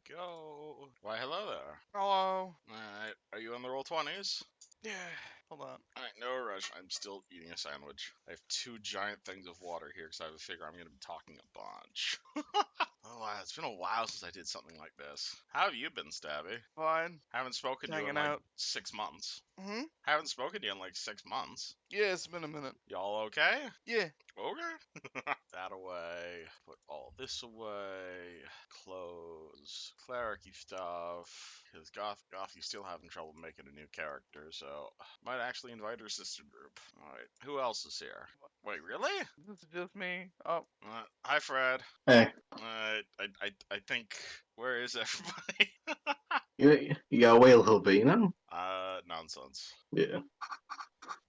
go. Why, hello there. Hello. Alright, are you on the roll 20s? Yeah. Hold on. Alright, no rush. I'm still eating a sandwich. I have 2 giant things of water here because I have a figure I'm going to be talking a bunch. Oh wow, it's been a while since I did something like this. How have you been, Stabby? Fine. Haven't spoken to you in Hanging like out. 6 months. Mm-hmm. Haven't spoken to you in like 6 months. Yeah, it's been a minute. Y'all okay? Yeah. Okay. That away. Put all this away. Close. Cleric-y stuff. Because Gothy's still having trouble making a new character, so might actually invite her sister group. Alright, who else is here? Wait, really? This is just me. Oh. Hi, Fred. Hey, I think, where is everybody? you gotta wait a little bit, you know? Nonsense. Yeah.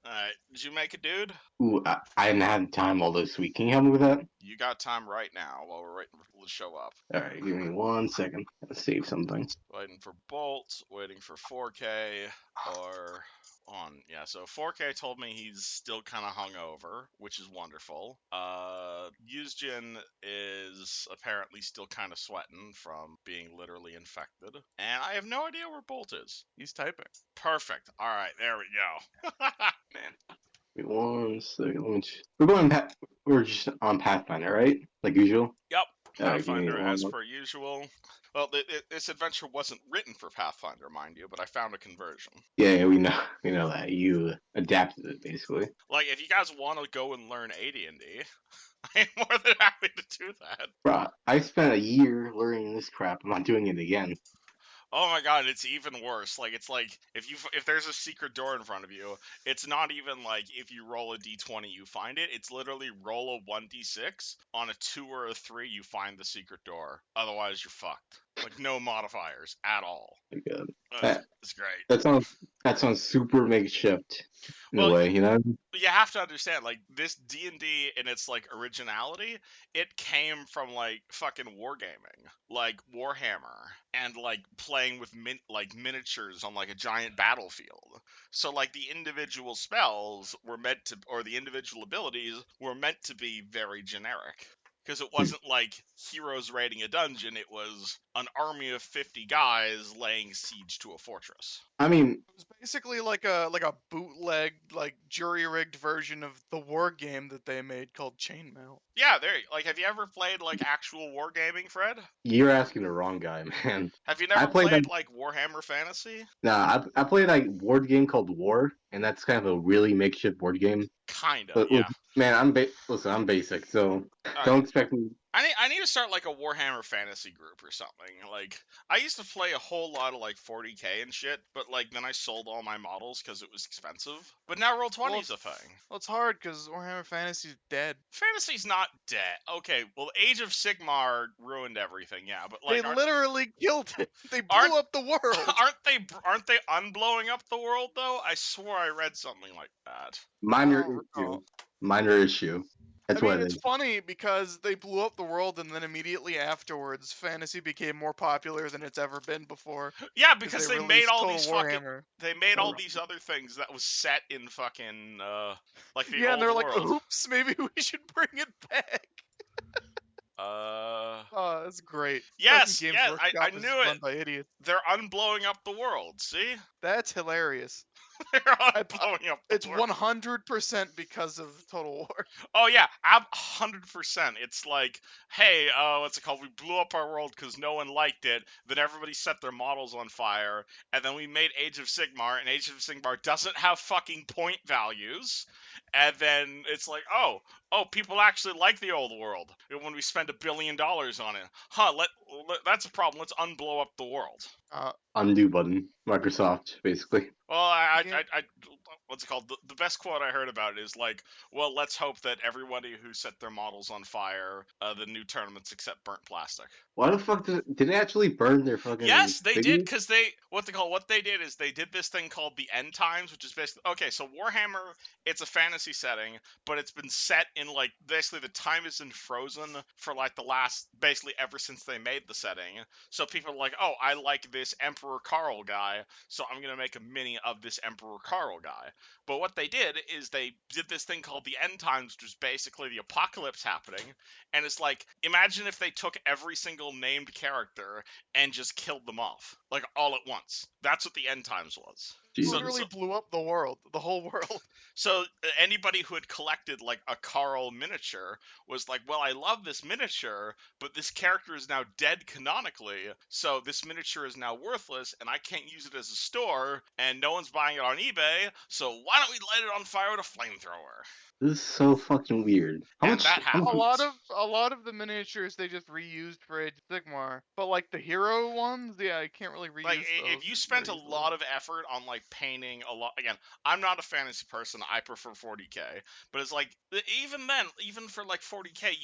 Alright, did you make a dude? Ooh, I haven't had time all this week. Can you help me with that? You got time right now while we're waiting for people to show up. Alright, give me 1 second. Let's save something. Waiting for Bolt, waiting for 4K, or on. Yeah, so 4K told me he's still kind of hungover, which is wonderful. Yuzjin is apparently still kind of sweating from being literally infected. And I have no idea where Bolt is. He's typing. Perfect. Alright, there we go. Man. Give me 1 second. We're just on Pathfinder, right? Like usual? Yep. Alright, give me Pathfinder, as 1. per usual. Well, this adventure wasn't written for Pathfinder, mind you, but I found a conversion. Yeah, we know that. You adapted it, basically. Like, if you guys want to go and learn AD&D, I'm more than happy to do that. Bruh, I spent a year learning this crap. I'm not doing it again. Oh my god, it's even worse. Like, it's like, if there's a secret door in front of you, it's not even like if you roll a d20 you find it. It's literally roll a 1d6. On a 2 or a 3 you find the secret door. Otherwise you're fucked. Like, no modifiers at all. My God. It's great. That sounds super makeshift in a Well, way, you know? you have to understand, like, this D&D in its, like, originality, it came from, like, fucking wargaming, like Warhammer, and, like, playing with miniatures on, like, a giant battlefield. So, like, the individual spells were meant to, or the individual abilities were meant to be very generic. Because it wasn't like heroes raiding a dungeon, it was an army of 50 guys laying siege to a fortress. I mean, It was basically like a bootleg, like jury-rigged version of the war game that they made called Chainmail. Yeah, have you ever played, like, actual wargaming, Fred? you're asking the wrong guy, man. Have you I never played played, like, Warhammer Fantasy? I played a board game called War, and that's kind of a really makeshift board game. Kinda, But yeah. man, listen, I'm basic, so Alright. don't expect me. I need to start, like, a Warhammer Fantasy group or something. Like, I used to play a whole lot of, like, 40k and shit, but, like, then I sold all my models because it was expensive. But now Roll20's a thing. Well, it's hard because Warhammer Fantasy's dead. Fantasy's not dead. Okay, well, Age of Sigmar ruined everything, yeah, but, like, they literally killed it. They blew up the world. Aren't they unblowing up the world, though? I swore I read something like that. Minor issue. That's I mean, what it it's is. funny because they blew up the world, and then immediately afterwards, fantasy became more popular than it's ever been before. Yeah, because they made all these Warhammer. they made all these other things that was set in fucking like the yeah, old and they're world. like, "Oops, maybe we should bring it back." Oh, that's great. Yes, Games yes, Workshop I is knew it. run by idiots. They're unblowing up the world. See, That's hilarious. they're unblowing up. It's 100% because of Total War. Oh yeah, 100%. It's like, hey, what's it called? We blew up our world because no one liked it. Then everybody set their models on fire, and then we made Age of Sigmar, and Age of Sigmar doesn't have fucking point values. And then it's like, oh, people actually like the old world when we spend $1 billion on it. Huh? That's a problem. Let's unblow up the world. Undo button. Microsoft, basically. Well, what's it called? The best quote I heard about it is like, well, let's hope that everybody who set their models on fire, the new tournaments accept burnt plastic. Why the fuck did they actually burn their fucking? Yes, they did, because what they did is they did this thing called the End Times, which is basically, okay, so Warhammer, it's a fantasy setting, but it's been set in, like, basically the time isn't frozen for, like, the last, basically ever since they made the setting. So people are like, oh, I like this Emperor Carl guy, so I'm gonna make a mini of this Emperor Carl guy. But what they did is they did this thing called the end times, which is basically the apocalypse happening. And it's like, imagine if they took every single named character and just killed them off, like all at once. That's what the end times was. Jesus. Literally blew up the world, the whole world. So anybody who had collected like a Carl miniature was like, well, I love this miniature, but this character is now dead canonically, so this miniature is now worthless, and I can't use it as a store, and no one's buying it on eBay, so why don't we light it on fire with a flamethrower? This is so fucking weird. How And much? that how much- happened. A lot of the miniatures they just reused for Age of Sigmar, but like the hero ones, yeah, I can't really reuse Like, those. if you spent a very easily. lot of effort on like painting a lot, again, I'm not a fantasy person. I prefer 40k, but it's like even then, even for like 40k,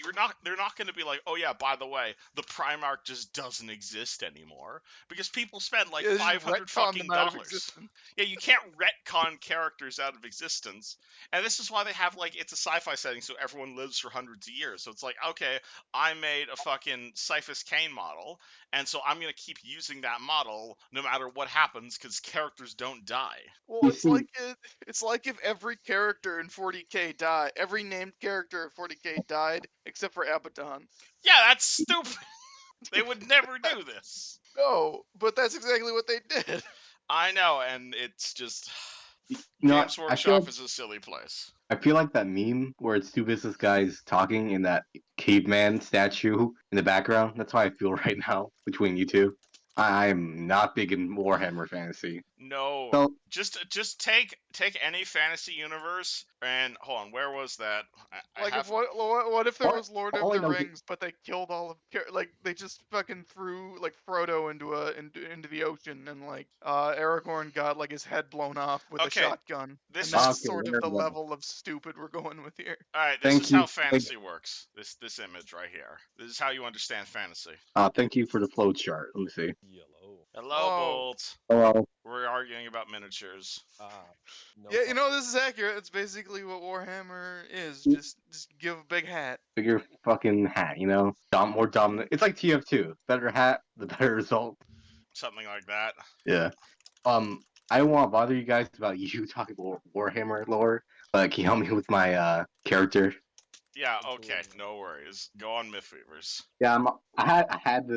they're not going to be like, oh yeah, by the way, the Primarch just doesn't exist anymore because people spend like Yeah, they just 500 retcon fucking them out of dollars. existence. Yeah, you can't retcon characters out of existence, and this is why they have like it's a sci-fi setting, so everyone lives for hundreds of years. So it's like, okay, I made a fucking Cyphus Cain model. And so I'm gonna keep using that model no matter what happens because characters don't die. Well, You it's see- like if every character in 40k died, every named character in 40k died except for Abaddon. Yeah, that's stupid. They would never do this. No, but that's exactly what they did. I know, and it's just You know, Games I feel Workshop is a silly place. I feel like that meme where it's two business guys talking in that caveman statue in the background. That's how I feel right now between you two. I'm not big in Warhammer Fantasy. No, So just take any fantasy universe and hold on. Where was that? I Like, have. what if there All- was Lord all I of the know is- Rings, but they killed all of like they just fucking threw like Frodo into the ocean, and like Aragorn got like his head blown off with a Okay, shotgun, this and that's is- sort Okay, of the there we go. level of stupid we're going with here. All right, this Thank is how you. fantasy works. This image right here. This is how you understand fantasy. Thank you for the flow chart. Let me see. Yellow. Hello, Oh. Bolt. Hello. We're arguing about miniatures. No Yeah, you problem. know, this is accurate. It's basically what Warhammer is. Just give a big hat. Bigger fucking hat, you know? More dominant. It's like TF2. Better hat, the better result. Something like that. Yeah. I don't want to bother you guys about you talking about Warhammer lore, but can you help me with my character? Yeah, okay, Absolutely. no worries. Go on, Mythweavers. Yeah, I had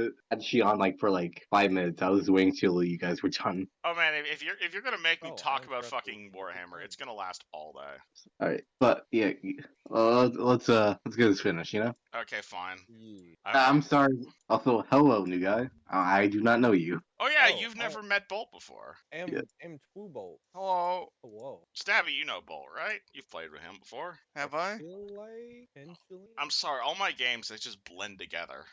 she on like for like 5 minutes. I was waiting till you guys were done. Oh man, if you're gonna make me Oh, talk I about forgot to fucking put the Warhammer, thing. it's gonna last all day. All right, but yeah, let's get this finished. You know. Okay, fine. Yeah. I'm sorry. Also, hello, new guy. I do not know you. Oh yeah, Oh, you've never met Bolt before. Yeah. M Twobolt. Hello, Hello. Stabby, you know Bolt, right? You've played with him before. have I? Feel like potentially. I'm sorry, all my games they just blend together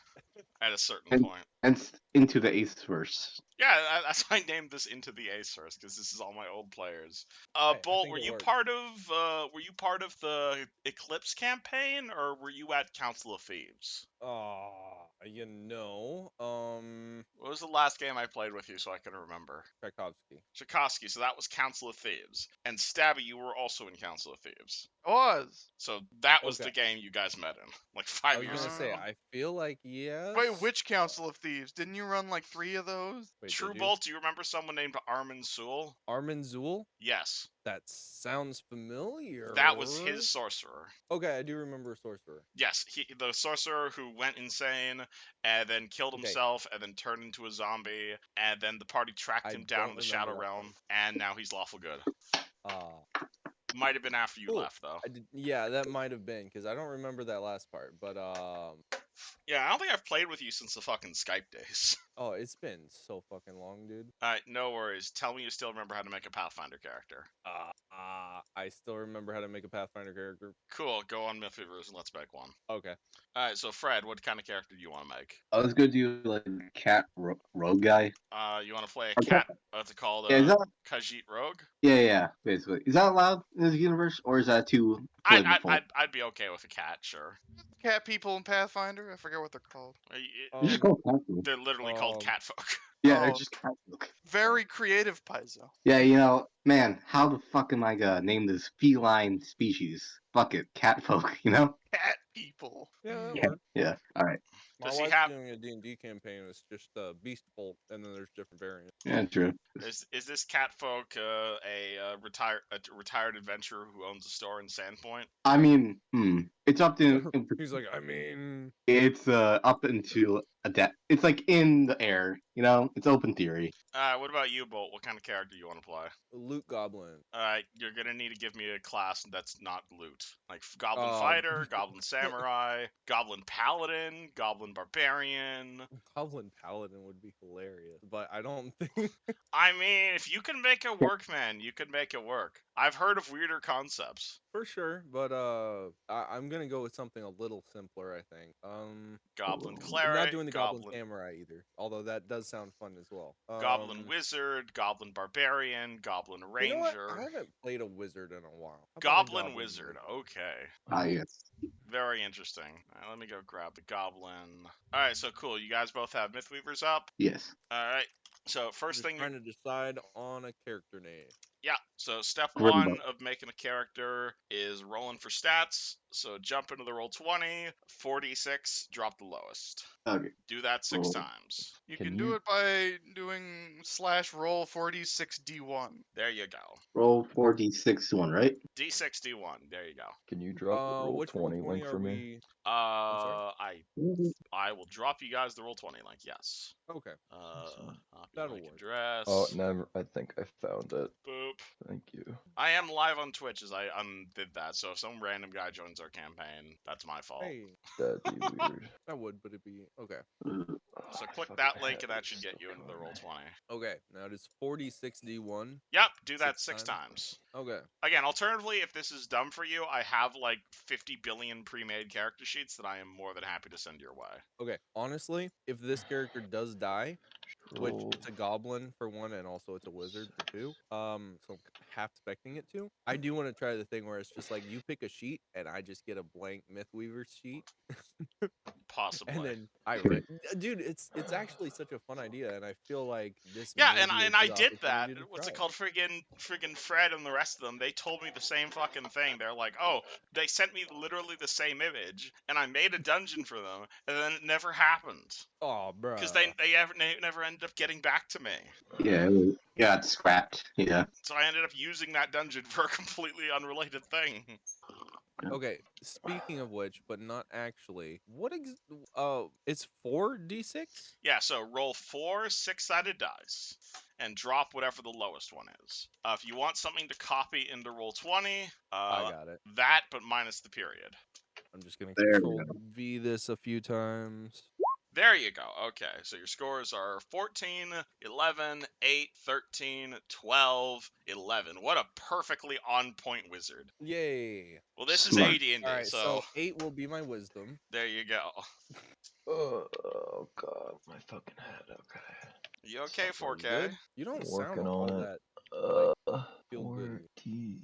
at a certain And- point. And into the Ace verse. Yeah, that's why I named this Into the Acerus because this is all my old players. Hey, I Bolt, think were it you works. part of the Eclipse campaign, or were you at Council of Thieves? You know, What was the last game I played with you so I can remember? Tchaikovsky. Tchaikovsky, so that was Council of Thieves. And Stabby, you were also in Council of Thieves. I was. So that was Okay. the game you guys met in, like I 5 was years gonna ago. say, I feel like yes. Wait, which Council of Thieves? Didn't you run like 3 of those? Wait, True did you? Bolt, do you remember someone named Armin Sewell? Armin Zool? Yes. That sounds familiar. That was his sorcerer. Okay, I do remember Sorcerer. Yes, the sorcerer who went insane and then killed Okay. himself and then turned into a zombie, and then the party tracked I him down don't in the Shadow remember that Realm, one. and now he's lawful good. Might have been after you Cool. left, though. Yeah, that might have been because I don't remember that last part. But Yeah, I don't think I've played with you since the fucking Skype days. oh, it's been so fucking long, dude. Alright, no worries. Tell me you still remember how to make a Pathfinder character. I still remember how to make a Pathfinder character. Cool, go on Mythweavers and let's make one. Okay. Alright, so Fred, what kind of character do you want to make? I was gonna do like cat rogue guy. You want to play a Okay. cat? What's it called? Yeah, is that Khajiit Rogue? yeah, basically. Is that allowed in this universe, or is that too political? I'd be okay with a cat, sure. Cat people in Pathfinder? I forget what they're called. They're just called cat folk. They're literally called um, catfolk. Yeah, they're Oh. just cat folk. Very creative, Paizo. Yeah, you know, man, how the fuck am I gonna name this feline species? Fuck it, cat folk. You know? Cat people. Yeah, that Yeah. works. Yeah. All right. My Does he wife's have? doing a D&D campaign. It's just Beast Bolt, and then there's different variants. Yeah, true. Is this catfolk a retired adventurer who owns a store in Sandpoint? I mean, it's up to He's like, I mean, it's up into a depth. It's like in the air, you know. It's open theory. What about you, Bolt? What kind of character do you want to play? loot goblin. You're gonna need to give me a class that's not loot, like Goblin Fighter, Goblin Samurai, Goblin Paladin, Goblin Barbarian. Goblin Paladin would be hilarious, but I don't think. I mean, if you can make it work, man, you can make it work. I've heard of weirder concepts. For sure, but I'm gonna go with something a little simpler. I think. Goblin I'm Cleric, not doing the Goblin Goblin Samurai either, although that does sound fun as well. Goblin Wizard, Goblin Barbarian, Goblin You know what? Ranger. I haven't played a wizard in a while. How about a Goblin Wizard. Okay. Yes. Very interesting. All right, let me go grab the Goblin. Alright, so cool. You guys both have Mythweavers up? Yes. Alright. So first Just thing trying to decide on a character name. Yeah, so step Grimbo. 1 of making a character is rolling for stats. So jump into the roll 20, 46, drop the lowest. Okay. Do that 6 Roll. times. You Can can do you- it by doing /roll 46d1. There you go. Roll 4d6 one, right? D61. There you go. Can you drop the roll Which 20 roll 20 link are for me? we? I will drop you guys the roll 20 link. Yes. Okay. Awesome. Copy That'll link work. address. Oh, never. I think I found it. Boop. Thank you. I am live on Twitch as I undid that, so if some random guy joins our campaign, that's my fault. Hey, That'd be weird. I would, but it'd be okay. So I click fucking that link had and that it should get you into the roll 20. Okay, now it is 40-60-1. Yep, do that 6 6 times. times. Okay. Again, alternatively, if this is dumb for you, I have like 50 billion pre-made character sheets that I am more than happy to send your way. Okay. Honestly, if this character does die, which Roll. it's a goblin for one, and also it's a wizard for two. So I'm half expecting it to. I do want to try the thing where it's just like you pick a sheet, and I just get a blank Mythweaver sheet, Possibly. and then I write. Dude, it's actually such a fun idea, and I feel like this. Yeah, may and, be a and I good did that. opportunity to What's it try called? Friggin' Fred and the rest of them. They told me the same fucking thing. They're like, oh, they sent me literally the same image, and I made a dungeon for them, and then it never happened. Oh, bro. Because they never ended up getting back to me. Yeah, it got scrapped. Yeah. So I ended up using that dungeon for a completely unrelated thing. Okay, speaking of which, but not actually. It's 4d6? Yeah, so roll 4 6-sided dice and drop whatever the lowest one is. If you want something to copy into roll 20, I got it. that, but minus the period. I'm just gonna There we control V this a few times. There you go. Okay, so your scores are 14, 11, 8, 13, 12, 11. What a perfectly on-point wizard. Yay. Well, this is Smart. AD&D, Alright, so so 8 will be my wisdom. there you go. Oh god, my fucking head. Okay. You okay, Something 4K? Good? You don't sound Working all on that. it. feel good. 40.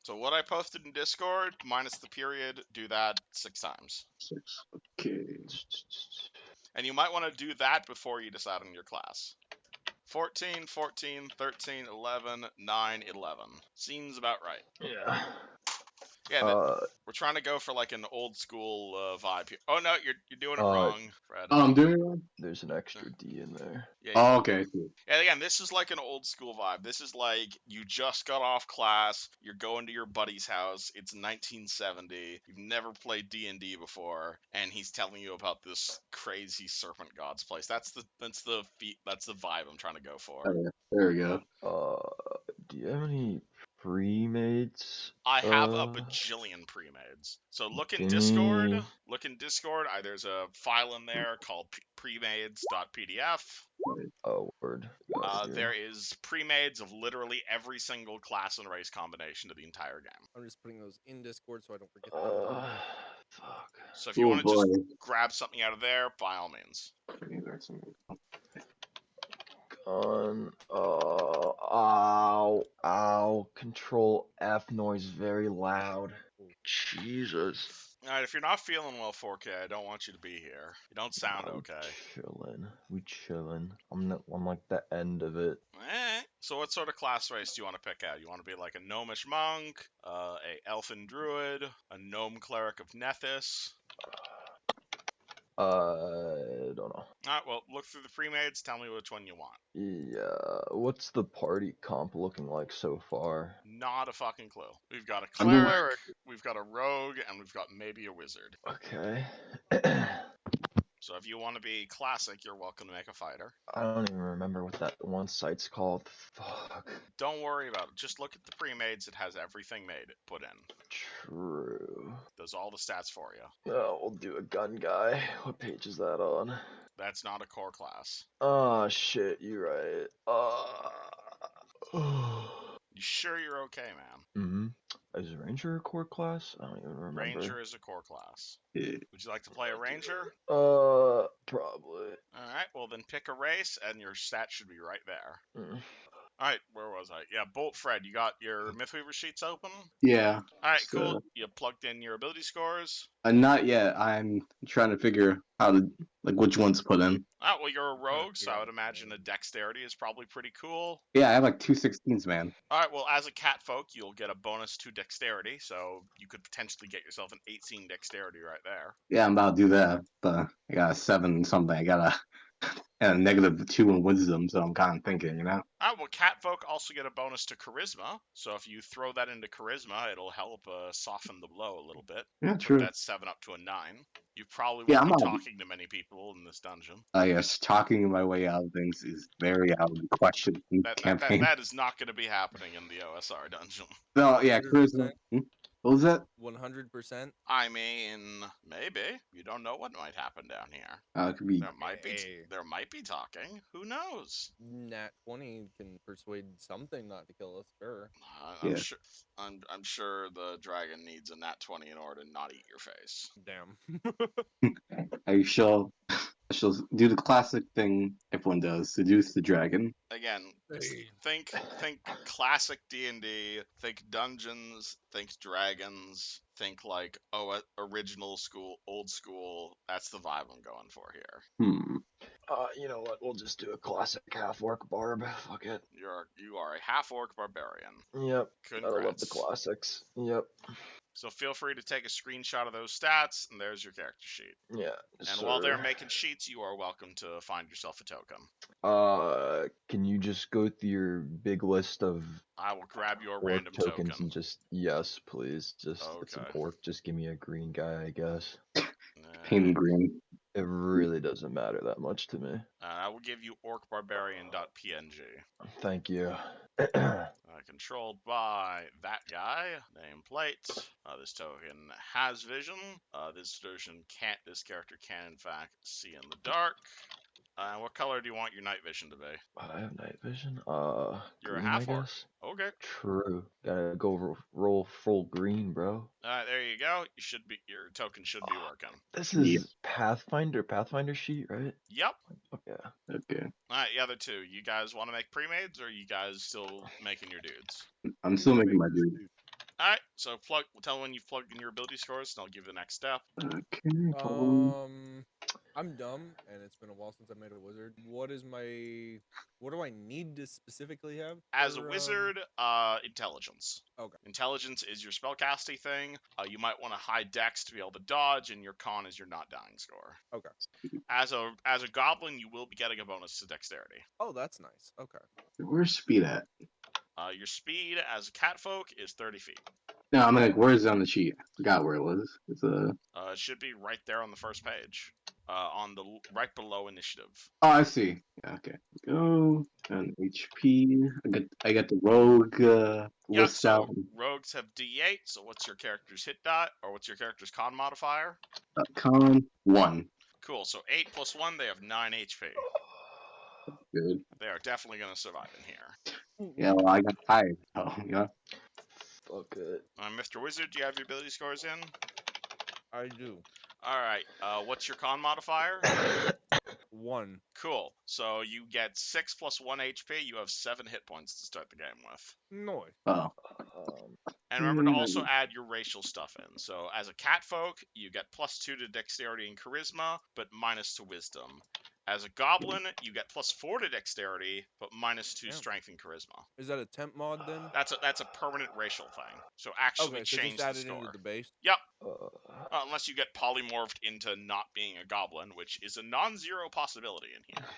So what I posted in Discord, minus the period, do that 6 times. 6. Okay. And you might want to do that before you decide on your class. 14, 14, 13, 11, 9, 11. Seems about right. Yeah. Yeah, we're trying to go for like an old school vibe here. Oh no, you're doing it wrong, Fred. Oh, I'm doing it wrong? There's an extra D in there. Yeah, Oh, okay. Cool. and again, this is like an old school vibe. This is like you just got off class, you're going to your buddy's house. It's 1970. You've never played D&D before, and he's telling you about this crazy Serpent Gods place. That's the vibe I'm trying to go for. Oh, yeah. There we go. Do you have any pre-mates? I have a bajillion pre-mades. So look in Gimme. Discord. There's a file in there called premades.pdf. Oh, word. Got you. There is pre-mades of literally every single class and race combination of the entire game. I'm just putting those in Discord so I don't forget them. Fuck. So if you Oh, want to just boy. grab something out of there, by all means. Gun. Ow. Control F noise very loud. Jesus. Alright, if you're not feeling well, 4K, I don't want you to be here. You don't sound okay. We chillin'. I'm like the end of it. So what sort of class race do you want to pick out? You want to be like a gnomish monk, a elfin druid, a gnome cleric of Nethys? Don't know. Alright, well, look through the pre-mades, tell me which one you want. Yeah, what's the party comp looking like so far? Not a fucking clue. We've got a I'm gonna- cleric, we've got a rogue, and we've got maybe a wizard. Okay. So if you want to be classic, you're welcome to make a fighter. I don't even remember what that one site's called. Fuck. Don't worry about it. Just look at the pre-mades. It has everything put in. True. Does all the stats for you. Oh, we'll do a gun guy. What page is that on? That's not a core class. Oh shit, you're right. You sure you're okay, man? Mm-hmm. Is Ranger a core class? I don't even remember. Ranger is a core class. Yeah. Would you like to play a ranger? Probably. Alright, well then pick a race, and your stat should be right there. Mm. Alright, where was I? Yeah, Bolt Fred, you got your Mythweaver sheets open? Yeah. Alright, So- cool. You plugged in your ability scores? Not yet. I'm trying to figure how to which ones to put in. Ah, well, you're a rogue, so figure I out would which imagine a one. dexterity is probably pretty cool. Yeah, I have like 216s, man. Alright, well, as a cat folk, you'll get a bonus to dexterity, so you could potentially get yourself an 18 dexterity right there. Yeah, I'm about to do that, but I got a 7 something. I got a and a -2 in wisdom, so I'm kind of thinking, you know. Alright, well, cat folk also get a bonus to charisma, so if you throw that into charisma, it'll help soften the blow a little bit. Yeah, Put true. that 7 up to a 9. You probably Yeah, won't I'm be not- talking to many people in this dungeon. Yes, talking my way out of things is very out of the question in the campaign. That is not going to be happening in the OSR dungeon. No, yeah, charisma. 100%. What was that? 100%. I mean, maybe. You don't know what might happen down here. It could be. Hey. There might be talking. Who knows? Nat 20 can persuade something not to kill us, sure. I'm Yeah. sure. I'm sure the dragon needs a nat 20 in order to not eat your face. Damn. I shall do the classic thing everyone does: seduce the dragon. Again, Hey. think classic D&D. Think dungeons. Think dragons. Think like original school, old school. That's the vibe I'm going for here. You know what? We'll just do a classic half-orc barb. Fuck it. You are a half orc barbarian. Yep. I love the Congrats. classics. Yep. So feel free to take a screenshot of those stats, and there's your character sheet. Yeah. And while they're making sheets, you are welcome to find yourself a token. Can you just go through your big list of I will grab your orc random tokens token. and just yes, please. Just it's an Okay. orc. Just give me a green guy, I guess. Paint green. It really doesn't matter that much to me. I will give you orcbarbarian.png. Thank you. Controlled by that guy. Nameplate. This token has vision. This character can in fact see in the dark. What color do you want your night vision to be? I have night vision. You're green, a half I orc. guess. Okay. True. Gotta go roll full green, bro. There you go. Your token should be working. This Yeah. is Pathfinder sheet, right? Yep. Yeah. Okay. Alright, the other two. You guys want to make pre-mades, or are you guys still making your dudes? I'm still making my dude. Alright, so tell me when you've plugged in your ability scores, and I'll give you the next step. Okay. I'm dumb, and it's been a while since I made a wizard. What do I need to specifically have? As a for, wizard, intelligence. Okay. Intelligence is your spellcasting thing. You might want a high dex to be able to dodge, and your con is your not dying score. Okay. As a goblin, you will be getting a bonus to dexterity. Oh, that's nice. Okay. Where's speed at? Your speed as a catfolk is 30 feet. No, I'm like, where's it on the sheet? I forgot where it was. It's It should be right there on the first page. On the right below initiative. Oh, I see. Yeah, okay. Go and HP. I got the rogue list so out. rogues have D8. So what's your character's hit dot, or what's your character's con modifier? Con 1. Cool. So 8 plus 1, they have 9 HP. Good. They are definitely going to survive in here. Yeah, well, I got 5. Oh, yeah. Fuck it. Mr. Wizard, do you have your ability scores in? I do. All right. What's your con modifier? 1. Cool. So you get 6 plus 1 HP. You have 7 hit points to start the game with. Noise. Oh. And remember to also add your racial stuff in. So as a catfolk, you get +2 to dexterity and charisma, but -to wisdom. As a goblin, you get +4 to dexterity, but -2 Damn. strength and charisma. Is that a temp mod then? That's a permanent racial thing. So actually Okay, so change just the add it into score. the base. Yep. Uh, Unless you get polymorphed into not being a goblin, which is a non-zero possibility in here.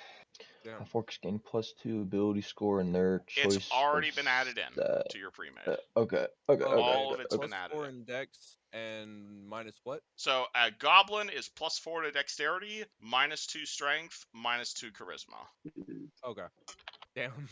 Damn. Half-orcs gain +2 ability score in their choice. It's already of been added in stat. to your pre-made. Okay. All of it's Okay. been added +4 in. in dex and minus what? So a goblin is +4 to dexterity, -2 strength, -2 charisma. Okay. Damn.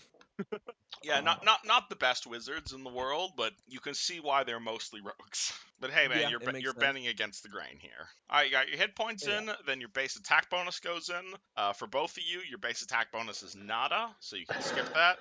Yeah, not the best wizards in the world, but you can see why they're mostly rogues. But hey, man, Yeah, it makes you're sense. bending against the grain here. All right, you got your hit points in, then your base attack bonus goes in. For both of you, your base attack bonus is nada, so you can skip that.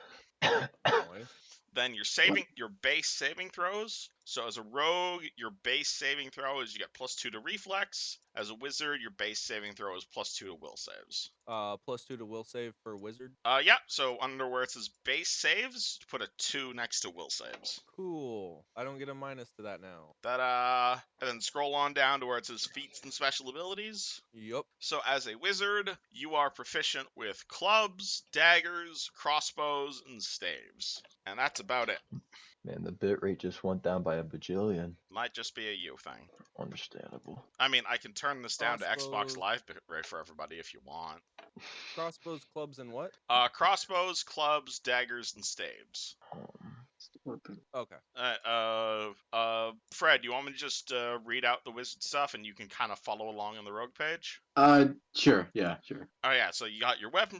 Nice. Then your base saving throws. So as a rogue, your base saving throw is you get +2 to reflex. As a wizard, your base saving throw is +2 to will saves. +2 to will save for wizard. Yeah, so under where it says base saves, put a 2 next to will saves. Cool. I don't get a minus to that now. And then scroll on down to where it says feats and special abilities. Yup. So as a wizard, you are proficient with clubs, daggers, crossbows, and staves. And that's about it. Man, the bitrate just went down by a bajillion. Might just be a you thing. Understandable. I mean, I can turn this down to Xbox Crossbows. Live bitrate for everybody if you want. Crossbows, clubs, and what? Crossbows, clubs, daggers, and staves. Okay. Fred, you want me to just read out the wizard stuff and you can kind of follow along on the rogue page? Sure. Yeah, sure. Oh yeah, so you got your weapon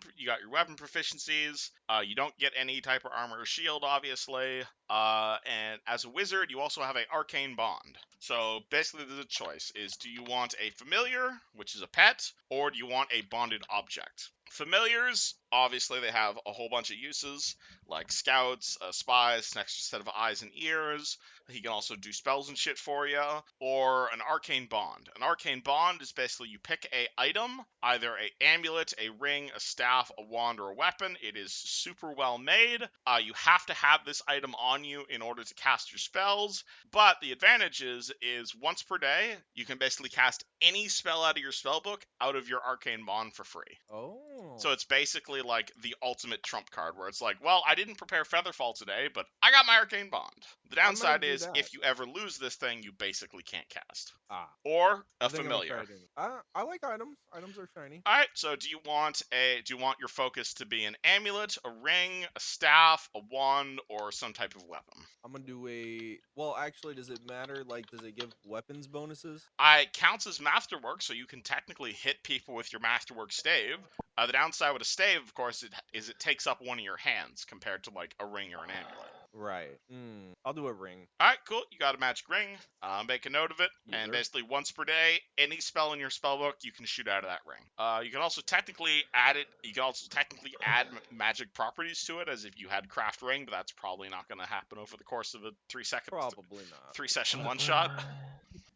proficiencies. You don't get any type of armor or shield, obviously. And as a wizard, you also have an arcane bond. So basically, there's a choice: do you want a familiar, which is a pet, or do you want a bonded object? Familiars, obviously, they have a whole bunch of uses, like scouts, spies, an extra set of eyes and ears. He can also do spells and shit for you, or an arcane bond. An arcane bond is basically you pick a item, either a amulet, a ring, a staff, a wand, or a weapon. It is super well made. You have to have this item on you in order to cast your spells, but the advantage is once per day, you can basically cast any spell out of your spellbook out of your arcane bond for free. Oh. So it's basically like the ultimate trump card, where it's like, well, I didn't prepare Featherfall today, but I got my arcane bond. The downside do is that. if you ever lose this thing, you basically can't cast. Ah. Or a I think I'm gonna familiar. try it anyway. I like items. Items are shiny. All right, so do you want your focus to be an amulet, a ring, a staff, a wand, or some type of weapon? I'm gonna do a. Well, actually, does it matter? Like, does it give weapons bonuses? It counts as masterwork, so you can technically hit people with your masterwork stave. The downside with a stave, of course, it takes up one of your hands compared to like a ring or an amulet. Right. I'll do a ring. All right, cool. You got a magic ring. Make a note of it, Yes, and sir. basically once per day, any spell in your spellbook you can shoot out of that ring. You can also technically add it. You can also technically add magic properties to it, as if you had craft ring, but that's probably not going to happen over the course of a 3-second, Probably not. 3-session one shot.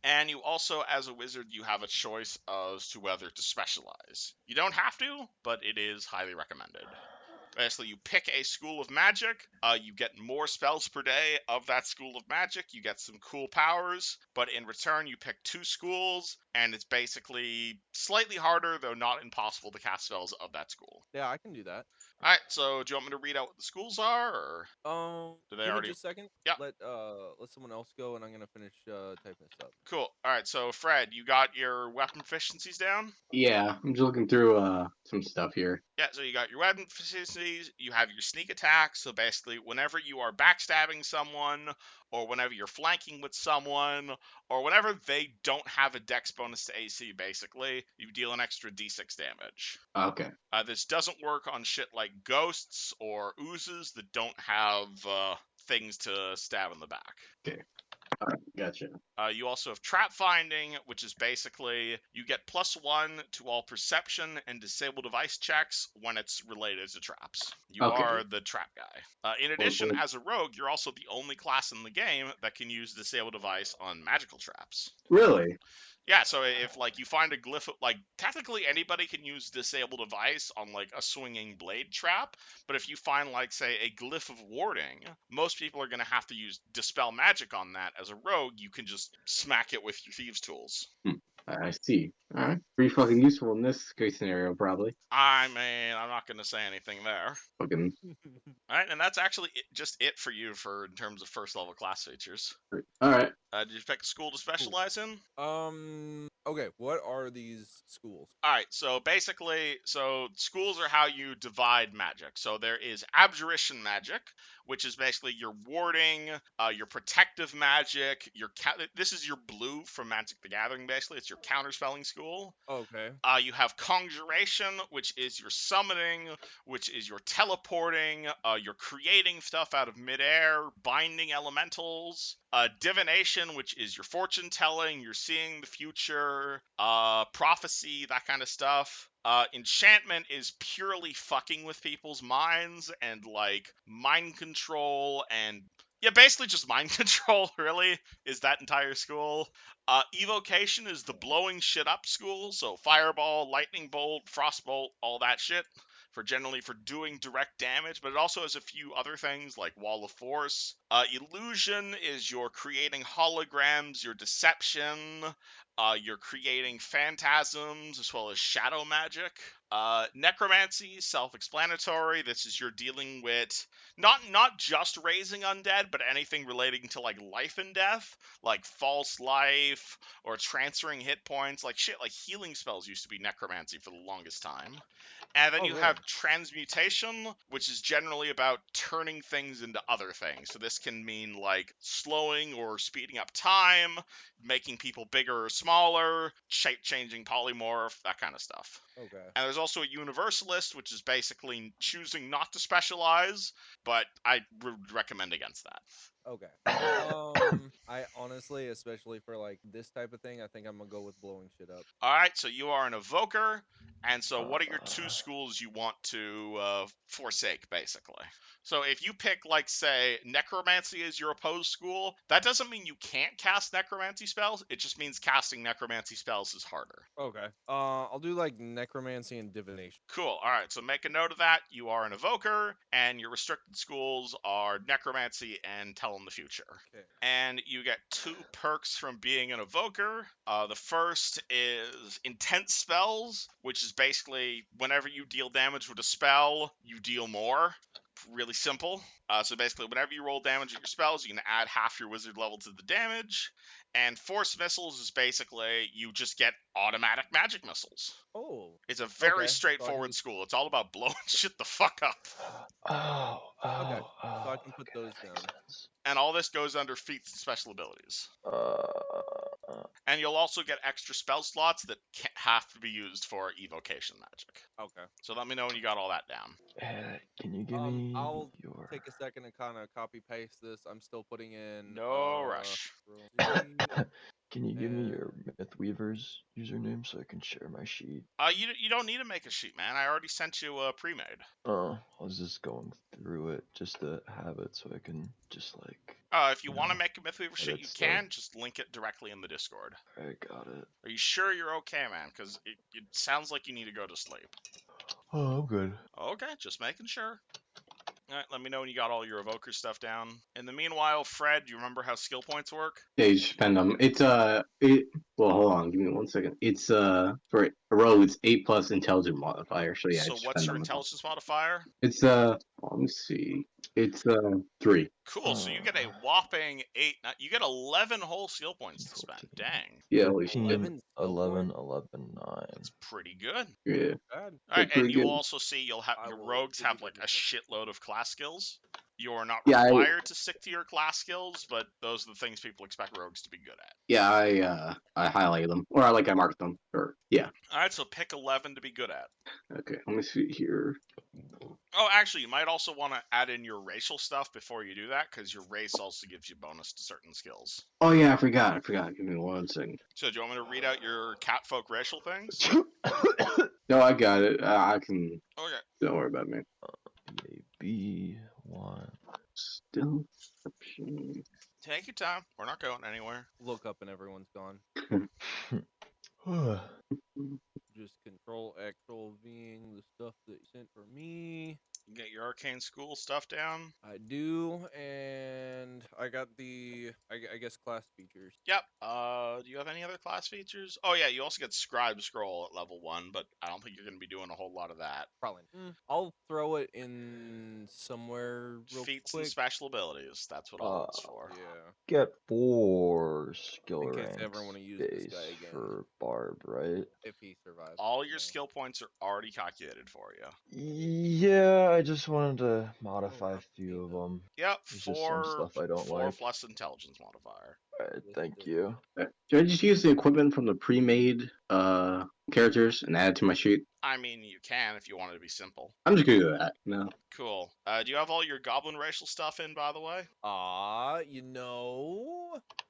And you also, as a wizard, you have a choice as to whether to specialize. You don't have to, but it is highly recommended. Basically, you pick a school of magic, you get more spells per day of that school of magic, you get some cool powers, but in return you pick 2 schools, and it's basically slightly harder, though not impossible, to cast spells of that school. Yeah, I can do that. Alright, so do you want me to read out what the schools are, or? Do they Give already- me just a second. Yeah. Let someone else go, and I'm gonna finish typing this up. Cool. Alright, so Fred, you got your weapon proficiencies down? Yeah, I'm just looking through some stuff here. Yeah, so you got your weapon proficiencies, you have your sneak attack, so basically whenever you are backstabbing someone, or whenever you're flanking with someone, or whenever they don't have a dex bonus to AC, basically, you deal an extra d6 damage. Okay. This doesn't work on shit like ghosts or oozes that don't have things to stab in the back. Okay. All right, gotcha. You also have trap finding, which is basically you get +1 to all perception and disable device checks when it's related to traps. You Okay. are the trap guy. In addition, as a rogue, you're also the only class in the game that can use disable device on magical traps. Really? Yeah, so if like you find a glyph, like technically anybody can use disable device on like a swinging blade trap, but if you find like say a glyph of warding, most people are gonna have to use dispel magic on that. As a rogue, you can just smack it with your thieves' tools. I see. All right. Pretty fucking useful in this case scenario, probably. I mean, I'm not going to say anything there. Fucking. All right, and that's actually just it for you for in terms of first level class features. All right. Did you pick a school to specialize in? Okay, what are these schools? All right, so basically, schools are how you divide magic. So there is abjuration magic, which is basically your warding, your protective magic, this is your blue from Magic the Gathering. Basically, it's your counterspelling school. Okay. You have conjuration, which is your summoning, which is your teleporting, you're creating stuff out of midair, binding elementals, divination, which is your fortune telling, you're seeing the future, prophecy, that kind of stuff. Enchantment is purely fucking with people's minds and like mind control and yeah, basically just mind control, really, is that entire school. Evocation is the blowing shit up school, so fireball, lightning bolt, frostbolt, all that shit for doing direct damage, but it also has a few other things like wall of force. Illusion is your creating holograms, your deception, you're creating phantasms as well as shadow magic. Necromancy, self-explanatory. This is you're dealing with not just raising undead, but anything relating to like life and death, like false life or transferring hit points, like shit. Like healing spells used to be necromancy for the longest time. And then Oh, you really? have transmutation, which is generally about turning things into other things. So this can mean like slowing or speeding up time, making people bigger or smaller, shape changing polymorph, that kind of stuff. Okay. And there's also a universalist, which is basically choosing not to specialize, but I would recommend against that. Okay. I honestly, especially for like this type of thing, I think I'm gonna go with blowing shit up. All right, so you are an evoker, and so what are your two Uh, schools you want to forsake, basically? So if you pick, like, say, necromancy as your opposed school, that doesn't mean you can't cast necromancy spells. It just means casting necromancy spells is harder. Okay. I'll do like necromancy and divination. Cool. All right, so make a note of that. You are an evoker, and your restricted schools are necromancy and tell in the future. Okay. And you get 2 perks from being an evoker. The first is intense spells, which is basically whenever you deal damage with a spell, you deal more. Really simple. So basically, whenever you roll damage at your spells, you can add half your wizard level to the damage. And force missiles is basically you just get automatic magic missiles. Oh. It's a very Okay. straightforward school. It's all about blowing shit the fuck up. oh, oh, Okay. oh. So I can put those That down. makes sense. And all this goes under feats and special abilities. Uh, And you'll also get extra spell slots that have to be used for evocation magic. Okay. So let me know when you got all that down. can you give me I'll your? take a second and kind of copy paste this. I'm still putting in No rush. Can you give me your and- Mythweaver's username so I can share my sheet? You don't need to make a sheet, man. I already sent you a pre-made. Oh, I was just going through it just to have it so I can just like. If you want to make a Mythweaver sheet, you stuff. can. Just link it directly in the Discord. I got it. Are you sure you're okay, man? Because it sounds like you need to go to sleep. Oh, I'm good. Okay, just making sure. Alright, let me know when you got all your evoker stuff down. In the meanwhile, Fred, do you remember how skill points work? Yeah, you spend them. It's well, hold on, give me 1 second. It's for a rogue, it's 8+ intelligent modifier. So yeah, So just what's spend your them. intelligence modifier? It's let me see. It's 3. Cool, so you get a whopping 8. You get 11 whole skill points to spend. 14. Dang, Yeah, holy shit. 11 skill 11, points? 11, 9. that's pretty good. Yeah, Bad. Alright, pretty and you'll good. also see your I will rogues have like digitally a just shitload of class skills. You're not Yeah, required to stick to your class skills, but those are the things people expect rogues to be good at. Yeah, I highlighted them, or I marked them, or yeah. Alright, so pick 11 to be good at. Okay, let me see here. Oh, actually, you might also want to add in your racial stuff before you do that, because your race also gives you bonus to certain skills. Oh yeah, I forgot. Give me 1 second. So, do you want me to read out your catfolk racial things? No, I got it. I can. Okay. Don't worry about me. B1. Still exception. Take your time. We're not going anywhere. look up and everyone's gone. Just control X, Control Ving the stuff that you sent for me. You get your arcane school stuff down. I do, and I got the I guess class features. Yep. Do you have any other class features? Oh yeah, you also get Scribe Scroll at level 1, but I don't think you're going to be doing a whole lot of that. Probably. I'll throw it in somewhere real Feats and quick. special abilities. That's what all it's for. Yeah. Get 4 skill In case I ranks ever wanna use this base guy again. for Barb, right? If he survives. All your No. skill points are already calculated for you. Yeah, I just wanted to modify a not few me, of though. them. Yep, There's just some stuff I don't four like. plus intelligence modifier. Alright, This thank is- you. Should I just use the equipment from the pre-made characters and add it to my sheet? I mean, you can if you want it to be simple. I'm just gonna do that. No. Cool. Do you have all your goblin racial stuff in, by the way?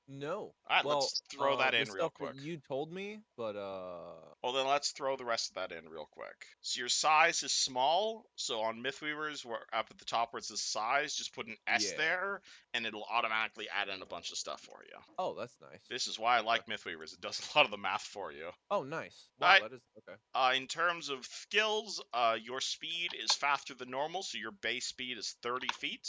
No. Alright, Well, let's throw that the in real stuff quick. that you told me, but Well, then let's throw the rest of that in real quick. So your size is small, so on Mythweavers, we're up at the top where it says size, just put an S Yeah. there, and it'll automatically add in a bunch of stuff for you. oh, that's nice. This is why I Okay. like Mythweavers. It does a lot of the math for you. Oh, nice. Wow, Alright. that is okay. In terms of skills, your speed is faster than normal, so your base speed is 30 feet.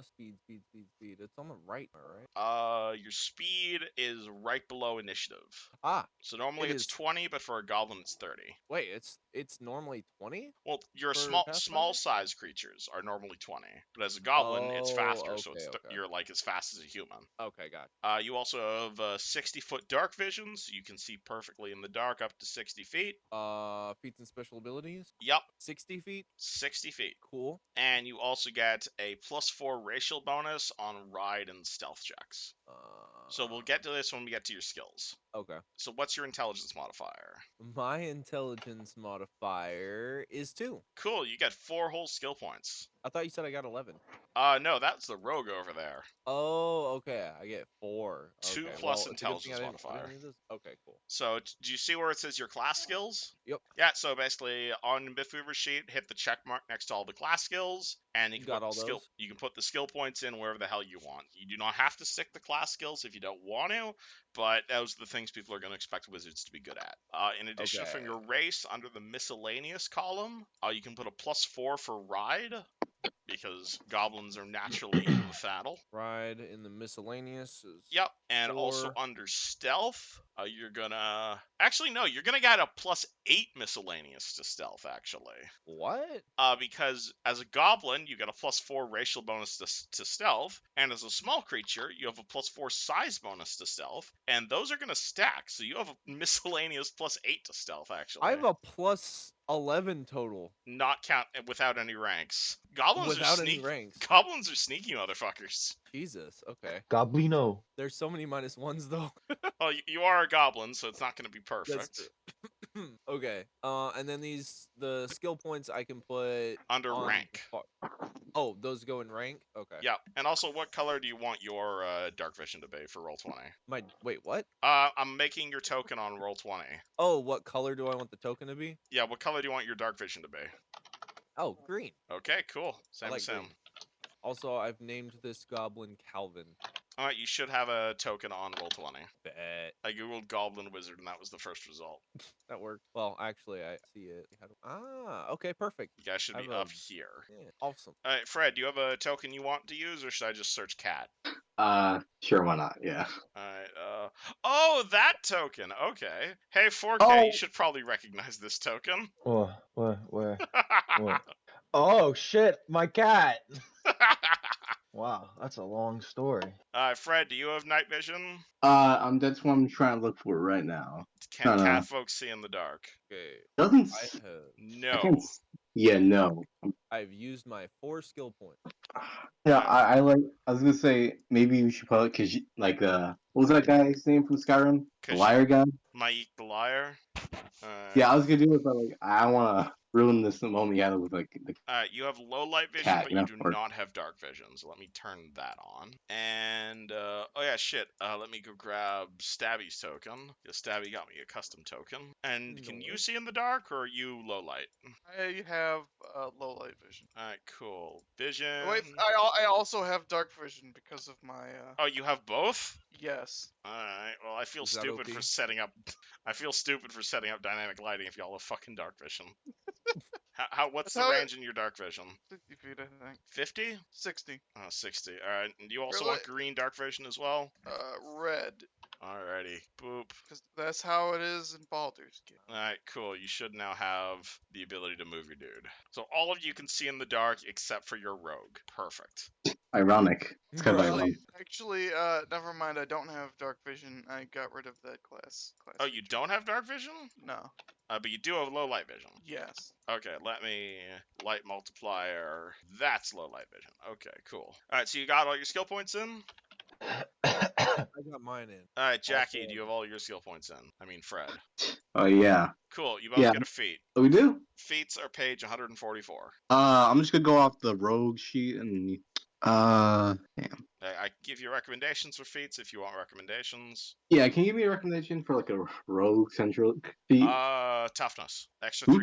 Speed. It's on the right, alright? Your speed is right below initiative. Ah, So normally it it's is- 20, but for a goblin it's 30. wait, it's normally 20? Well, your For small Pathfinder? size creatures are normally 20, but as a goblin it's faster, so okay, it's okay. you're like as fast as a human. Okay, got You also have 60-foot dark vision, so you can see perfectly in the dark up to 60 feet. it. Feats and special abilities? Yep, 60 feet? 60 feet. Cool. And you also get a +4 racial bonus on ride and stealth checks. So we'll get to this when we get to your skills. Okay. So what's your intelligence modifier? My intelligence modifier is 2. Cool, you get 4 whole skill points. I thought you said I got 11. No, that's the rogue over there. Oh, okay. I get 4. 2 okay. plus well, it's a good thing intelligence I modifier. didn't use this. Okay, cool. So do you see where it says your class skills? Yep. Yeah, so basically on Mythweaver's sheet, hit the check mark next to all the class skills, and you can Got put all the skill. those? You can put the skill points in wherever the hell you want. You do not have to stick the class skills if you don't want to, but those are the things people are going to expect wizards to be good at. In addition, from your race, under the miscellaneous column, you can put a +4 for ride, because goblins are naturally in the saddle. Ride in the miscellaneous is Yep, and also 4. under stealth, you're gonna... Actually, no, you're gonna get a +8 miscellaneous to stealth, actually. What? Because as a goblin, you get a +4 racial bonus to stealth, and as a small creature, you have a +4 size bonus to stealth, and those are gonna stack, so you have a miscellaneous +8 to stealth, actually. I have a +11 total. Not count without any ranks. Goblins Without are any sneaky. ranks. Goblins are sneaky motherfuckers. Jesus. Okay. Goblino. There's so many -1s though. Well, you are a goblin, so it's not going to be perfect. That's true. Okay. And then the skill points I can put Under on rank. Oh, those go in rank? Okay. Yeah, and also, what color do you want your dark vision to be for Roll20? Wait, what? I'm making your token on Roll20. Oh, what color do I want the token to be? Yeah, what color do you want your dark vision to be? Oh, green. Okay, cool. Same I like as him. green. Also, I've named this goblin Calvin. Alright, you should have a token on Roll20. Bet. I googled Goblin Wizard, and that was the first result. That worked. Well, actually, I see it. Okay, perfect. You guys should be I have up a- here. Yeah, awesome. Alright, Fred, do you have a token you want to use, or should I just search cat? Sure, why not? Yeah. Alright, oh, that token! Okay. Hey, 4K, Oh. you should probably recognize this token. Where? What? Oh shit, my cat! Wow, that's a long story. Fred, do you have night vision? That's what I'm trying to look for right now. Can No. cat folks see in the dark? Okay. Doesn't. I I No. can't. Yeah, no. I've used my 4 skill points. Yeah, I like. I was gonna say maybe you should probably what was that guy's name from Skyrim? The Khajiit. liar guy. Maik the liar? Yeah, I was gonna do it, but like I want to ruin this the moment you had it with like the You have low light vision, cat, but you know, you do or- not have dark vision. So let me turn that on. And oh yeah, shit. Let me go grab Stabby's token. Yeah, Stabby got me a custom token. And can you Nice. see in the dark, or are you low light? I have low light vision. All right, cool. Vision. Wait, I also have dark vision because of my Oh, you have both? yes. All right. Well, I feel Is that stupid OP? for setting up. I feel stupid for setting up dynamic lighting if y'all have fucking dark vision. What's That's the how range in your dark vision? 60 feet, I think. 50? 60. Oh, 60. All right. And you also Really? want green dark vision as well? Red. Alrighty. Boop. Because that's how it is in Baldur's Gate. Alright, cool. You should now have the ability to move your dude. So all of you can see in the dark except for your rogue. Perfect. Ironic. It's kind of Bruh. ironic. Actually, never mind. I don't have dark vision. I got rid of that class. Oh, you don't have dark vision? No. But you do have low light vision. Yes. Okay, let me light multiplier. That's low light vision. Okay, cool. Alright, so you got all your skill points in? I got mine in. Alright, Jackie, Also- do you have all your skill points in? I mean, Fred. Oh yeah. Cool, you both Yeah. get a feat. Oh, we do. Feats are page 144. I'm just gonna go off the rogue sheet and damn. I give you recommendations for feats if you want recommendations. Yeah, can you give me a recommendation for like a rogue central feat? Toughness. Extra Hmm?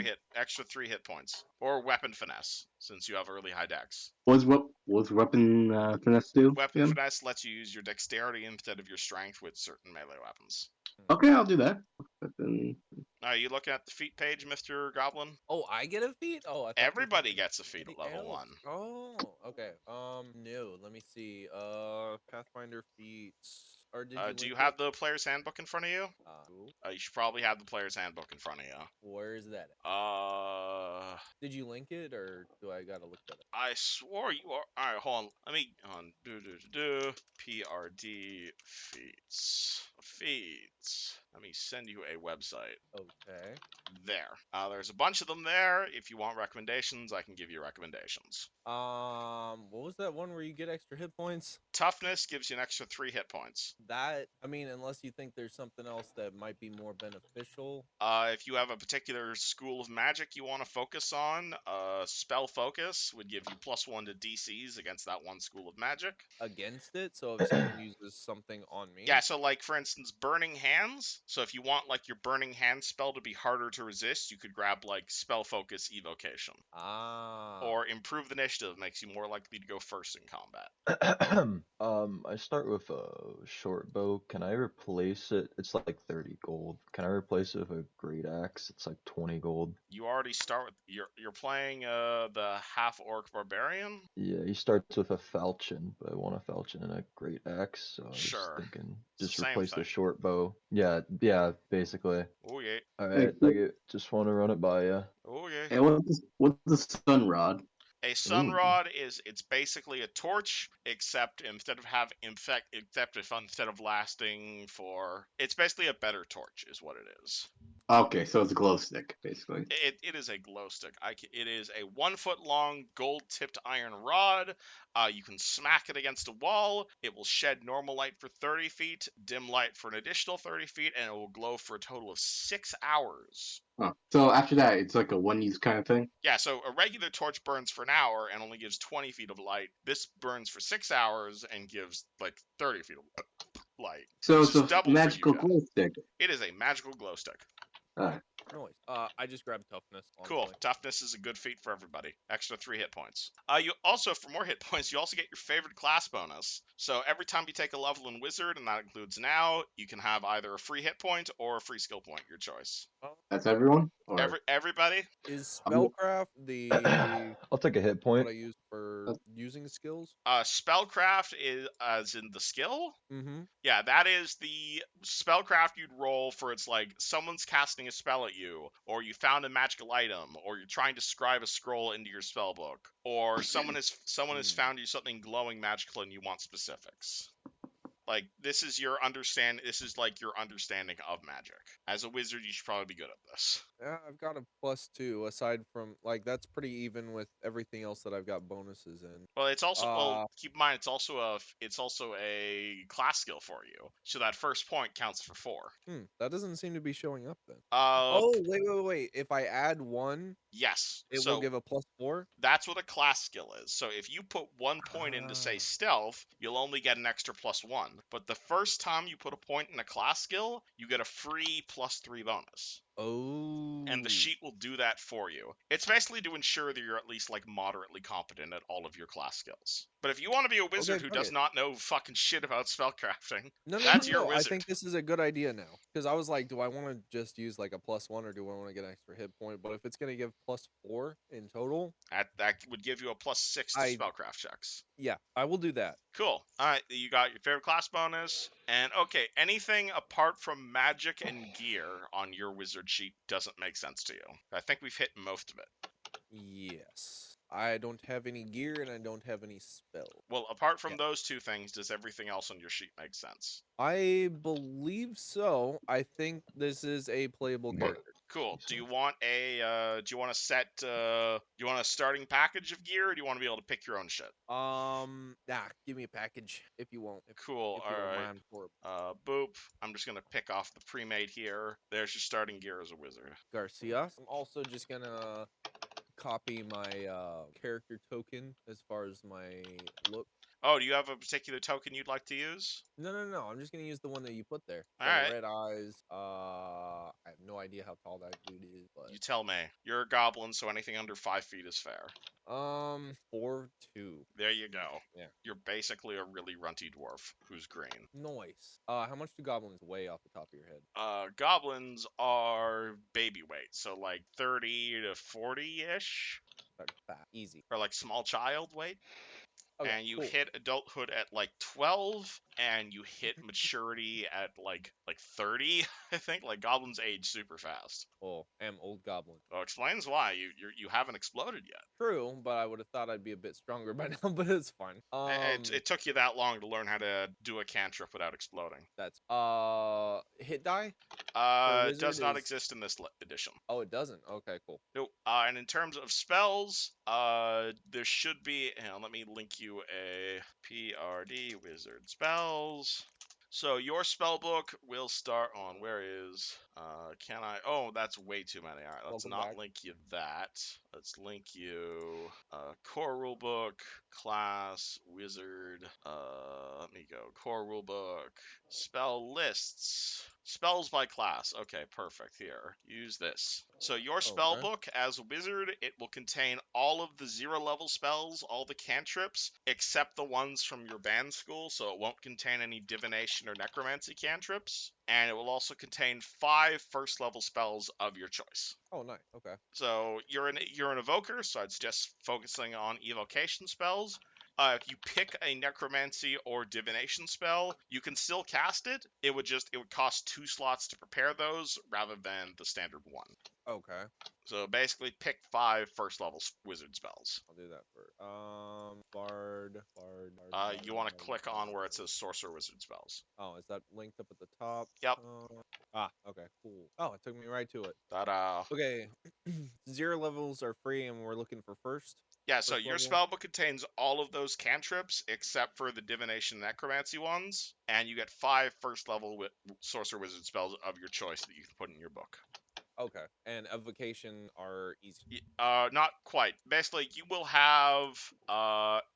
3 hit points. Or weapon finesse, since you have early high dex. What's weapon finesse do? Weapon again? finesse lets you use your dexterity instead of your strength with certain melee weapons. Okay, I'll do that. Weapon. Are you looking at the feat page, Mr. Goblin? Oh, I get a feat? Oh, I thought Everybody gets a feat at everybody level else. 1. Oh, okay. No, let me see. Pathfinder feats. Or did you Do you link have it? the player's handbook in front of you? Cool. You should probably have the player's handbook in front of you. Where is that at? Did you link it, or do I gotta look that up? I swore you are. All right, hold on. Let me PRD feeds. Let me send you a website. Okay. There. There's a bunch of them there. If you want recommendations, I can give you recommendations. What was that one where you get extra hit points? Toughness gives you an extra 3 hit points. That, I mean, unless you think there's something else that might be more beneficial. If you have a particular school of magic you want to focus on, spell focus would give you +1 to DCs against that one school of magic. Against it, so if someone uses something on me. Yeah, so like for instance, burning hands. So if you want like your burning hand spell to be harder to resist, you could grab like spell focus evocation. Or improve the initiative makes you more likely to go first in combat. I start with a short bow. Can I replace it? It's like 30 gold. Can I replace it with a great axe? It's like 20 gold. You already start with you're playing the half orc barbarian. Yeah, he starts with a falchion, but I want a falchion and a great axe, so I was Sure. thinking It's the just same replace thing. the short bow. Yeah, basically. Oh yeah. Alright, just want to run it by you. Oh yeah. And what's the sun rod? A sun rod it's basically a torch, except instead of lasting for, it's basically a better torch, is what it is. Okay, so it's a glow stick, basically. It is a glow stick. It is a 1 foot long gold tipped iron rod. You can smack it against a wall. It will shed normal light for 30 feet, dim light for an additional 30 feet, and it will glow for a total of 6 hours. Oh, so after that, it's like a one-use kind of thing? Yeah, so a regular torch burns for an hour and only gives 20 feet of light. This burns for 6 hours and gives like 30 feet of light. So Which it's is a double magical for you guys. glow stick. It is a magical glow stick. Alright. Noise. I just grabbed toughness. Honestly. Cool. Toughness is a good feat for everybody. Extra 3 hit points. You also, for more hit points, you also get your favorite class bonus. So every time you take a level in Wizard, and that includes now, you can have either a free hit point or a free skill point, your choice. That's everyone? Or Everybody? Is spellcraft the I'll take a hit what point. I use for using skills? Spellcraft is as in the skill. Mm-hmm. Yeah, that is the spellcraft you'd roll for. It's like someone's casting a spell at you, or you found a magical item, or you're trying to scribe a scroll into your spell book, or someone has found you something glowing magical and you want specifics. Like this is like your understanding of magic. As a wizard, you should probably be good at this. Yeah, I've got a +2 aside from like that's pretty even with everything else that I've got bonuses in. Well, it's also keep in mind it's also a class skill for you. So that first point counts for 4. That doesn't seem to be showing up then. Oh wait. If I add 1, yes, it will give a +4. That's what a class skill is. So if you put 1 point into say stealth, you'll only get an extra +1. But the first time you put a point in a class skill, you get a free +3 bonus. Oh. And the sheet will do that for you. It's basically to ensure that you're at least like moderately competent at all of your class skills. But if you want to be a wizard who fuck does it. not know fucking shit about spellcrafting, No, that's your I wizard. think this is a good idea now. Because I was like, do I want to just use like a +1 or do I want to get an extra hit point? But if it's going to give +4 in total, That would give you a +6 to spellcraft checks. yeah, I will do that. Cool. Alright, you got your favorite class bonus. And okay, anything apart from magic and gear on your wizard sheet doesn't make sense to you. I think we've hit most of it. Yes. I don't have any gear and I don't have any spell. Well, apart from Yeah. those two things, does everything else on your sheet make sense? I believe so. I think this is a playable But- character. Cool. Do you want a do you want to set do you want a starting package of gear, or do you want to be able to pick your own shit? Give me a package if you won't. Cool. If you don't All right. mind for Boop. I'm just gonna pick off the pre-made here. There's your starting gear as a wizard. Garcia. I'm also just gonna copy my character token as far as my look. Oh, do you have a particular token you'd like to use? No. I'm just gonna use the one that you put there. So All right. the red eyes. I have no idea how tall that dude is, but You tell me. You're a goblin, so anything under 5 feet is fair. 4'2". There you go. Yeah. You're basically a really runty dwarf who's green. Nice. How much do goblins weigh off the top of your head? Goblins are baby weight, so like 30 to 40-ish, That's fat. Easy. or like small child weight. Okay, And you cool. hit adulthood at like 12, and you hit maturity at like 30. I think like goblins age super fast. Oh, I'm old goblin. Well, explains why you haven't exploded yet. True, but I would have thought I'd be a bit stronger by now. But it's fine. It took you that long to learn how to do a cantrip without exploding. That's hit die. It does wizard not is- exist in this edition. Oh, it doesn't. Okay, cool. Nope. And in terms of spells, there should be. Hang on, let me link you a PRD wizard spells. So your spell book will start on where is can I oh that's way too many. Alright, let's Welcome not back. link you that. Let's link you core rulebook, class, wizard, let me go. Core rulebook, spell lists. Spells by class. Okay, perfect. Here. Use this. So your spell Okay. book as a wizard, it will contain all of the 0 level spells, all the cantrips, except the ones from your band school, so it won't contain any divination or necromancy cantrips. And it will also contain 5 first level spells of your choice. Oh, nice. Okay. So you're an evoker, so I'd suggest focusing on evocation spells. If you pick a necromancy or divination spell, you can still cast it. It would cost 2 slots to prepare those rather than the standard 1. Okay. So basically pick 5 first level wizard spells. I'll do that first. Bard. You want to click on where it says sorcerer wizard spells. Oh, is that linked up at the top? Yep. Okay, cool. Oh, it took me right to it. Ta-da. Okay. 0 levels are free and we're looking for first. Yeah, so First your level? spellbook contains all of those cantrips except for the divination and necromancy ones, and you get 5 first level sorcerer wizard spells of your choice that you can put in your book. Okay. And evocation are easy. Not quite. Basically, you will have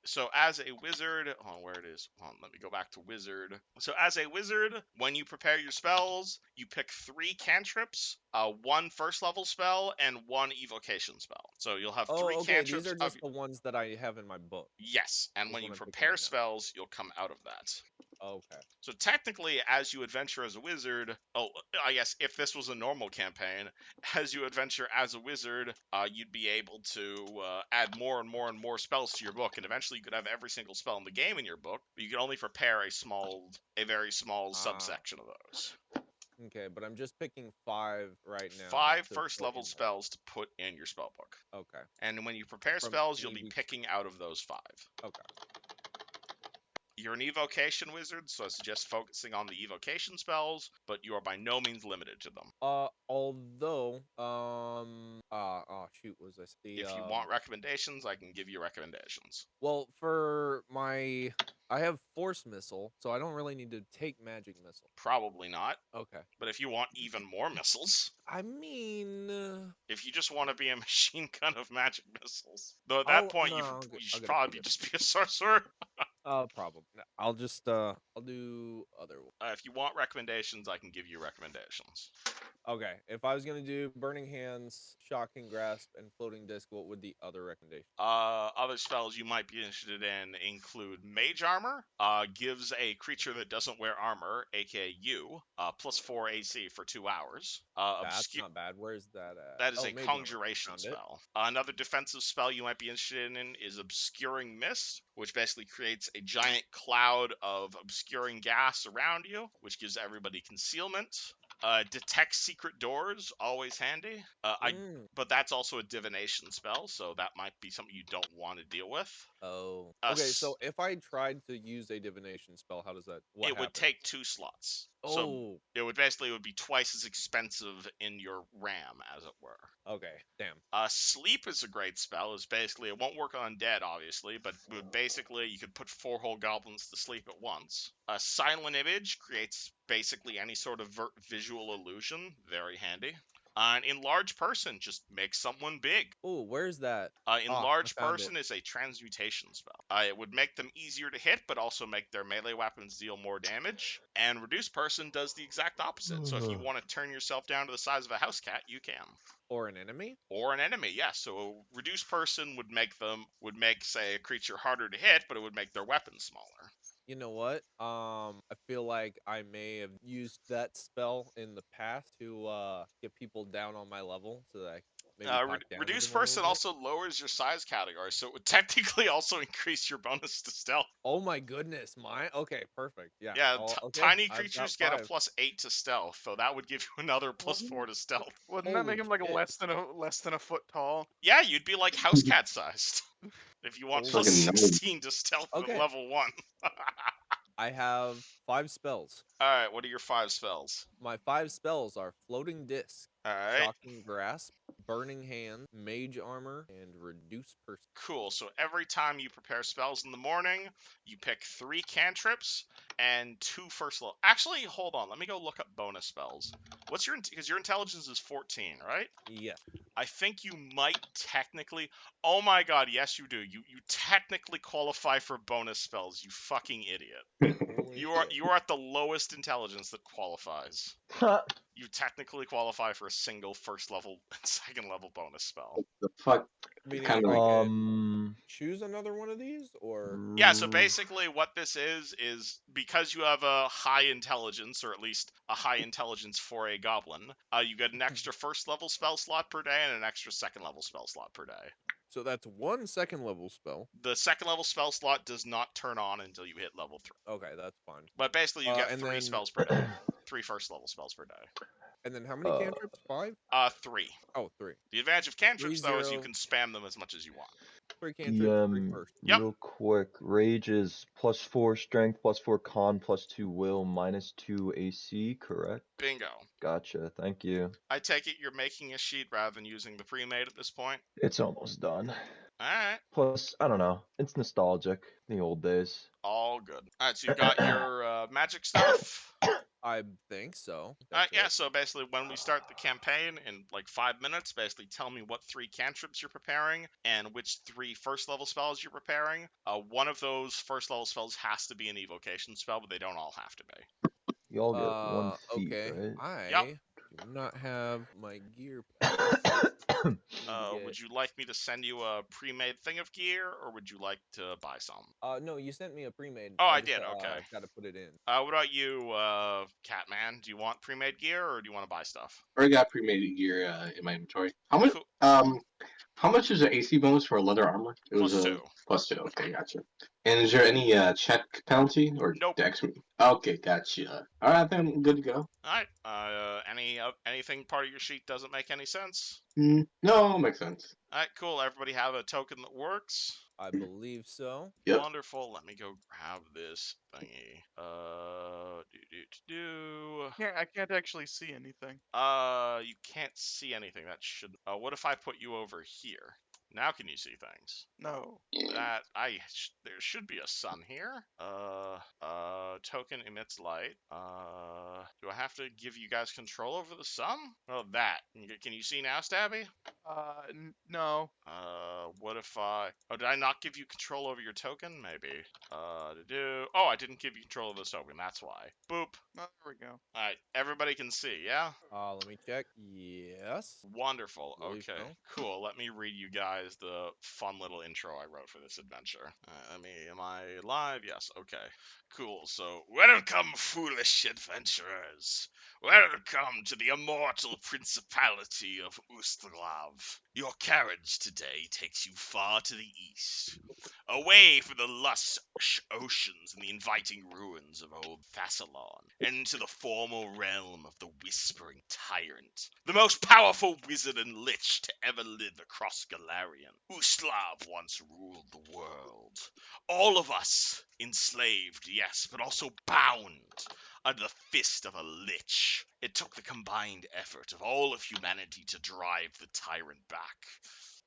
so as a wizard, where it is. Let me go back to wizard. So as a wizard, when you prepare your spells, you pick 3 cantrips, 1 first level spell, and 1 evocation spell. So you'll have 3 okay. cantrips. These are just the ones that I have in my book. Yes, and That's when what you I'm picking prepare right now. spells, you'll come out of that. Okay. So technically, as you adventure as a wizard, I guess if this was a normal campaign, as you adventure as a wizard, you'd be able to add more and more and more spells to your book, and eventually you could have every single spell in the game in your book, but you can only prepare a very small subsection of those. Okay, but I'm just picking 5 right now. 5 to first put level in there. spells to put in your spell book. Okay. And when you prepare From spells, you'll be each- picking out of those 5. Okay. You're an evocation wizard, so I suggest focusing on the evocation spells, but you are by no means limited to them. Although, shoot, was this the? If you want recommendations, I can give you recommendations. Well, I have force missile, so I don't really need to take magic missile. Probably not. Okay. But if you want even more missiles, I mean, if you just want to be a machine gun of magic missiles, though at that point you should I'll get a probably few just be a sorcerer. Problem. I'll just I'll do other one. If you want recommendations, I can give you recommendations. Okay, if I was gonna do Burning Hands, Shocking Grasp, and Floating Disc, what would the other recommendation? Other spells you might be interested in include Mage Armor. Gives a creature that doesn't wear armor, aka you, +4 AC for 2 hours. That's not bad. Where's that at? That is Oh, a Mage Armor. conjuration Found it. spell. Another defensive spell you might be interested in is Obscuring Mist, which basically creates a giant cloud of obscuring gas around you, which gives everybody concealment. Detect secret doors, always handy. But that's also a divination spell, so that might be something you don't want to deal with. Oh. Okay, so if I tried to use a divination spell, how does that? What It would happens? take 2 slots. So Oh. it would be twice as expensive in your RAM, as it were. Okay. Damn. Sleep is a great spell. It's basically, it won't work on dead, obviously, but basically you could put 4 whole goblins to sleep at once. Silent Image creates basically any sort of visual illusion. Very handy. An Enlarged Person just makes someone big. Oh, where's that? Enlarged I found Person it. is a transmutation spell. It would make them easier to hit, but also make their melee weapons deal more damage. And Reduced Person does the exact opposite. So if you want to turn yourself down to the size of a house cat, you can. Or an enemy? Or an enemy, yes. So a Reduced Person would make, say, a creature harder to hit, but it would make their weapons smaller. You know what? I feel like I may have used that spell in the past to get people down on my level, so that I maybe talk down to Reduced them a little Person bit. also lowers your size category, so it would technically also increase your bonus to stealth. Oh my goodness, okay, perfect. Yeah. Yeah, Okay, tiny I've got creatures get a 5. +8 to stealth, so that would give you another +4 to stealth. Wouldn't that make him like shit. less than a foot tall? Yeah, you'd be like house cat sized. If you want Holy shit. +16 to stealth at Okay. level 1. I have 5 spells. Alright, what are your 5 spells? My 5 spells are Floating Disc, Alright. Shocking Grasp, Burning Hand, Mage Armor, and Reduce Person. Cool, so every time you prepare spells in the morning, you pick 3 cantrips and 2 first level. Actually, hold on, let me go look up bonus spells. What's your, because your intelligence is 14, right? Yeah. I think you might technically. Oh my god, yes you do. You technically qualify for bonus spells, you fucking idiot. Holy You are shit. at the lowest intelligence that qualifies. You technically qualify for a single first level and second level bonus spell. The fuck? Meaning Kind of I like can choose another one of these, or Yeah, so basically what this is because you have a high intelligence, or at least a high intelligence for a goblin, you get an extra first level spell slot per day and an extra second level spell slot per day. so that's 1 second level spell. The second level spell slot does not turn on until you hit level 3. Okay, that's fine. But basically you get and 3 then- spells per day. 3 first level spells per day. And then how many cantrips? 5? 3. Oh, 3. The advantage of cantrips, 3, though, is you 0. can spam them as much as you want. 3 cantrips, 3 first. Yep. Real quick, Rage is +4 Strength, +4 Con, +2 Will, -2 AC, correct? Bingo. Gotcha, thank you. I take it you're making a sheet rather than using the pre-made at this point? It's almost done. Alright. Plus, I don't know, it's nostalgic, the old days. All good. Alright, so you got your magic stuff? I think so. Yeah, so basically when we start the campaign in like 5 minutes, basically tell me what 3 cantrips you're preparing and which 3 first level spells you're preparing. One of those first level spells has to be an evocation spell, but they don't all have to be. You all get 1 feat, Okay. right? I do not have my gear pack. Would you like me to send you a pre-made thing of gear, or would you like to buy some? No, you sent me a pre-made. Oh, I just, did. Okay. Gotta put it in. What about you, Catman? Do you want pre-made gear, or do you want to buy stuff? I already got pre-made gear in my inventory. How much? Cool. How much is the AC bonus for a leather armor? It was +2. +2. Okay, gotcha. And is there any check penalty or Nope. dex? Okay, gotcha. All right, then I'm good to go. All right. Anything part of your sheet doesn't make any sense? No, makes sense. All right, cool. Everybody have a token that works? I believe so. Yep. Wonderful. Let me go grab this thingy. Yeah, I can't actually see anything. You can't see anything. That should. What if I put you over here? Now can you see things? No. There should be a sun here. Token emits light. Do I have to give you guys control over the sun? Oh, that. Can you see now, Stabby? No. What if did I not give you control over your token? Maybe. Oh, I didn't give you control of this token. That's why. Boop. Oh, there we go. All right, everybody can see, yeah? Let me check. Yes. Wonderful. Believe Okay, so. cool. Let me read you guys the fun little intro I wrote for this adventure. Am I live? Yes. Okay. Cool. So, welcome, foolish adventurers. Welcome to the immortal principality of Ustlav. Your carriage today takes you far to the east, away from the lush oceans and the inviting ruins of old Thassalon, into the formal realm of the Whispering Tyrant, the most powerful wizard and lich to ever live across Galarian. Ustav once ruled the world. All of us enslaved, yes, but also bound under the fist of a lich. It took the combined effort of all of humanity to drive the tyrant back.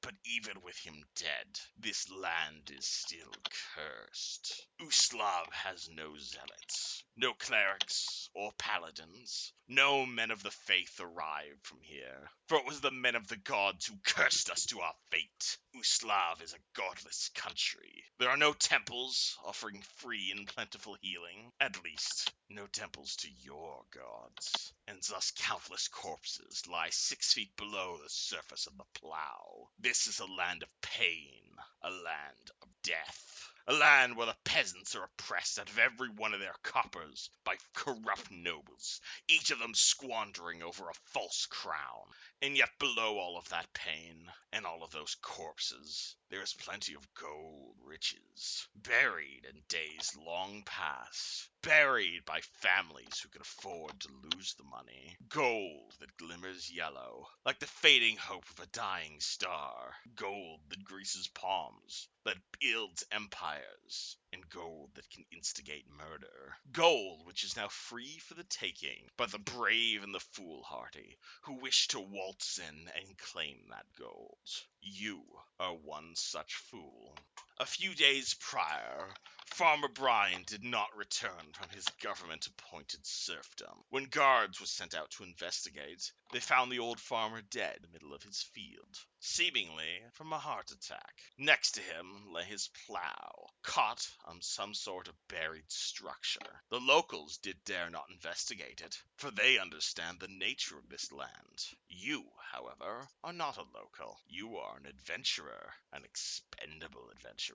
But even with him dead, this land is still cursed. Uslav has no zealots, no clerics or paladins. No men of the faith arrived from here, for it was the men of the gods who cursed us to our fate. Uslav is a godless country. There are no temples offering free and plentiful healing. At least, no temples to your gods. And thus countless corpses lie 6 feet below the surface of the plow. This is a land of pain, a land of death. A land where the peasants are oppressed out of every one of their coppers by corrupt nobles, each of them squandering over a false crown. And yet below all of that pain and all of those corpses, there is plenty of gold riches, buried in days long past, buried by families who can afford to lose the money. Gold that glimmers yellow, like the fading hope of a dying star. Gold that greases palms, that builds empires, and gold that can instigate murder. Gold which is now free for the taking by the brave and the foolhardy who wish to waltz in and claim that gold. You are one such fool. A few days prior, Farmer Brian did not return from his government-appointed serfdom. When guards were sent out to investigate, they found the old farmer dead in the middle of his field, seemingly from a heart attack. Next to him lay his plow, caught on some sort of buried structure. The locals did dare not investigate it, for they understand the nature of this land. You, however, are not a local. You are an adventurer, an expendable adventurer.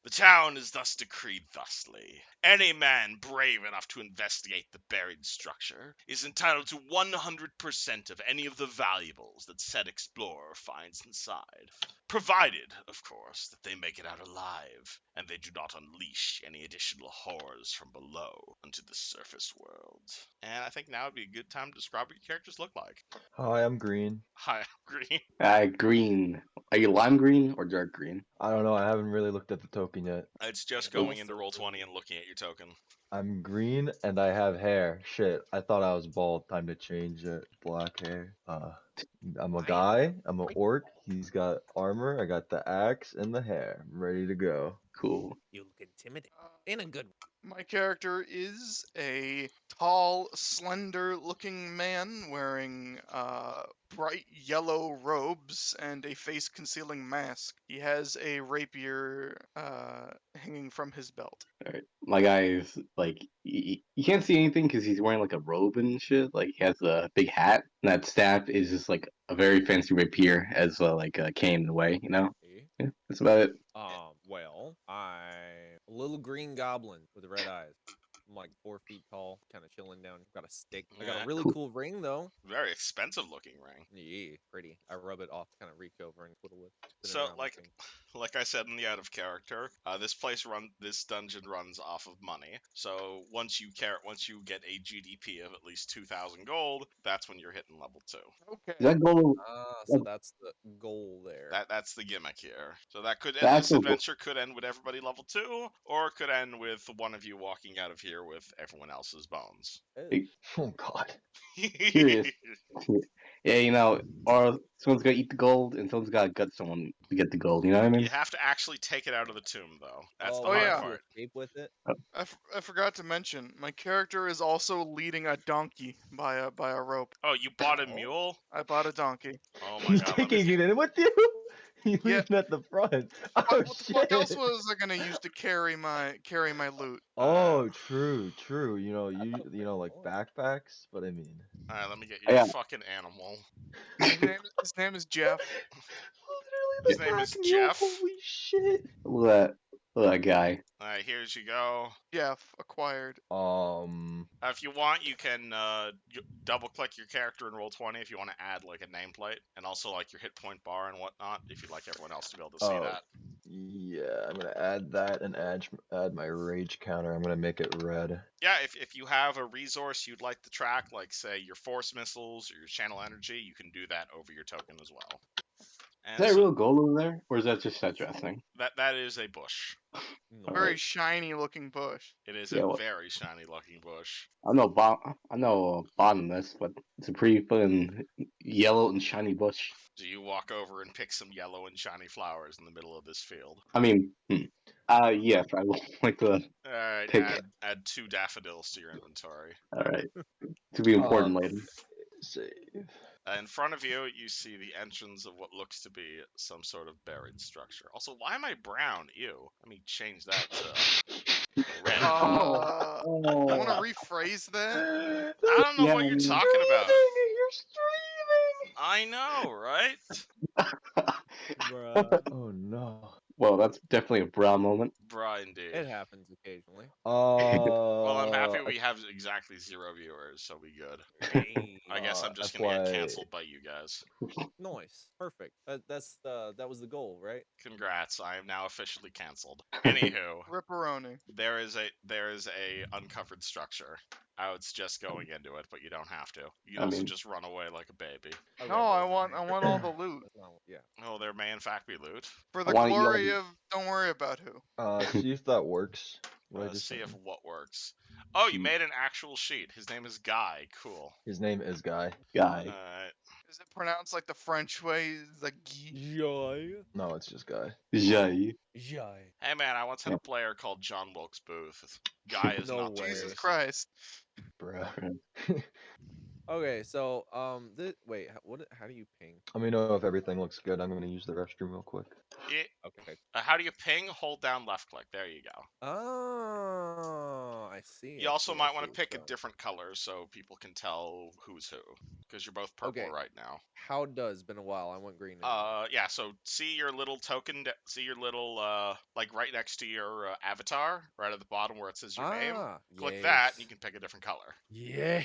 The town is thus decreed thusly. Any man brave enough to investigate the buried structure is entitled to 100% of any of the valuables that said explorer finds inside. Provided, of course, that they make it out alive, and they do not unleash any additional horrors from below onto the surface world. And I think now would be a good time to describe what your characters look like. Hi, I'm green. Hi, I'm Green. Green. Are you lime green or dark green? I don't know, I haven't really looked at the token yet. It's just Yeah, going most into of Roll20 the- and looking at your token. I'm green and I have hair. Shit, I thought I was bald. Time to change it. Black hair. I'm a guy. I'm an orc. He's got armor. I got the axe and the hair. I'm ready to go. Cool. You look intimidating. In a good way. My character is a tall, slender-looking man wearing bright yellow robes and a face-concealing mask. He has a rapier hanging from his belt. All right. My guy is like you can't see anything because he's wearing like a robe and shit. Like he has a big hat, and that staff is just like a very fancy rapier as like a cane in the way. You know. See? Yeah, that's about it. Well, I'm a little green goblin with red eyes. I'm like 4 feet tall, kind of chilling down. Got a stick. I got Yeah. a really Cool. cool ring though. Very expensive looking ring. Yeah, pretty. I rub it off, kind of reach over and twiddle it. spin it So, around my like, finger. like I said in the out of character, this dungeon runs off of money. So once you get a GDP of at least 2,000 gold, that's when you're hitting level 2. Okay. Does that go? So that's the goal there. That's the gimmick here. So that could end. That's This a go- adventure could end with everybody level 2, or it could end with one of you walking out of here with everyone else's bones. Oh. Hey, Oh god. Curious. Yeah, or someone's gotta eat the gold, and someone's gotta gut someone to get the gold. You know what I mean? You have to actually take it out of the tomb, though. That's the Oh, we hard yeah. have to part. escape with it. I forgot to mention, my character is also leading a donkey by a rope. Oh, you bought a Oh. mule? I bought a donkey. Oh my He's god, let me taking see. it in with you. You Yeah. leave him at the front. Oh What the fuck else shit. was I gonna use to carry my loot? Oh, true. You know like Oh. backpacks, but I mean. Alright, let me get Oh, your yeah. fucking animal. His name is Jeff. Literally His the name back is mule. Jeff. Holy shit. Look at that guy. Alright, here's you go. Jeff acquired. If you want, you can double click your character and roll 20 if you want to add like a nameplate and also like your hit point bar and whatnot if you'd like everyone else to be able to see Oh, that. yeah. I'm gonna add that and add my rage counter. I'm gonna make it red. Yeah, if you have a resource you'd like to track, like say your force missiles or your channel energy, you can do that over your token as well. Is And that a so real gold over there, or is that just set dressing? that is a bush. No. Very Alright. shiny looking bush. It is Yeah, a well, very shiny looking bush. I know bottomless, but it's a pretty fucking yellow and shiny bush. Do you walk over and pick some yellow and shiny flowers in the middle of this field? I mean, yes, I would like to Alright, pick. add 2 daffodils to your inventory. All right, to be important later. Save. In front of you, you see the entrance of what looks to be some sort of buried structure. Also, why am I brown? Ew. Let me change that to red. You want to rephrase that? I don't know Yeah, what you're man. talking about. You're streaming. I know, right? Bruh. Oh no. Well, that's definitely a brown moment. Bruh, indeed. It happens occasionally. Well, I'm happy I we have exactly 0 viewers, so we good. Hey. I guess I'm just gonna get canceled by you guys. Nice. Perfect. That was the goal, right? Congrats, I am now officially canceled. Anywho, Ripperoni. there is a uncovered structure. I would suggest going into it, but you don't have to. You can I also mean- just run away like a baby. Okay, No, I want all the loot. That's not, yeah. Oh, there may in fact be loot. For the wanna eat all glory the- of don't worry about who. See if that works. What I Let's just see if sent you. what works. Oh, you Sheet. made an actual sheet. His name is Guy. Cool. His name is Guy. Guy. Alright. Is it pronounced like the French way? Like Guy? Joy. No, it's just Guy. Jai. Joy. Hey man, I once had a player called John Wilkes Booth. Guy is No not the way. Jesus greatest. Christ. Bruh. Okay, so wait, how do you ping? Let me know if everything looks good. I'm gonna use the restroom real quick. Okay. How do you ping? Hold down left click. There you go. Oh, I see. You I also see, I might want see. to pick a So, different color so people can tell who's who. Because you're both purple Okay. right now. How does been a while? I went green. Anyway. Yeah, so see your little token, see your little, like right next to your avatar, right at the bottom where it says your name. Click that, and you can pick a different color. Yes.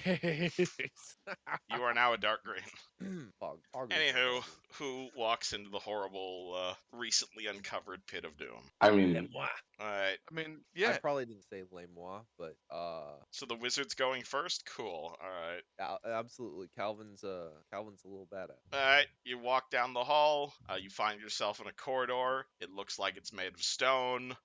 You are now a dark green. Pog Anywho, who walks into the horrible, recently uncovered pit of doom? I mean, Alright, I mean, I yeah. probably didn't say le moi, but so the wizard's going first? Cool, alright. absolutely. Calvin's a little badass. Alright, you walk down the hall, you find yourself in a corridor. It looks like it's made of stone.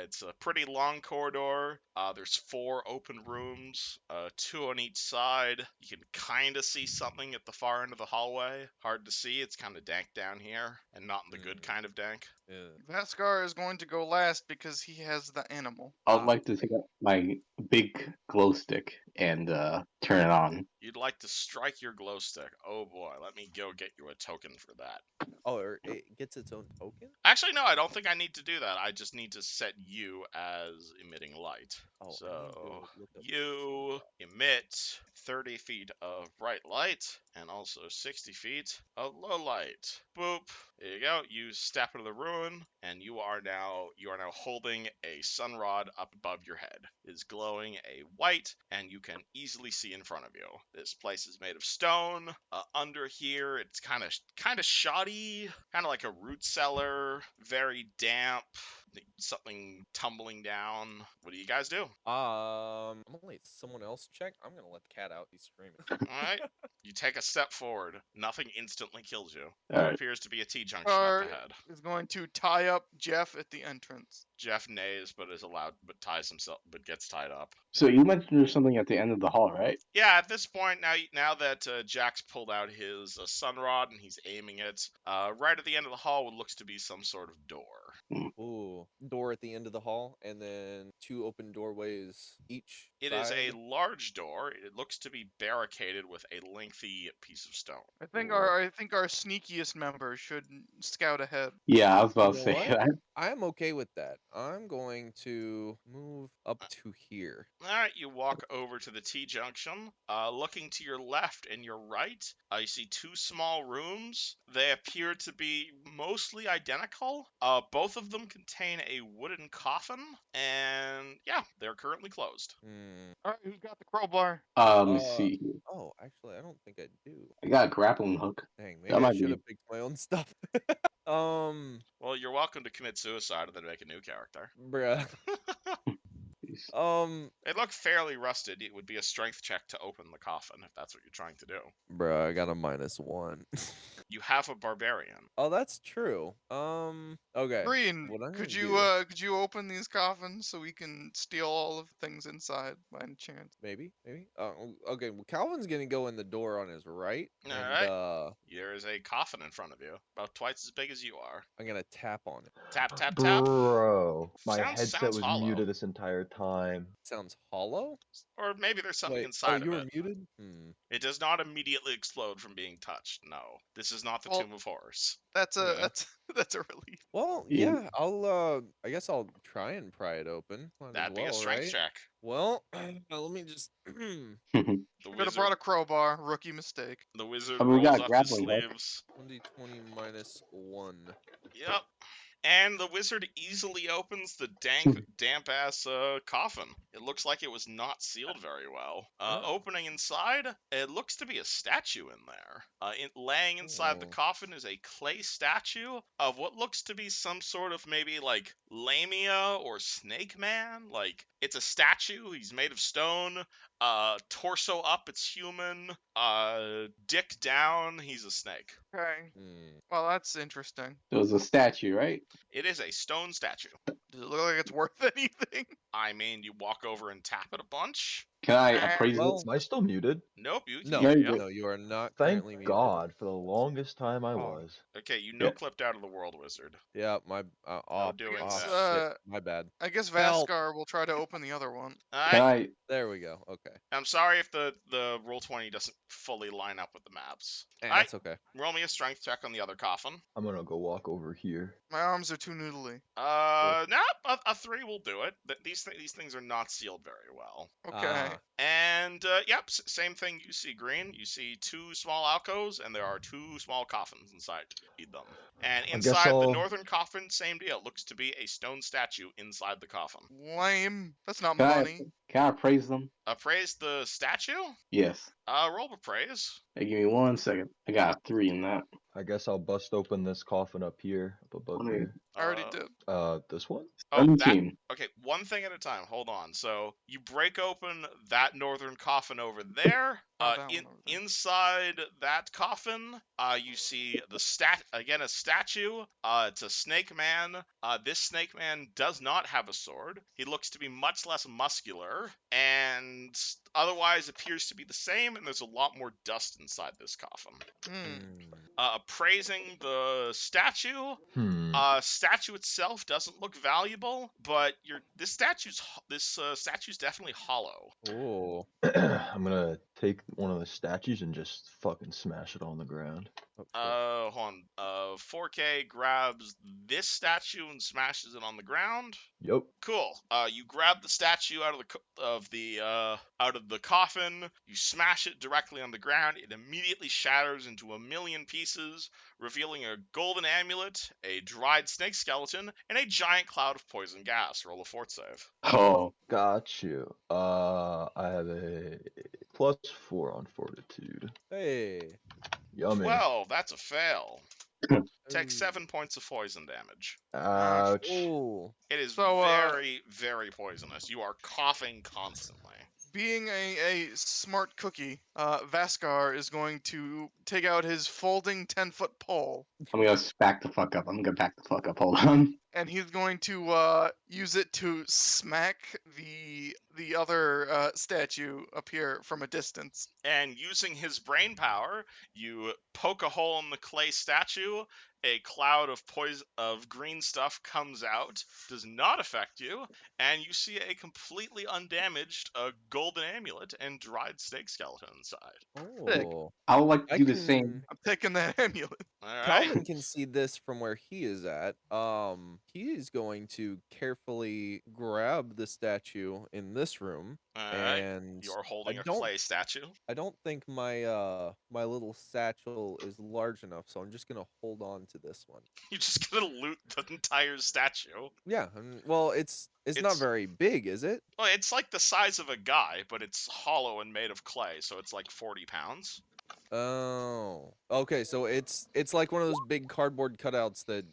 It's a pretty long corridor. There's 4 open rooms, 2 on each side. You can kind of see something at the far end of the hallway. Hard to see, it's kind of dank down here, and not in the good kind of dank. Yeah. Vaskar is going to go last because he has the animal. I'd like to take out my big glow stick and turn it on. You'd like to strike your glow stick. Oh boy, let me go get you a token for that. Oh, it gets its own token? Actually, no, I don't think I need to do that. I just need to set you as emitting light. Oh, I need to So look up you emit 30 feet of bright light and also 60 feet of low light. Boop. There you go. You step into the ruin, and you are now holding a sunrod up above your head. It is glowing a white, and you can easily see in front of you. This place is made of stone. Under here, it's kind of shoddy, kind of like a root cellar, very damp. something tumbling down. What do you guys do? I'm gonna let someone else check. I'm gonna let the cat out. He's screaming. All right. You take a step forward. Nothing instantly kills you. All There right. appears to be a T-junction up ahead. Is going to tie up Jeff at the entrance. Jeff neighs, but gets tied up. So you mentioned there's something at the end of the hall, right? Yeah, at this point, now that Jack's pulled out his sun rod and he's aiming it right at the end of the hall, what looks to be some sort of door. Ooh, door at the end of the hall, and then 2 open doorways each It side. is a large door. It looks to be barricaded with a lengthy piece of stone. I think Ooh. our sneakiest member should scout ahead. Yeah, I was about You to know say what? that. I'm okay with that. I'm going to move up to here. All right, you walk over to the T-junction. Looking to your left and your right, you see 2 small rooms. They appear to be mostly identical. Both of them contain a wooden coffin, and yeah, they're currently closed. Hmm. All right, who's got the crowbar? Let me see here. Oh, actually, I don't think I do. I got a grappling hook. Dang, That maybe I might should be- have picked my own stuff. Well, you're welcome to commit suicide and then make a new character. Bruh. It looked fairly rusted. It would be a strength check to open the coffin if that's what you're trying to do. Bruh, I got a -1. You have a barbarian. Oh, that's true. Okay. Green, What I'm could gonna you do- open these coffins so we can steal all of the things inside by any chance? Maybe. Okay. Well, Calvin's gonna go in the door on his right, All and right. There is a coffin in front of you, about twice as big as you are. I'm gonna tap on it. Tap, tap, tap. Bro, my Sounds headset was hollow. muted this entire time. Sounds hollow. Or maybe there's something Wait. inside Oh, of you were it. muted. It does not immediately explode from being touched. No, this is not the Well- Tomb of Horrors. That's a Okay. that's a relief. Well, Yeah. yeah. I'll. I guess I'll try and pry it open. Might as That'd be a well, strength right? check. Well, let me just. The Should have wizard, brought a crowbar. Rookie mistake. the wizard I mean, we rolls got up his grappling hook. sleeves. 1d20 -1. Yep. And the wizard easily opens the damp ass coffin. It looks like it was not sealed very well. Oh. Opening inside, it looks to be a statue in there. Laying inside the Oh. coffin is a clay statue of what looks to be some sort of maybe like lamia or snake man. Like it's a statue. He's made of stone. Torso up, it's human. Dick down, he's a snake. Okay. Hmm. Well, that's interesting. It was a statue, right? It is a stone statue. Does it look like it's worth anything? I mean, you walk over and tap it a bunch. Can I Ah, appraise well, it? Am I still muted? Nope, you can No, hear you ya. go. no, you are not Thank currently muted. God. For the longest time I Oh. was. Okay, you Yeah. clipped out of the world, wizard. Yeah, my doing It's, that. shit, my bad. I guess Help. Vaskar will try to open the other one. Can Alright, I? There we go. Okay, I'm sorry if the Roll20 doesn't fully line up with the maps. that's okay. Roll me a strength check on the other coffin. I'm gonna go walk over here. My arms are too noodly. Nope, a 3 will do it. These things are not sealed very well. Okay. And, yep, same thing you see, Green. You see 2 small alcoves, and there are 2 small coffins inside them. And guess inside the I'll- northern coffin, same deal. Looks to be a stone statue inside the coffin. Lame. That's not Can money. Can I appraise them? Appraise the statue? Yes. Roll appraise. Hey, give me 1 second. I got a 3 in that. I guess I'll bust open this coffin up here, up above Okay. here. I already did. This one? Oh, that 17. Okay, one thing at a time. Hold on. So you break open that northern coffin over there. Oh, that one over there. Inside that coffin, you see the a statue. It's a snake man. This snake man does not have a sword. He looks to be much less muscular, and otherwise appears to be the same. And there's a lot more dust inside this coffin. Appraising the statue. Statue itself doesn't look valuable, but this statue's definitely hollow. Oh. I'm gonna take one of the statues and just fucking smash it on the ground. Hold on. 4K grabs this statue and smashes it on the ground. Yup. Cool. You grab the statue out of the coffin. You smash it directly on the ground. It immediately shatters into a million pieces, revealing a golden amulet, a dried snake skeleton, and a giant cloud of poison gas. Roll a fort save. Oh. Got you. I have a +4 on fortitude. Hey. Yummy. 12. That's a fail. Take Ooh. 7 points of poison damage. Ouch. Oh. It is So, very, very poisonous. You are coughing constantly. Being a smart cookie, Vaskar is going to take out his folding 10-foot pole, I'm gonna back the fuck up. Hold on. and he's going to use it to smack the other statue up here from a distance. And using his brain power, you poke a hole in the clay statue. A cloud of green stuff comes out, does not affect you, and you see a completely undamaged golden amulet and dried snake skeleton inside. Oh. I would like to I do the same. can. I'm taking that amulet. All right. Calvin can see this from where he is at. He is going to carefully grab the statue in this room, All right. and You're I holding a don't. clay statue. I don't think my little satchel is large enough, so I'm just gonna hold on to this one. You're just gonna loot the entire statue. Yeah. Well, it's not It's very big, is it? well, it's like the size of a guy, but it's hollow and made of clay, so it's like 40 pounds. Oh. Okay, so it's like one of those big cardboard cutouts that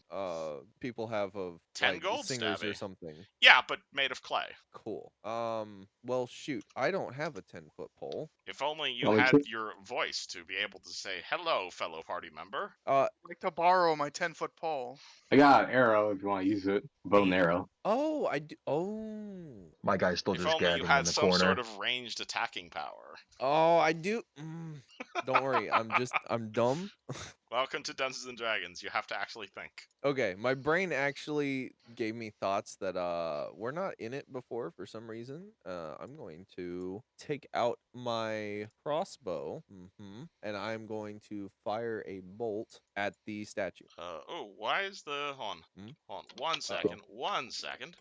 people have of 10 like gold, singers or Stabby. something. Yeah, but made of clay. Cool. Well, shoot, I don't have a 10-foot pole. If only you Only had two- your voice to be able to say hello, fellow party member. I'd like to borrow my 10-foot pole. I got an arrow if you want to use it. Bow and Hey. arrow. Oh, I do. Oh. My guy's still If just only you gagging in had the some corner. sort of ranged attacking power. Oh, I do. Don't worry, I'm dumb. Welcome to Dungeons and Dragons. You have to actually think. Okay, my brain actually gave me thoughts that were not in it before for some reason. I'm going to take out my crossbow, and I'm going to fire a bolt at the statue. Why is the hold on 1 second. 1 second.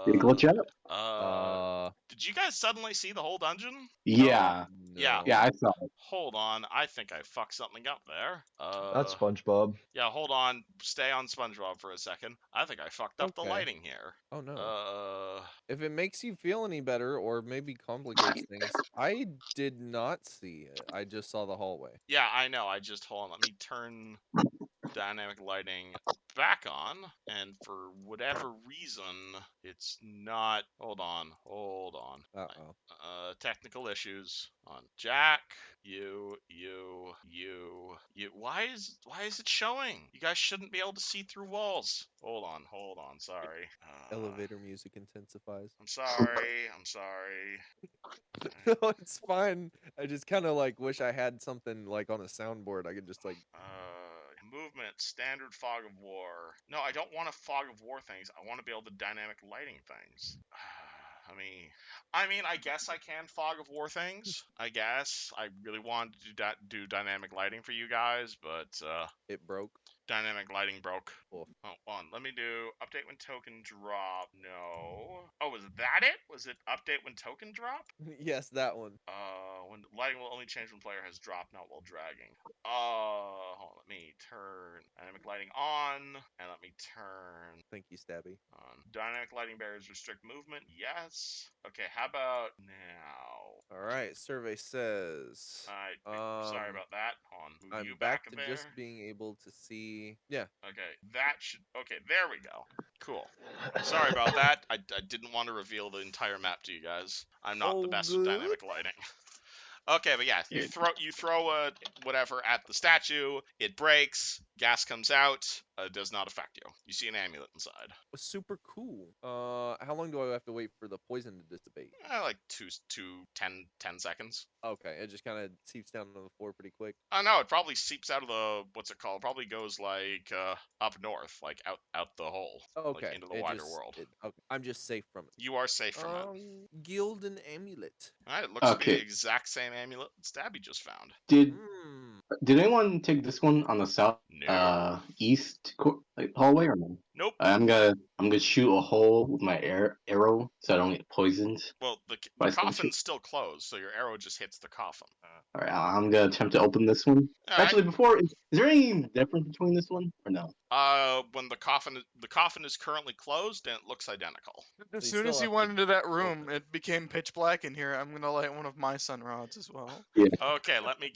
Did it glitch out? Did you guys suddenly see the whole dungeon? Yeah. Yeah. Yeah, I saw it. Hold on, I think I fucked something up there. That's SpongeBob. Yeah, hold on. Stay on SpongeBob for a second. I think I fucked up the Okay. lighting here. Oh no. If it makes you feel any better or maybe complicates things, I did not see it. I just saw the hallway. Yeah, I know. Hold on. Let me turn dynamic lighting back on, and for whatever reason, it's not. Hold on. Uh-oh. Technical issues on Jack. You. Why is it showing? You guys shouldn't be able to see through walls. Hold on. Sorry. Elevator music intensifies. I'm sorry. No, it's fine. I just kind of like wish I had something like on a soundboard. I could just like. Movement, standard fog of war. No, I don't want to fog of war things. I want to be able to dynamic lighting things. I mean, I guess I can fog of war things. I guess I really wanted to do dynamic lighting for you guys, but It broke. dynamic lighting broke. Cool. Oh, on. Let me do update when token drop. No. Oh, was that it? Was it update when token drop? Yes, that one. When lighting will only change when player has dropped, not while dragging. Hold on, let me turn dynamic lighting on, and let me turn Thank you, Stabby. on. Dynamic lighting barriers restrict movement. Yes. Okay, how about now? All right. Survey says. Sorry about that. Hold on. Move I'm you back back to there. just being able to see. Yeah. Okay, that should. Okay, there we go. Cool. Sorry about that. I didn't want to reveal the entire map to you guys. I'm not the best with dynamic lighting. Okay, but yeah, you throw a whatever at the statue, it breaks, gas comes out, it does not affect you. You see an amulet inside. Super cool. How long do I have to wait for the poison to dissipate? Like 10 seconds. Okay, it just kind of seeps down to the floor pretty quick. No, it probably seeps out of the what's it called? Probably goes like up north, like out the hole, Okay, like into the wider world. Okay. I'm just safe from it. You are safe from it. Gildan amulet. All right, it looks like Okay. the exact same amulet Stabby just found. Did anyone take this one on the south No. east hallway or no? Nope. I'm gonna I'm gonna shoot a hole with my arrow so I don't get poisoned. Well, the By some coffin's still closed, so your arrow just hits the coffin. All right, I'm gonna attempt to open this one. All right. Actually, before is there any difference between this one or no? When the coffin is currently closed and it looks identical. As you soon still as you have went to into that open room, it became pitch black in here. I'm gonna light one of my sun rods as well. Okay, let me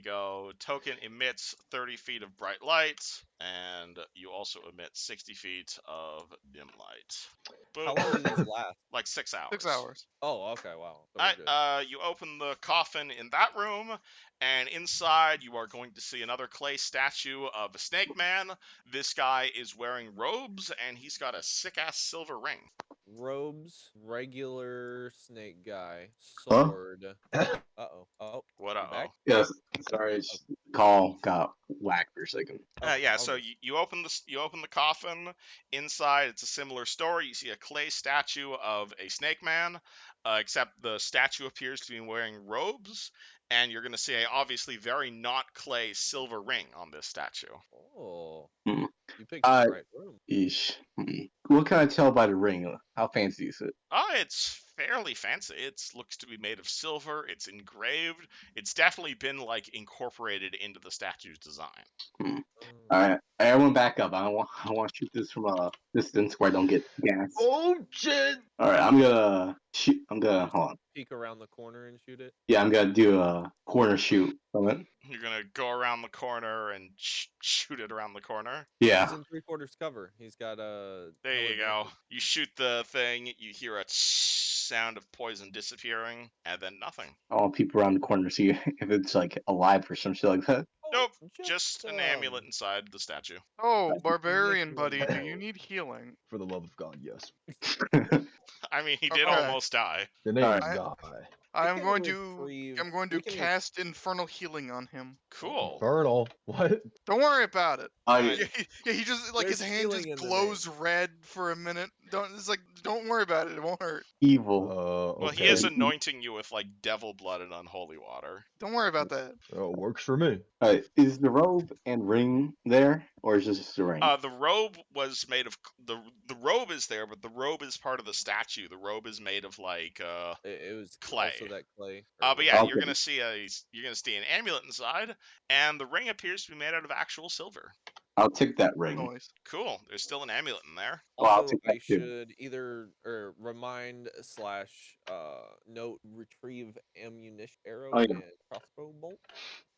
go. Token emits 30 feet of bright light, and you also emit 60 feet of dim light. Boom. How long do these last? Like 6 hours. 6 hours. Oh, okay, wow. So we're Alright, good. you open the coffin in that room, and inside you are going to see another clay statue of a snake man. This guy is wearing robes, and he's got a sick-ass silver ring. Robes, regular snake guy, Huh? sword. Uh-oh. Oh, What you back? Yes. Sorry, call got whacked for a second. Yeah, all so good. you open the coffin. Inside, it's a similar story. You see a clay statue of a snake man, except the statue appears to be wearing robes, and you're going to see a obviously very not clay silver ring on this statue. Oh, Hmm. you picked the Uh, right room. Yeesh. What can I tell by the ring? How fancy is it? It's fairly fancy. It looks to be made of silver. It's engraved. It's definitely been like incorporated into the statue's design. Hmm. Oh. All right, everyone, back up. I want to shoot this from a distance where I don't get gas. Oh shit! All right, I'm gonna shoot. I'm gonna hold on. Peek around the corner and shoot it. Yeah, I'm gonna do a corner shoot from it. You're gonna go around the corner and shoot it around the corner. Yeah. He's in 3/4 cover. He's got a. There you go. You shoot the thing, you hear a sound of poison disappearing, and then nothing. I want people around the corner to see if it's like alive or some shit like that. Nope, just an amulet inside the statue. Oh, barbarian Nick buddy, do you Rambo. need healing? For the love of God, yes. I mean, he did Okay. almost die. The name Alright. is God. I'm can going to retrieve- I'm going to we can cast infernal healing on him. Cool. Infernal. What? Don't worry about it. Alright. Yeah, he just like There's his hand just healing in the glows red for a minute. Don't worry about it. It won't hurt. Evil. Well, Okay. he is anointing you with like devil blood and unholy water. Don't worry about that. Oh, works for me. Alright, is the robe and ring there, or is it just the ring? The robe was made of the robe is there, but the robe is part of the statue. The robe is made of like It was clay. Also that clay. But yeah, Okay. you're gonna see an amulet inside, and the ring appears to be made out of actual silver. I'll take that ring. Noise. Cool. There's still an amulet in there. Well, I'll Also, take that I too. should either remind / note retrieve ammunition arrow Oh, yeah. and crossbow bolt.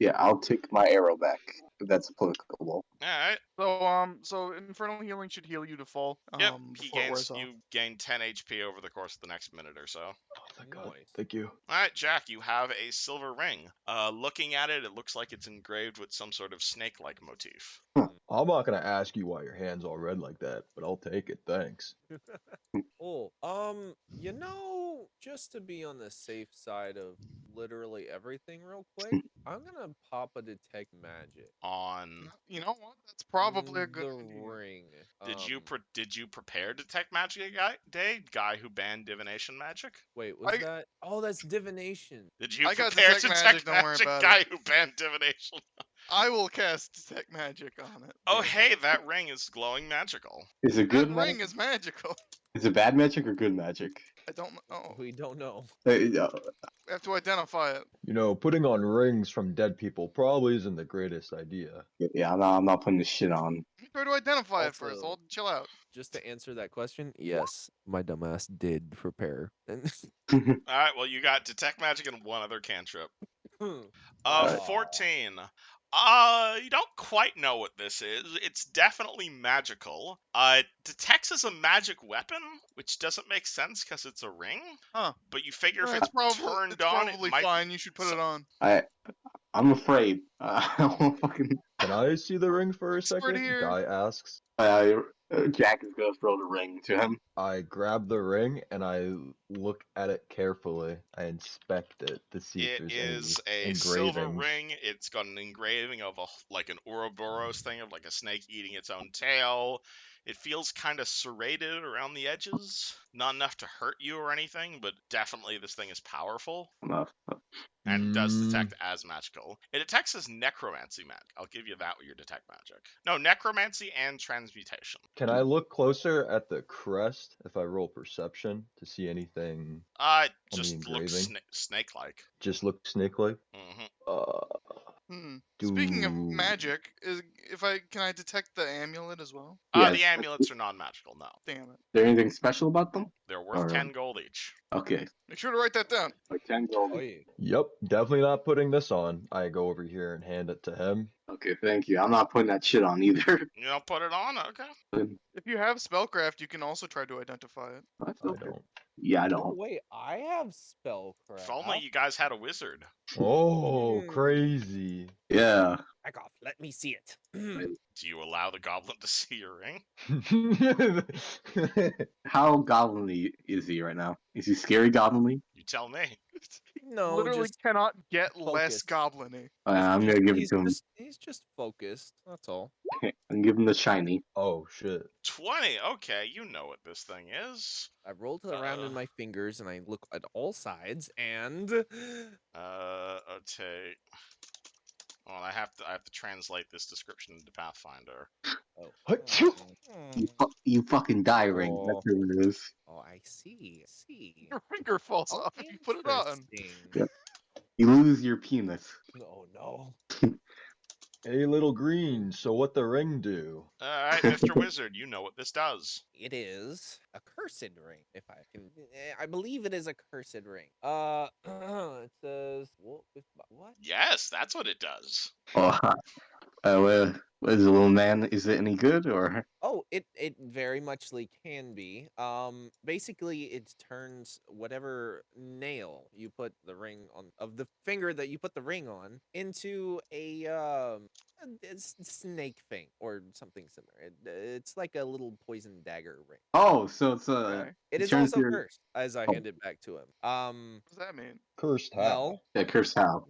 Yeah, I'll take my arrow back if that's applicable. All right. So infernal healing should heal you to full. Yep. Before it wears off. You gain 10 HP over the course of the next minute or so. Oh, thank God. Nice. Thank you. All right, Jack. You have a silver ring. Looking at it, it looks like it's engraved with some sort of snake-like motif. I'm not gonna ask you why your hand's all red like that, but I'll take it. Thanks. Oh, just to be on the safe side of literally everything real quick, I'm gonna pop a detect magic On You know what? That's probably a good the idea. ring. did you prepare detect magic guy who banned divination magic? Wait, was I- that? Oh, that's divination. Did you I got prepare detect detect magic, don't worry magic about guy who banned divination? I will cast detect magic on it. Oh, Damn. hey, that ring is glowing magical. Is it That good ring magic? is magical. Is it bad magic or good magic? I don't know. We don't know. I have to identify it. You know, putting on rings from dead people probably isn't the greatest idea. Yeah, I'm not putting this shit on. Let me try to identify it first. Also- Hold, chill out. Just to answer that question, yes, my dumbass did prepare. All right, well, you got detect magic and one other cantrip. Aw. 14. You don't quite know what this is. It's definitely magical. It detects as a magic weapon, which doesn't make sense because it's a ring. Huh. But you figure if It's it's turned it's on, probably it might. fine. You should put it on. I'm afraid. I won't fucking. Can I see the ring for a Sword second? here. Guy asks. Jack is gonna throw the ring to him. I grab the ring and I look at it carefully. I inspect it to see if It there's is any a silver engravings. ring. It's got an engraving of like an Ouroboros thing of like a snake eating its own tail. It feels kind of serrated around the edges. Not enough to hurt you or anything, but definitely this thing is powerful. Enough. and does detect as magical. It detects as necromancy magic. I'll give you that with your detect magic. No, necromancy and transmutation. Can I look closer at the crest if I roll perception to see anything on the Just looks engraving? snake-like. Just look snake-like. Speaking of Do magic, can I detect the amulet as well? Yes. The amulets are non-magical. No, Damn it! Is there anything special about them? they're worth Or 10 gold each. okay, Make sure to write that down. like 10 gold. Oh yeah. Yep, definitely not putting this on. I go over here and hand it to him. Okay, thank you. I'm not putting that shit on either. You don't put it on? Okay. If you have spellcraft, you can also try to identify it. That's I okay. don't. Yeah, I No, don't. wait, I have spellcraft. If only you guys had a wizard. Oh, Hmm. crazy. Yeah. Back off. Let me see it. Do you allow the goblin to see your ring? How goblinly is he right now? Is he scary goblinly? You tell me. No, Literally just cannot get less focused. goblin-y. I'm gonna give it to him. He's just focused. That's all. I'm give him the shiny. Oh shit. 20. Okay, you know what this thing is. I rolled it around in my fingers and I look at all sides and Okay. Well, I have to translate this description into Pathfinder. Achoo! You fucking die ring. Oh. That's what it is. Oh, I see. Your finger falls Oh, off if you put it on. interesting. Yep. You lose your penis. Oh no. Hey, little green. So what the ring do? Alright, Mr. Wizard, you know what this does. It is a cursed ring. If I can, I believe it is a cursed ring. It says what? Yes, that's what it does. Oh, what is the little man? Is it any good or? Oh, it very muchly can be. Basically, it turns whatever nail you put the ring on of the finger that you put the ring on into a snake thing or something similar. It's like a little poison dagger ring. Oh, so it's Okay. It is turns also your- cursed, as I Oh. hand it back to him. What does that mean? Cursed how? Well, yeah, curse how?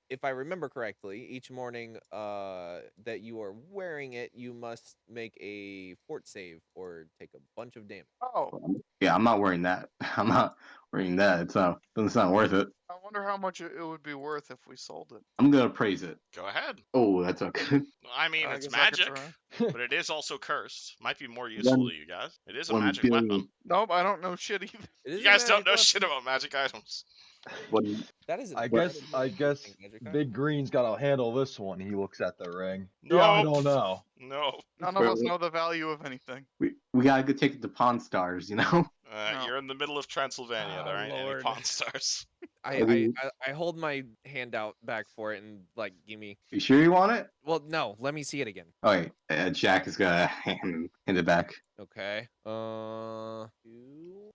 if I remember correctly, each morning that you are wearing it, you must make a fort save or take a bunch of damage. Oh, Yeah, I'm not wearing that. I'm not wearing that. It's not worth it. I wonder how much it would be worth if we sold it. I'm gonna praise it. Go ahead. Oh, that's okay. I mean, I it's guess I could magic, try. but it is also cursed. Might be more useful to you guys. It is a 1 magic billion. weapon. Nope, I don't know shit either. It is You a guys don't magic know weapon. shit about magic items. What? That is an I incredibly guess interesting magic item. Big Green's gotta handle this one. He looks at the ring. Nope. Yeah, I don't know. No. None of us know the value of anything. We gotta go take it to Pawn Stars, you know? No. You're in the middle of Transylvania. There Ah, ain't any Lord. Pawn Stars. I hold my hand out back for it and like give me. You sure you want it? Well, no, let me see it again. Oh, wait. Jack is gonna hand it back. Okay.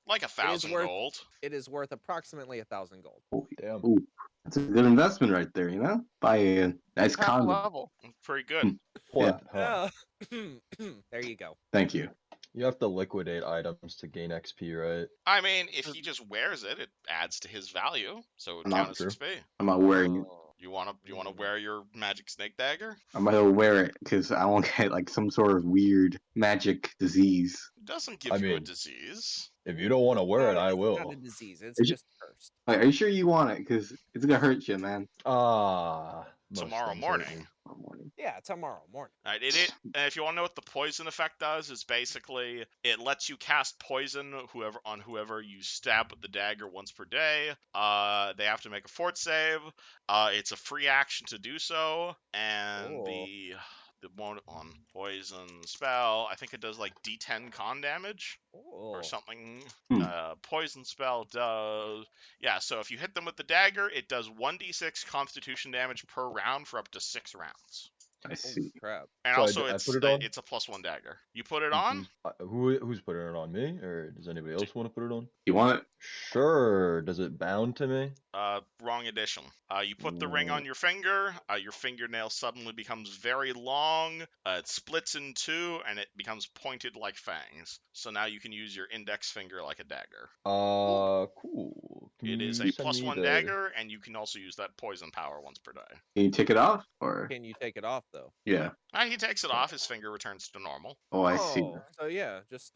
Like 1,000 worth- gold. It is worth approximately 1,000 gold. Holy, Damn. ooh, that's a good investment right there, you know? Buy a nice Half condom. level. Pretty good. What? Huh. There you go. Thank you. You have to liquidate items to gain XP, right? I mean, if he just wears it, it adds to his value, so it would Not count as true. XP. I'm not wearing it. Oh. You wanna wear your magic snake dagger? I'm gonna wear it because I won't get like some sort of weird magic disease. It doesn't give I you a mean, disease. If you don't want to wear it, I It's will. not a disease. It's Is it- just cursed. Like, are you sure you want it? Because it's gonna hurt you, man. Most Tomorrow things hurt morning. me. Tomorrow morning. Yeah, tomorrow morning. Right, and if you want to know what the poison effect does, is basically it lets you cast poison on whoever you stab with the dagger once per day. They have to make a fort save. It's a free action to do so, and Cool. the one on poison spell, I think it does like D10 con damage or Oh. something. Hmm. Poison spell does, yeah. So if you hit them with the dagger, it does 1d6 Constitution damage per round for up to 6 rounds. I see. Crap. And So also, I it's put it on? it's a +1 dagger. You put it on. Who's putting it on me, or does anybody else want to put it on? You want it? Sure. Does it bound to me? Wrong edition. You put the ring on your finger. Your fingernail suddenly becomes very long. It splits in two, and it becomes pointed like fangs. So now you can use your index finger like a dagger. Cool. Can It is you a send me +1 the- dagger, and you can also use that poison power once per day. Can you take it off or? Can you take it off though. Yeah. He takes it off. His finger returns to normal. Oh, I see. So yeah, just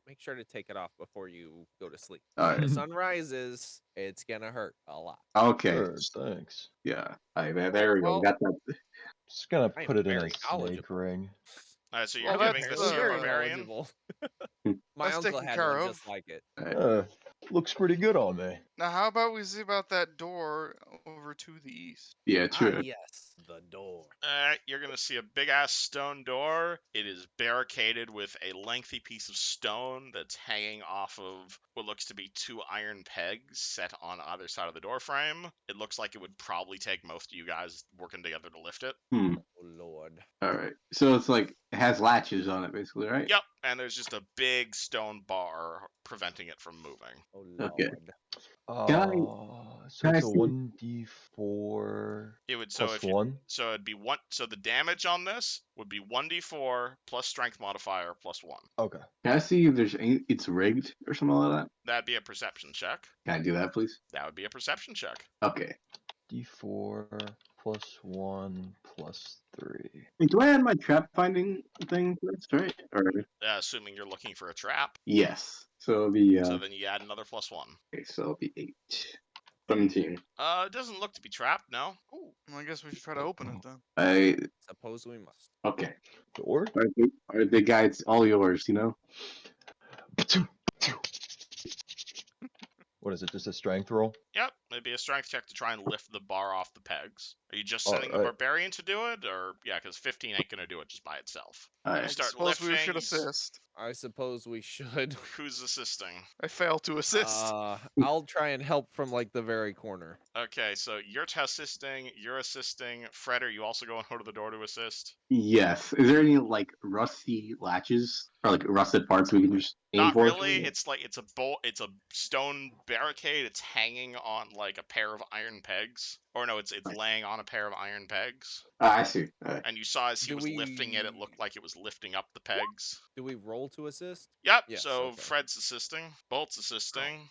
make sure to take it off before you go to sleep. All When the right. sun rises, it's gonna hurt a lot. Okay. Sure, thanks. Yeah. All right, there we go. Well- Got that. Just gonna I am put it in a very snake knowledgeable. ring. All right, so you're Well, giving that's, this to your uh, barbarian. My That's uncle taken had care one of. just like it. All right. Looks pretty good on me. Now, how about we see about that door over to the east? Yeah, Ah, true. yes, the door. You're gonna see a big ass stone door. It is barricaded with a lengthy piece of stone that's hanging off of what looks to be 2 iron pegs set on either side of the door frame. It looks like it would probably take most of you guys working together to lift it. Hmm. Oh Lord. All right. So it's like it has latches on it, basically, right? Yep, and there's just a big stone bar preventing it from moving. Oh Lord. Okay. Can So can I it's a see- 1d4 It would so plus if you, 1. so it'd be one. So the damage on this would be 1d4 plus strength modifier plus 1. Okay. Can I see if there's any? It's rigged or something like that? That'd be a perception check. Can I do that, please? That would be a perception check. Okay. D4 plus 1 plus 3. Wait, do I add my trap finding thing first, right? Or Assuming you're looking for a trap. yes. So the So then you add another +1. okay, so it'll be 8. 17. It doesn't look to be trapped, no. Ooh, I guess we should try to open it then. I Suppose we must. okay. Door? All right, big guy, it's all yours, you know? What is it? Just a strength roll? Yep, it'd be a strength check to try and lift the bar off the pegs. Are you just sending the Alright. barbarian to do it? Or, yeah, because 15 ain't gonna do it just by itself. All You right. I start suppose we lifting, should you s- assist. I suppose we should. Who's assisting? I failed to assist. I'll try and help from like the very corner. Okay, so you're assisting, Fred, are you also going to the door to assist? Yes. Is there any like rusty latches or like rusted parts we can just aim Not for? really. It's like it's a stone barricade. It's hanging on like a pair of iron pegs. Or no, it's laying on a pair of iron pegs. I see. All right. And you saw as he Do was lifting it, it we- looked like it was lifting up the pegs. Do we roll to assist? Yep. Yes, So okay. Fred's assisting. Bolt's assisting.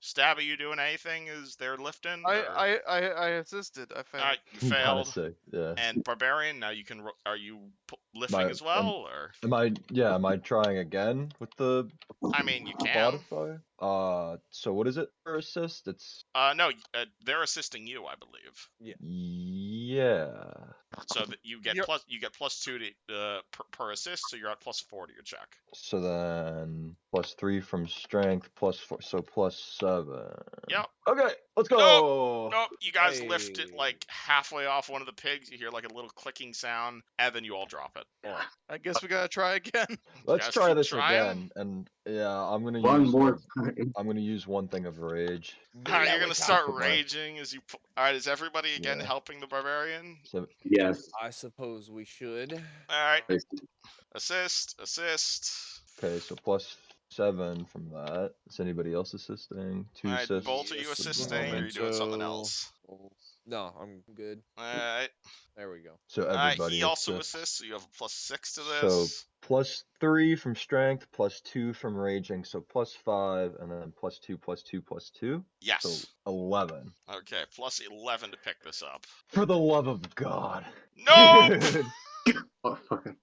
Stabby, you doing anything? Is there lifting? or- I assisted. I failed. All right, you Kinda failed. sick, yeah. And barbarian, now you can. Are you lifting as well, or? Am I trying again with the I mean, you can. modifier? So what is it for assist? It's No, they're assisting you, I believe. yeah. So that you get You're- +2 to per assist, so you're at +4 to your check. So then plus 3 from strength, plus 4, so plus 7. Yep. Okay, let's go. Nope, you guys lift it Hey. like halfway off one of the pigs. You hear like a little clicking sound, and then you all drop it. Oh, I guess we gotta try again. Let's guys try keep this trying? again. And yeah, I'm gonna One use more time. I'm gonna use one thing of rage. All right, you're gonna start Put my- raging as you. All right, is everybody again Yeah. helping the barbarian? So Yes. I suppose we should. All right, I see. assist. okay, so plus 7 from that. Is anybody else assisting? 2 All right, assists. Bolt, are you Yes, assisting, or are you doing something so- else? No, I'm good. All right. There we go. So All right, everybody he also assists. assists, so you have a +6 to So this. plus 3 from strength, plus 2 from raging, so plus 5, and then plus 2, plus 2, plus 2. Yes. So 11. Okay, +11 to pick this up. For the love of God. No! Oh, fucking,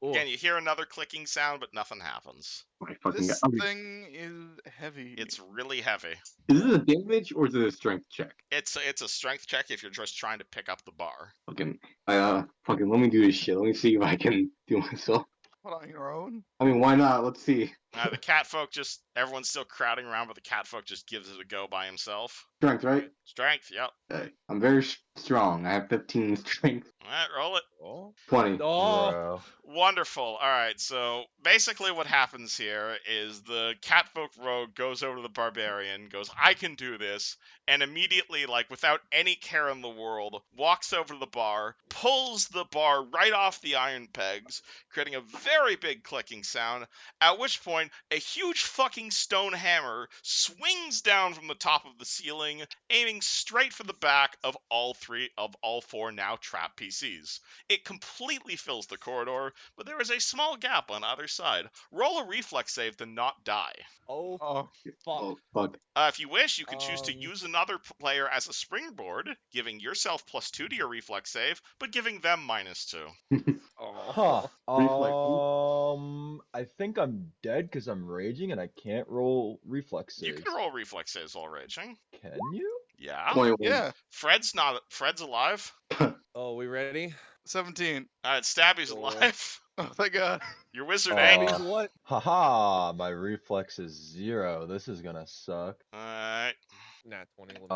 Again, you hear another clicking sound, but nothing happens. my fucking This God. Okay. thing is heavy. It's really heavy. Is this a damage or is it a strength check? It's a strength check if you're just trying to pick up the bar. Fucking, fucking, let me do this shit. Let me see if I can do myself. Put on your own. I mean, why not? Let's see. The cat folk everyone's still crowding around, but the cat folk just gives it a go by himself. Strength, right? Strength, yep. Okay. I'm very strong. I have 15 strength. Alright, roll it. Oh. 20. Oh. Bro. Wonderful. Alright, so basically what happens here is the catfolk rogue goes over to the barbarian, goes, I can do this, and immediately, like without any care in the world, walks over to the bar, pulls the bar right off the iron pegs, creating a very big clicking sound, at which point point, a huge fucking stone hammer swings down from the top of the ceiling, aiming straight for the back of all four now trapped PCs. It completely fills the corridor, but there is a small gap on either side. Roll a reflex save to not die. Oh Oh, fuck. Oh fuck. If you wish, you can choose to use another player as a springboard, giving yourself +2 to your reflex save, but giving them -2. Huh. Oh. I think I'm dead because I'm raging and I can't roll reflex You saves. can roll reflex saves while raging. Can you? Yeah. 21. yeah. Fred's alive. Oh, we ready? 17. Stabby's Four. alive. Oh, thank God. Your wizard Oh. ain't. Stabby's what? Haha, my reflex is 0. This is gonna suck. Alright. Nat 20. Let me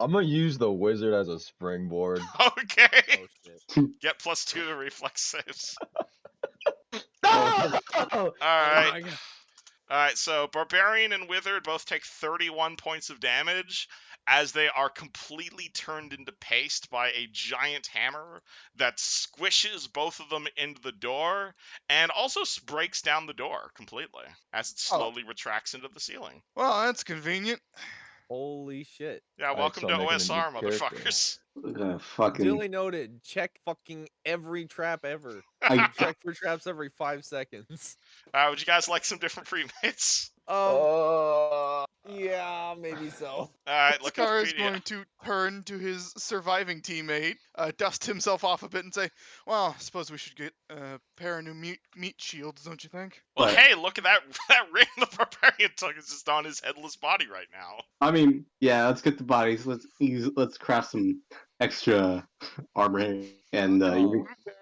I'm gonna use the wizard as a springboard. Okay. Oh shit. Get +2 to reflex saves. No! Oh Alright. my god. Alright, so Barbarian and Withered both take 31 points of damage as they are completely turned into paste by a giant hammer that squishes both of them into the door and also breaks down the door completely as it slowly retracts into the ceiling. Well, that's convenient. Holy shit. Yeah, Alright, welcome so to I'm making a new OSR, character. motherfuckers. Fucking. Duly noted. Check fucking every trap ever. I, Check for traps every 5 seconds. Would you guys like some different premates? Yeah, maybe so. Alright, look at Scar the is PDF. going to turn to his surviving teammate, dust himself off a bit, and say, "Well, I suppose we should get a pair of new meat shields, don't you think?" Well, But- hey, look at that ring the Barbarian took. It's just on his headless body right now. I mean, yeah. Let's get the bodies. Let's craft some extra armor and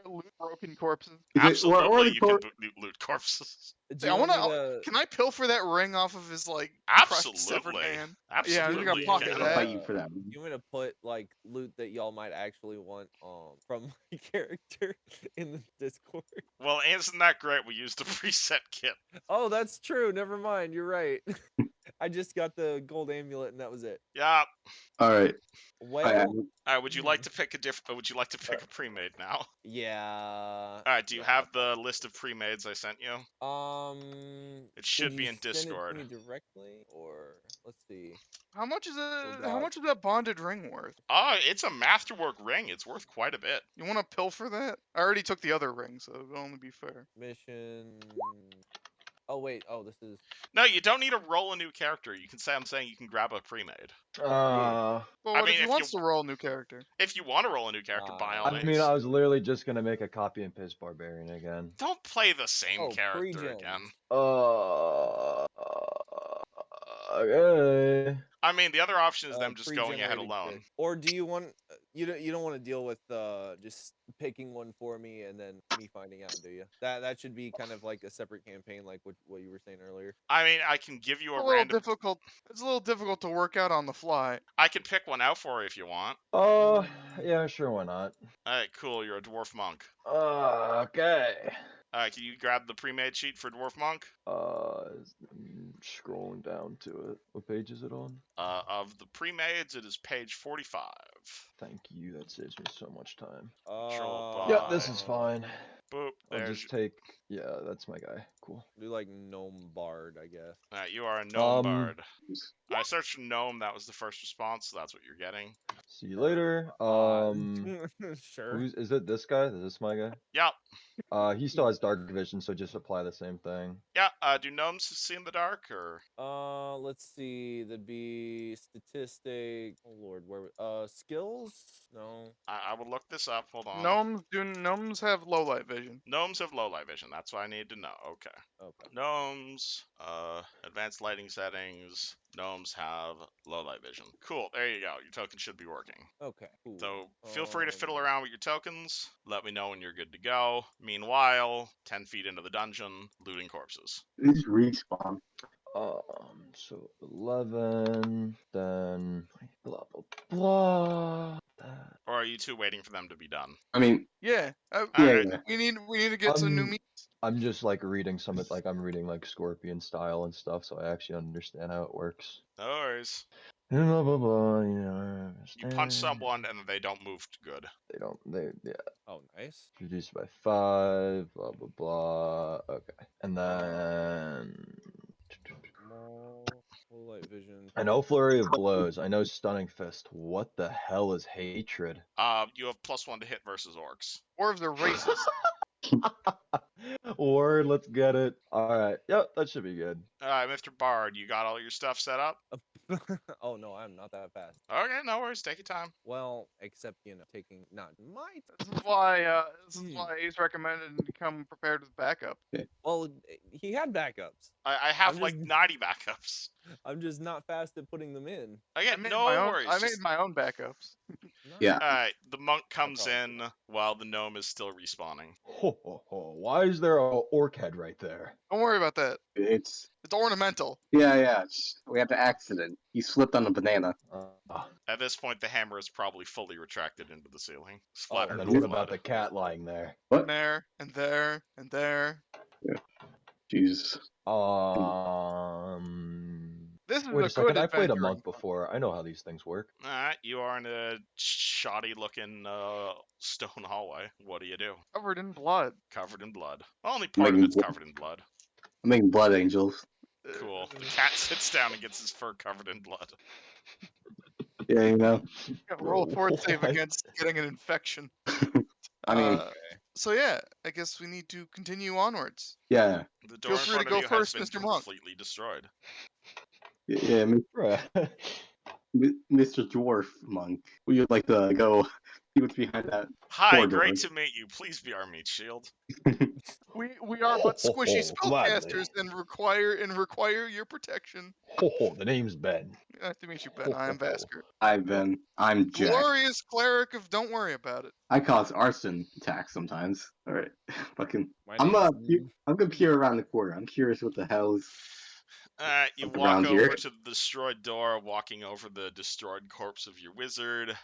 Loot broken corpses. Absolutely, you can or loot corpses. Do I you want want me to. to? Can I pilfer that ring off of his crushed severed Absolutely. hand? Absolutely. Yeah, we got you pocket can. that. I'll fight you for that. You want me to put like loot that y'all might actually want from my character in the Discord? Well, isn't that great? We used a preset kit. Oh, that's true. Never mind. You're right. I just got the gold amulet and that was it. Yeah. All right. Well, Would you like to pick a Would you like to pick a pre-made now? yeah. All right. Do you have the list of pre-mades I sent you? It should Can be you in send Discord. it to me directly, or let's see. How much is Oh, How God. much is that bonded ring worth? It's a masterwork ring. It's worth quite a bit. You want to pilfer that? I already took the other ring, so it'll only be fair. Mission. Oh wait. Oh, this is. No, you don't need to roll a new character. You can say I'm saying you can grab a pre-made. Well, I what mean, if he if wants you- to roll a new character? If you want to roll a new character, by all I means. mean, I was literally just gonna make a copy and paste barbarian again. Don't play the same Oh, character pre-gens. again. Okay. I mean, the other option is them just going ahead Pre-generated alone. kit. Or do you want you don't want to deal with just picking one for me and then me finding out, do you? That should be kind of like a separate campaign, like what you were saying earlier. I mean, I can give you It's a a little random. difficult. It's a little difficult to work out on the fly. I can pick one out for you if you want. Yeah, sure, why not? Alright, cool. You're a dwarf monk. Okay. Can you grab the pre-made sheet for dwarf monk? I'm scrolling down to it. What page is it on? Of the pre-mades, it is page 45. Thank you. That saves me so much time. Control Yeah, this Bye. is fine. Boop. I'll There's. just take. Yeah, that's my guy. Cool. Do like gnome bard, I guess. You are a gnome Um, bard. I searched for gnome. That was the first response. So that's what you're getting. See you later. Sure. Is it this guy? Is this my guy? Yep. He still has dark vision, so just apply the same thing. Yeah. Do gnomes see in the dark or? Let's see. That'd be statistic. Oh lord, where? Skills? No. I will look this up. Hold on. Gnomes have low light vision. Gnomes have low light vision. That's what I need to know. Okay. Okay. Gnomes, advanced lighting settings. Gnomes have low light vision. Cool. There you go. Your token should be working. Okay. Cool. So feel free to fiddle around with your tokens. Let me know when you're good to go. Meanwhile, 10 feet into the dungeon, looting corpses. These respawn. So 11, then blah blah blah. Or are you two waiting for them to be done? I mean, Yeah. yeah, Alright. yeah. We need to get some new meat. I'm just like reading some of I'm reading like Scorpion style and stuff, so I actually understand how it works. No worries. Blah, blah, blah, you know, You punch someone and they don't move good. They don't. Yeah. Oh, nice. Reduced by 5. Blah blah blah. Okay, and then More full light vision. I know flurry of blows. I know stunning fist. What the hell is hatred? You have +1 to hit versus orcs. Dwarves are racist. Or let's get it. All right. Yep, that should be good. Alright, Mr. Bard, you got all your stuff set up? Oh no, I'm not that fast. Okay, no worries, take your time. Well, except taking not my. This is why Hmm. Ace recommended you come prepared with backup. Well, he had backups. I have I'm like just- 90 backups. I'm just not fast at putting them in. Again, made no my own, worries. I made just- my own backups. Yeah. Alright, the monk comes probably in while the gnome is still respawning. Ho ho ho! Why is there a orc head right there? Don't worry about that. It's It's ornamental. yeah. We had the accident. He slipped on a banana. At this point, the hammer is probably fully retracted into the ceiling. And Splattered then with what blood. about the cat lying there? What? And there, and there, and there. Jesus. This is Wait a a second. good I played a adventuring monk before. I know how these things work. Alright, you are in a shoddy-looking stone hallway. What do you do? covered in blood. Covered in blood. Only part of Making it's blo- covered in blood. I'm making blood angels. Cool. The cat sits down and gets his fur covered in blood. Yeah, you know. Roll a fort save What? against getting an infection. I mean, So yeah, I guess we need to continue onwards. yeah, The door in free to front go of you first, has been Mr. Monk. completely destroyed. yeah. Bruh. Mr. Dwarf Monk, would you like to go see what's behind that? Hi, Poor door. great to meet you. Please be our meat shield. We are but squishy Gladly. spellcasters and require your protection. Ho ho! The name's Ben. Nice to meet you, Ben. I am Vasker. I'm Jack. Glorious cleric of don't worry about it. I cause arson attacks sometimes. All right, fucking. My I'm name's- gonna peer around the corner. I'm curious what the hell's. You Something walk around over here. to the destroyed door, walking over the destroyed corpse of your wizard.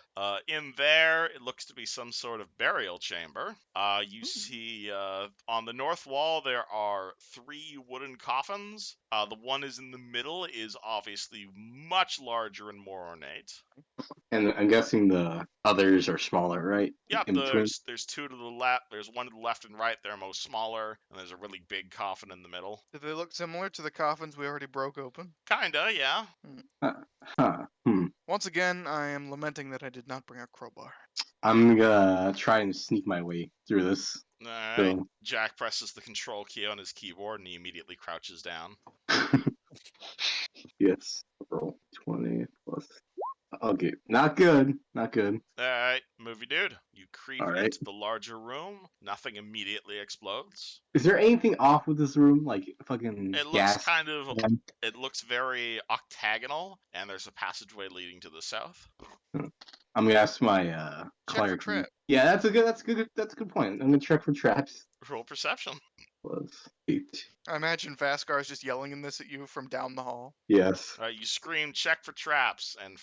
In there, it looks to be some sort of burial chamber. You see on the north wall there are 3 wooden coffins. The one is in the middle is obviously much larger and more ornate. And I'm guessing the others are smaller, right? Yep, In between. there's 2 to the left. There's 1 to the left and right. They're most smaller, and there's a really big coffin in the middle. Do they look similar to the coffins we already broke open? Kinda, yeah. Huh. Once again, I am lamenting that I did not bring a crowbar. I'm gonna try and sneak my way through this. Alright. So, Jack presses the control key on his keyboard and he immediately crouches down. yes. Roll 20 plus. Okay, not good. Not good. Alright, movie dude. You creep Alright. into the larger room. Nothing immediately explodes. Is there anything off with this room? Like fucking It looks gas? kind of. vent? It looks very octagonal, and there's a passageway leading to the south. I'm gonna ask my Check for cleric. trap. Yeah, that's a good point. I'm gonna check for traps. Roll perception. Plus 8. I imagine Vaskar is just yelling this at you from down the hall. Yes. You scream, "Check for traps," and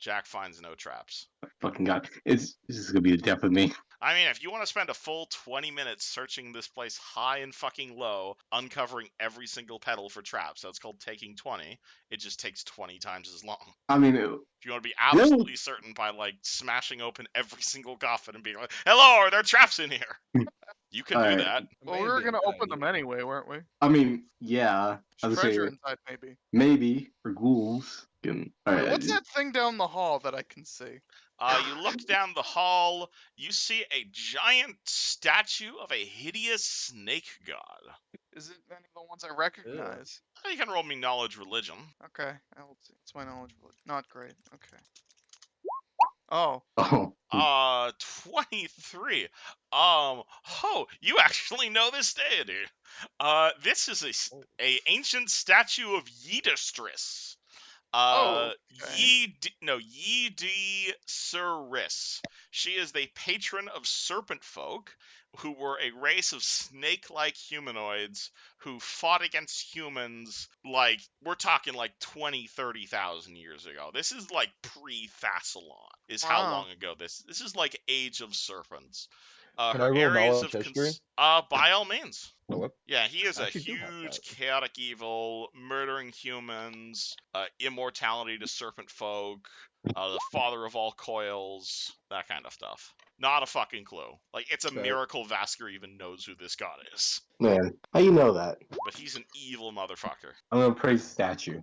Jack finds no traps. Fucking god. This is gonna be the death of me. I mean, if you want to spend a full 20 minutes searching this place high and fucking low, uncovering every single petal for traps, that's called taking 20. It just takes 20 times as long. I mean, If you want to be absolutely certain by, like, smashing open every single coffin and being like, "Hello, are there traps in here?" You can do Alright. that. It Well, may we have were been gonna done, open them yeah. anyway, weren't we? yeah. I There's was treasure saying inside, maybe. maybe for ghouls. Alright. What's that thing down the hall that I can see? You look down the hall, you see a giant statue of a hideous snake god. Is it any of the ones I recognize? You can roll me knowledge religion. Okay, I will see. It's my knowledge. Not great. Okay. Oh, Oh. 23. You actually know this deity. This is a ancient statue of Yidistris. Oh, okay. Yidi Suris. She is the patron of serpent folk, who were a race of snake-like humanoids who fought against humans, like, we're talking like 20, 30,000 years ago. This is like pre-Thassalon, is how Wow. long ago this is like Age of Serpents. Can Her I roll areas knowledge of history? by all means. Oh, what? Yeah, he is I a actually do have huge that. chaotic evil, murdering humans, immortality to serpent folk, the father of all coils, that kind of stuff. Not a fucking clue. Like, it's a Okay. miracle Vasker even knows who this god is. Man, how you know that? But he's an evil motherfucker. I'm gonna praise the statue.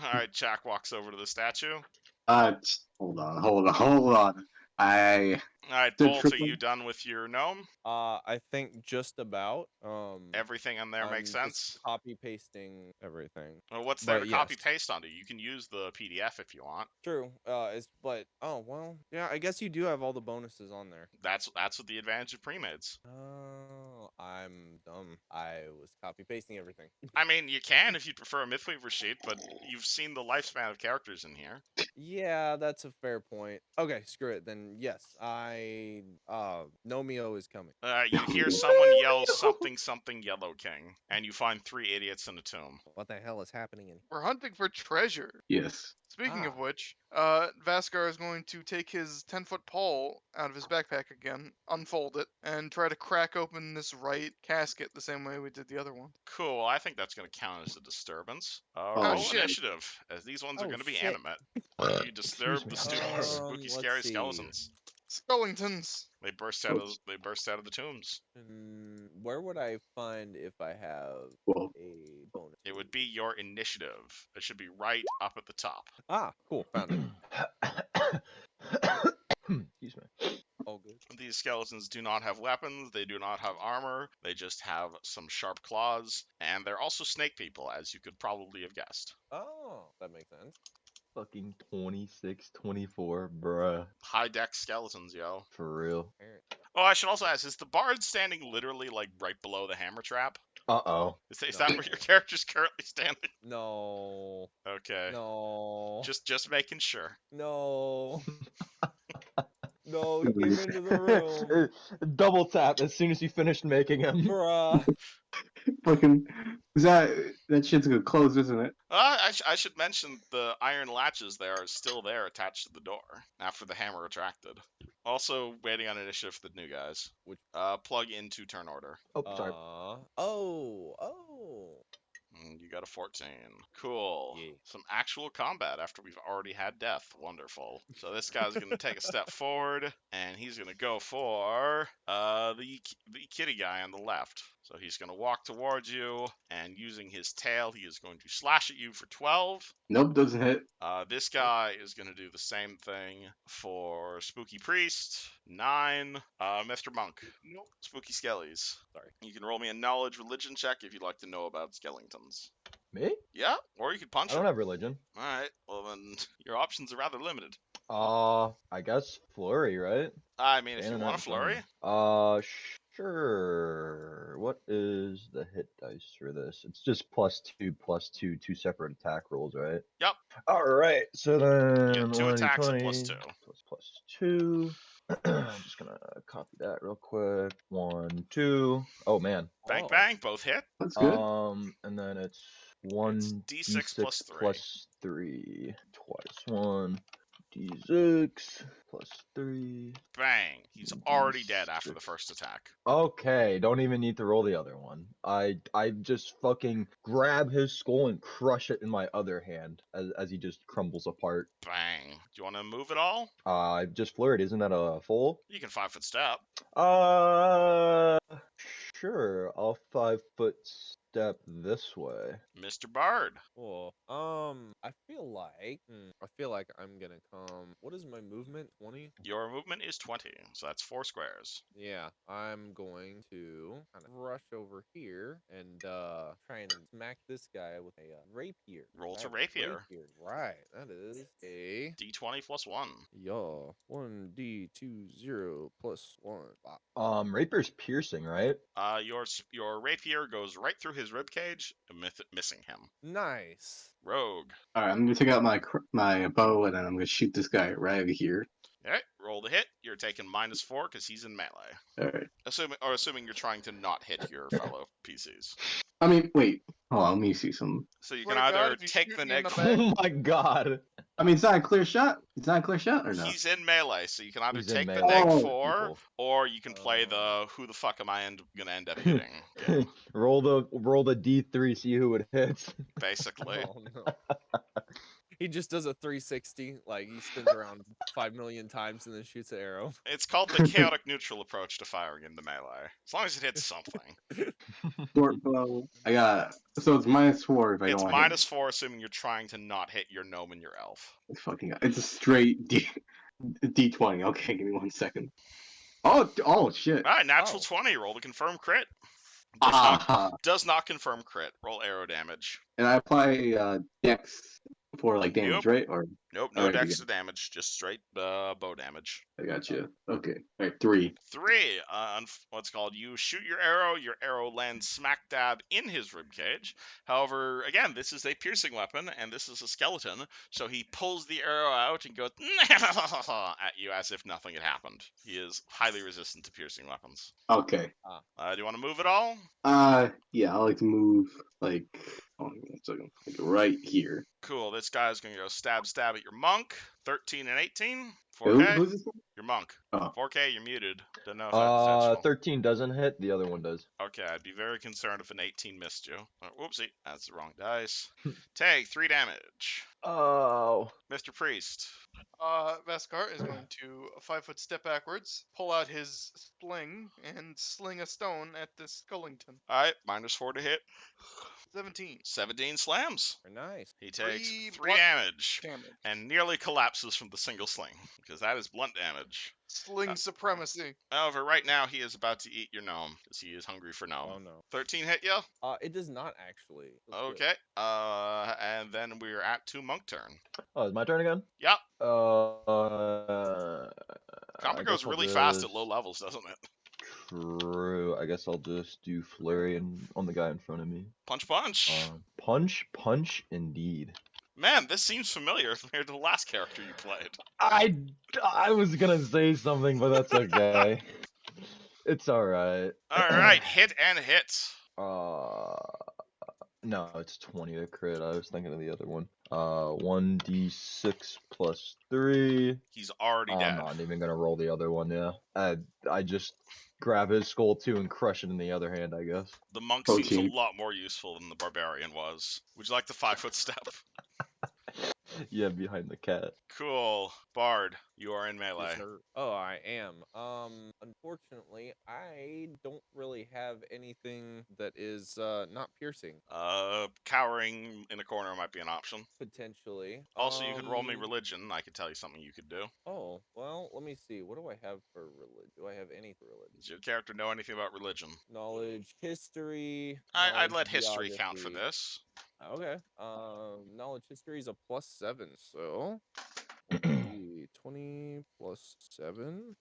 Alright, Jack walks over to the statue. Hold on. I Alright, the Bolt, are triple. you done with your gnome? I think just about. Everything in there makes I'm just sense? copy pasting everything. Well, what's there to But copy yes. paste onto? You can use the PDF if you want. True. Oh well. Yeah, I guess you do have all the bonuses on there. That's what the advantage of pre-mades. Oh, I'm dumb. I was copy pasting everything. I mean, you can if you prefer a Mythweaver sheet, but you've seen the lifespan of characters in here. Yeah, that's a fair point. Okay, screw it. Then yes, Nomeo is coming. You hear someone yell something Yellow King, and you find 3 idiots in a tomb. What the hell is happening in We're hunting for treasure. Yes. Speaking of Ah. which, Vaskar is going to take his 10-foot pole out of his backpack again, unfold it, and try to crack open this right casket the same way we did the other one. Cool, I think that's going to count as a disturbance. Oh, Roll shit. initiative, as these ones are Oh, going to be shit. animate. You disturb the spooky, Let's scary see. skeletons. Skeletons. They burst out of the tombs. Where would I find if I have Well, a bonus? It would be your initiative. It should be right up at the top. Ah, cool, found it. Excuse me. All good. These skeletons do not have weapons, they do not have armor, they just have some sharp claws, and they're also snake people, as you could probably have guessed. Oh, that makes sense. Fucking 26, 24, bruh. High deck skeletons, yo. For real. Oh, I should also ask, is the bard standing literally, like, right below the hammer trap? Uh-oh. Is that where your character's currently standing? No. Okay. No. Just making sure. No. No, he came into the room. Double tap as soon as you finished making him. Bruh. fucking. That shit's gonna close, isn't it? I should mention the iron latches there are still there attached to the door after the hammer retracted. Also waiting on initiative for the new guys. Which- Plug into turn order. Oh, sorry. Oh. You got a 14. Cool. Yeah. Some actual combat after we've already had death. Wonderful. So this guy's going to take a step forward, and he's going to go for the kitty guy on the left. So he's going to walk towards you, and using his tail, he is going to slash at you for 12. Nope, doesn't hit. This guy is going to do the same thing for Spooky Priest. 9. Mr. Monk. Nope. Spooky Skellies. Sorry. You can roll me a knowledge religion check if you'd like to know about skeletons. Me? Yeah, or you could punch I don't him. have religion. Alright, well then, your options are rather limited. I guess flurry, right? I mean, if you Standing want out a flurry. in front of me. Sure. What is the hit dice for this? It's just +2/+2, 2 separate attack rolls, right? Yep. Alright, so then You get 2 attacks at 1d20 +2. +2. I'm just gonna copy that real quick. 1, 2. Oh man. Bang, Oh. bang, both hit. That's good. And then it's 1 D6 plus 3. plus 3 twice. 1 d6 plus 3. Bang. He's already dead after the first attack. Okay, don't even need to roll the other one. I just fucking grab his skull and crush it in my other hand as he just crumbles apart. Bang. Do you want to move at all? I just flurried. Isn't that a full? You can 5-foot step. Sure. I'll 5-foot step this way. Mr. Bard. Cool. I feel like I'm gonna come. What is my movement? 20? Your movement is 20, so that's 4 squares. Yeah, I'm going to kind of rush over here and try and smack this guy with a rapier. Roll to I have a rapier. Right, that is a D20 plus 1. 1d20 plus 1. Rapier's piercing, right? Your rapier goes right through his ribcage, missing him. Nice. Rogue. Alright, I'm gonna take out my bow and then I'm gonna shoot this guy right over here. Alright, roll the hit. You're taking -4 because he's in melee. Alright. Assuming you're trying to not hit your fellow PCs. I mean, wait. Hold on, let me see some. So you Swear can to God, either if you take shoot the me in the negative. back- Oh my god. I mean, it's not a clear shot. It's not a clear shot or no? He's in melee, so you can either He's in take the melee neg Oh. with 4, people. or you can play the who the fuck am I gonna end up hitting game, roll the D3, see who it hits. basically. Oh no. He just does a 360, like he spins around 5 million times and then shoots an arrow. It's called the chaotic neutral approach to firing into melee. As long as it hits something. Short bow. I got. So it's -4 if I It's don't want to hit. -4 assuming you're trying to not hit your gnome and your elf. It's fucking. It's a straight D20. Okay, give me 1 second. Oh shit. Alright, natural Oh. 20, roll to confirm crit. Ah. Does not confirm crit. Roll arrow damage. And I apply Dex for like damage, Nope. right? Or Nope, no Alright, dex again. to damage, just straight bow damage. I got you. Okay. All right, 3. 3, what's called, you shoot your arrow lands smack dab in his ribcage. However, again, this is a piercing weapon, and this is a skeleton, so he pulls the arrow out and goes at you as if nothing had happened. He is highly resistant to piercing weapons. Okay. Do you want to move at all? Yeah, I like to move like. Hold on a second. Like right here. Cool, this guy's gonna go stab at your monk. 13 and 18. Who, 4K. who's this one? Your monk. Oh. 4K, you're muted. Don't know if that's intentional. 13 doesn't hit, the other one does. Okay, I'd be very concerned if an 18 missed you. Whoopsie, that's the wrong dice. Take 3 damage. Oh. Mr. Priest. Vaskar is going to 5-foot step backwards, pull out his sling, and sling a stone at this Skullington. Alright, -4 to hit. 17 17 slams. Very nice. He takes 3 blunt damage damage. and nearly collapses from the single sling, because that is blunt damage. Sling supremacy. However, right now he is about to eat your gnome, because he is hungry for gnome. Oh no. 13 hit ya? It does not actually. Let's do it. Okay. And then we're at 2 monk turn. Oh, it's my turn again? Yep. I Combat guess goes I'll really fast at just- low levels, doesn't it? True. I guess I'll just do flurry on the guy in front of me. Punch, punch. Punch, indeed. Man, this seems familiar compared to the last character you played. I was gonna say something, but that's okay. It's alright. Alright, hit and hit. No, it's 20 to crit. I was thinking of the other one. 1d6 plus 3. He's already I'm dead. not even gonna roll the other one, yeah. I just grab his skull too and crush it in the other hand, I guess. The monk seems Protein. a lot more useful than the barbarian was. Would you like the 5-foot step? Yeah, behind the cat. Cool. Bard, you are in melee. Yes, sir. Oh, I am. Unfortunately, I don't really have anything that is not piercing. Cowering in a corner might be an option. Potentially. Also, you could roll me religion. I could tell you something you could do. Oh, well, let me see. What do I have for religion? Do I have any for religion? Does your character know anything about religion? Knowledge, history. I'd knowledge, let history count for geography. this. Okay. Knowledge history is a +7, so 20 plus 7.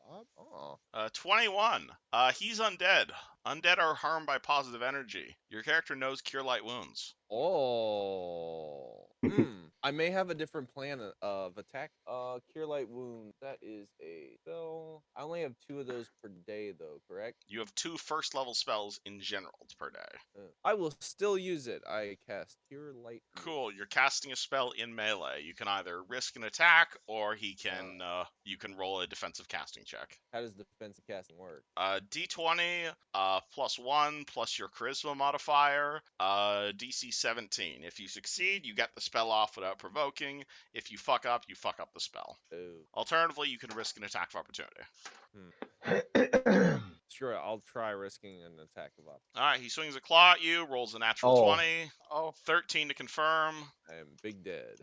21. He's undead. Undead are harmed by positive energy. Your character knows cure light wounds. Oh. I may have a different plan of attack. Cure light wound. That is a spell. I only have 2 of those per day, though. Correct? You have 2 first level spells in general per day. I will still use it. I cast cure light. Wound. Cool. You're casting a spell in melee. You can either risk an attack, or you can roll a defensive casting check. How does defensive casting work? D20 +1 plus your charisma modifier. DC 17. If you succeed, you get the spell off without provoking. If you fuck up the spell. Oh. Alternatively, you can risk an attack of opportunity. Sure, I'll try risking an attack of opportunity. Alright, he swings a claw at you, rolls a natural 20. Oh. 13 to confirm. I am big dead.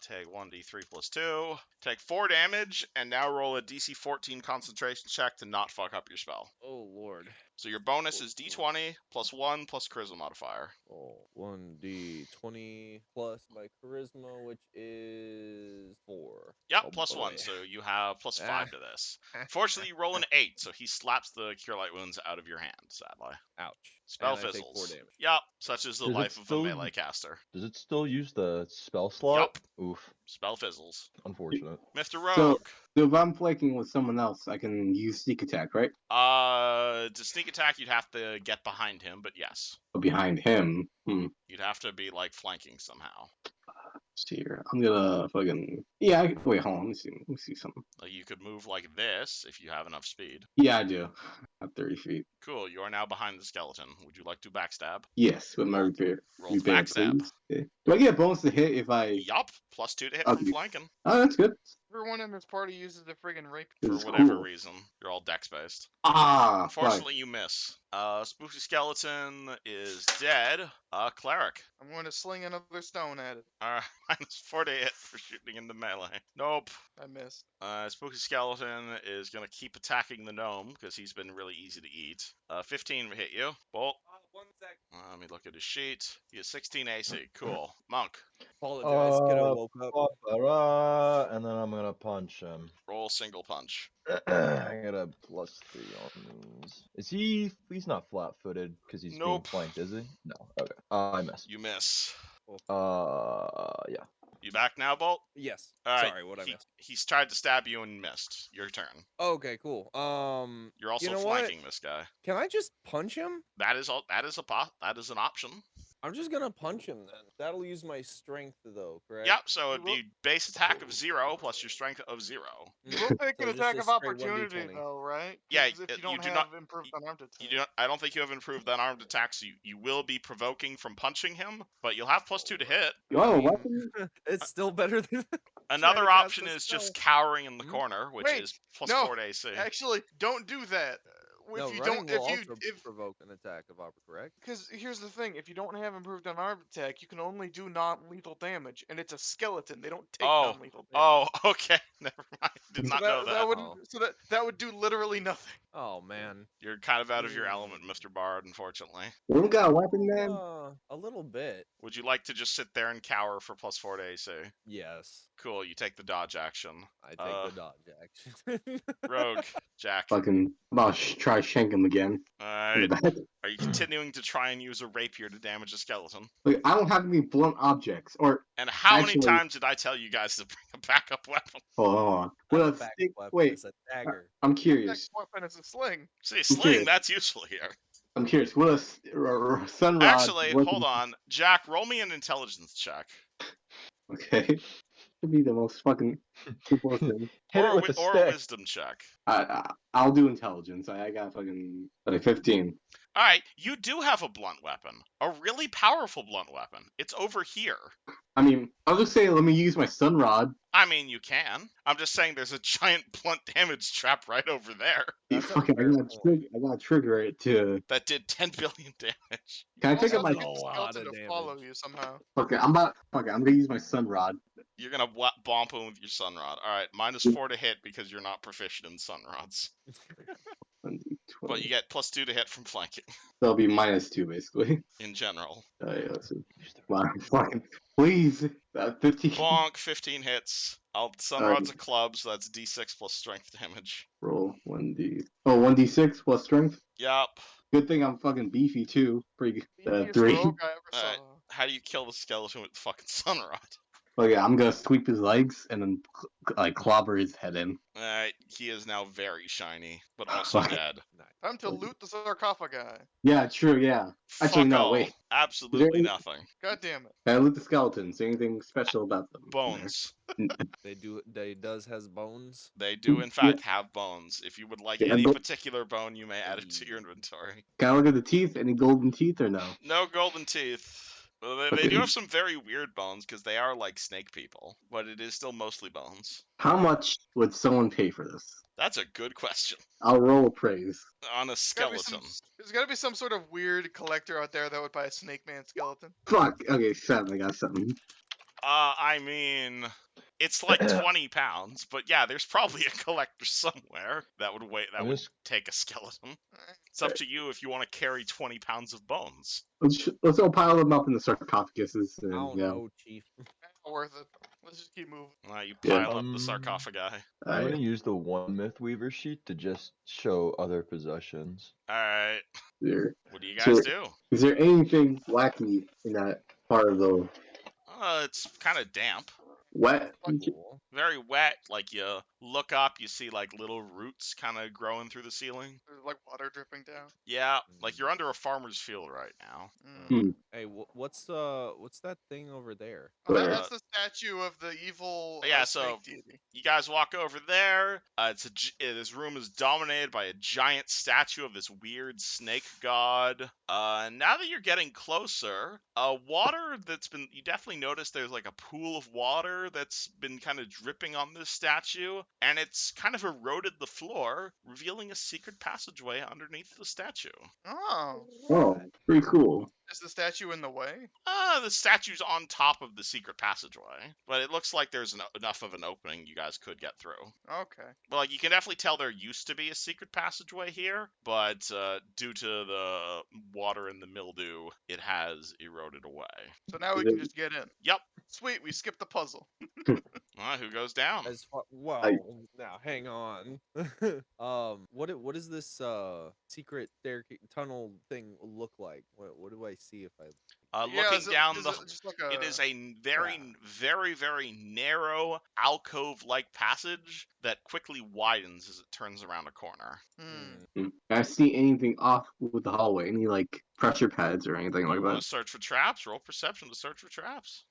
Take 1d3 plus 2. Take 4 damage, and now roll a DC 14 concentration check to not fuck up your spell. Oh, Lord. So your bonus is d20 plus 1 plus charisma modifier. Oh, 1d20 plus my charisma, which is 4. Yep, Oh, plus boy. 1, so you have plus 5 Ah. to this. Fortunately, you roll an 8, so he slaps the Cure Light Wounds out of your hand, sadly. Ouch. Spell and I take 4 fizzles. damage. Yup, such is the Does it life of a still- melee caster. Does it still use the spell slot? Yup. Oof. Spell fizzles. Unfortunate. Mr. So- Rogue. So if I'm flanking with someone else, I can use sneak attack, right? To sneak attack, you'd have to get behind him, but yes. But behind him. You'd have to be, like, flanking somehow. Let's see here. I'm gonna fucking. Yeah, wait, hold on. Let me see something. Like, you could move like this if you have enough speed. Yeah, I do. At 30 feet. Cool, you are now behind the skeleton. Would you like to backstab? Yes, with my repair. Roll to Repair, backstab. please. Yeah. Do I get a bonus to hit if I? Yup, +2 to hit Okay. from flanking. Oh, that's good. Everyone in this party uses a friggin' rape. This For is whatever cool. reason. You're all dex-based. Ah, fuck. Unfortunately, you miss. Spooky Skeleton is dead. Cleric. I'm going to sling another stone at it. -4 to hit for shooting into melee. Nope. I missed. Spooky Skeleton is gonna keep attacking the gnome because he's been really easy to eat. 15 will hit you. Bolt. 1 sec. Let me look at his sheet. He has 16 AC. Cool. Monk. Apologize, kiddo woke up. And then I'm gonna punch him. Roll single punch. I got a +3 on these. Is he? He's not flat-footed because he's being Nope. flanked, is he? No. Okay. I missed. You miss. Yeah. You back now, Bolt? Yes. All right. Sorry, what I missed. He's tried to stab you and missed. Your turn. Okay, cool. You're also you know what? flanking this guy. Can I just punch him? That is an option. I'm just gonna punch him then. That'll use my strength though, correct? Yep. So it'd be base attack of 0 plus your strength of 0. You will take So an just attack a of straight opportunity 1d20. though, right? Yeah, 'Cause if you you don't do have not- improved unarmed attack. You do not, I don't think you have improved unarmed attack, so you will be provoking from punching him, but you'll have +2 to hit. Oh, I mean, weapon? It's still better than. Another to cast option a is just spell. cowering in the Mhm. corner, which Wait, is no, +4 to AC. Actually, don't do that. No, If you running don't, will if you, also if provoke an attack of opera, correct? because here's the thing, if you don't have improved unarmed attack, you can only do non-lethal damage, and it's a skeleton. They don't take Oh, non-lethal damage. Oh, okay. Never mind. Did So not know that. wouldn't. So that would do literally nothing. Oh man. You're kind of out of your element, Mr. Bard, unfortunately. You don't got a weapon, man? A little bit. Would you like to just sit there and cower for +4 to AC? Yes. Cool, you take the dodge action. I take the dodge action. Rogue, Jack. Fucking. I'm about to try shank him again. In Alright. the back. Are you continuing to try and use a rapier to damage a skeleton? Like, I don't have any blunt objects. Or, And how Actually- many times did I tell you guys to bring a backup weapon? hold on. Not Well, a back weapon, wait, it's a dagger. I'm Next curious. weapon is a sling. See, sling, that's useful here. I'm curious. Will a sunrod? Actually, work- hold on. Jack, roll me an intelligence check. Okay. Should be the most fucking simple thing. Hit or it with a or a stick. wisdom check. I'll do intelligence. I got fucking 15. Alright, you do have a blunt weapon. A really powerful blunt weapon. It's over here. I mean, I'll just say let me use my sunrod. I mean, you can. I'm just saying there's a giant blunt damage trap right over there That's a Fucking, fair point. I gotta trigger it to. that did 10 billion damage. Can I take Also, out my? get the a lot skeleton of to follow damage. you somehow. Okay, I'm gonna use my sunrod. You're gonna bomp him with your sunrod. Alright, -4 to hit because you're not proficient in sunrods. But you get +2 to hit from flanking That'll be -2 basically. in general. Yeah, so, wow, fucking, please. 15. Bonk, 15 hits. Sunrod's a club, so that's d6 plus strength damage. Roll 1d. Oh, 1d6 plus strength. Yup. Good thing I'm fucking beefy too. Pretty Beefiest 3. rogue I ever Alright. saw. How do you kill the skeleton with the fucking sunrod? Oh yeah, I'm gonna sweep his legs and then like clobber his head in. Alright, he is now very shiny, but also Fuck. dead. Time to loot the sarcophagi. Yeah, true. Yeah. Actually, Fuck no, all. wait. Absolutely any- nothing. God damn it. I loot the skeletons. Anything special about them? Bones. They does has bones. They do, in Yeah. fact, have bones. If you would like Yeah, any but- particular bone, you may add it to your inventory. Can I look at the teeth? Any golden teeth or no? No golden teeth. Well, they do have some very weird bones because they are like snake people, but it is still mostly bones. How much would someone pay for this? That's a good question. I'll roll praise. On a Gotta be skeleton. There's gotta be some sort of weird collector out there that would buy a Snake Man skeleton. Fuck. Okay, 7. I got 7. I mean, it's like 20 pounds, but yeah, there's probably a collector somewhere that would I'm would just- take a skeleton. It's up to you if you want to carry 20 pounds of bones. Let's all pile them up in the sarcophaguses. I And, don't yeah. know, Chief. Not worth it. Let's just keep moving. You Yeah. pile up the sarcophagi. I'm I, gonna use the one Mythweaver sheet to just show other possessions. Alright, there. what do you So, guys do? is there anything wacky in that part of the It's kind of damp. wet? Cool. Very wet. Like, you look up, you see, like, little roots kind of growing through the ceiling. There's like water dripping down. Yeah, like you're under a farmer's field right now. Mm. Hmm. Hey, what's that thing over there? Oh, Where? that's the statue of the evil Yeah, snake so deity. you guys walk over there. This room is dominated by a giant statue of this weird snake god. Now that you're getting closer, water you definitely notice there's like a pool of water that's been kind of dripping on this statue, and it's kind of eroded the floor, revealing a secret passageway underneath the statue. Oh, Oh, pretty cool. is the statue in the way? The statue's on top of the secret passageway, but it looks like there's enough of an opening you guys could get through. Okay. But like, you can definitely tell there used to be a secret passageway here, but due to the water and the mildew, it has eroded away. So now we can just get in. Yep. Sweet, we skipped the puzzle. Who goes down? Well, now hang on. What does this secret tunnel thing look like? What do I see if I? Yeah, Looking is it- down is the, it just like it a- is a very narrow alcove-like passage that quickly widens as it turns around a corner. Hmm. Can I see anything off with the hallway? Any like pressure pads or anything like You want that? to search for traps? Roll perception to search for traps.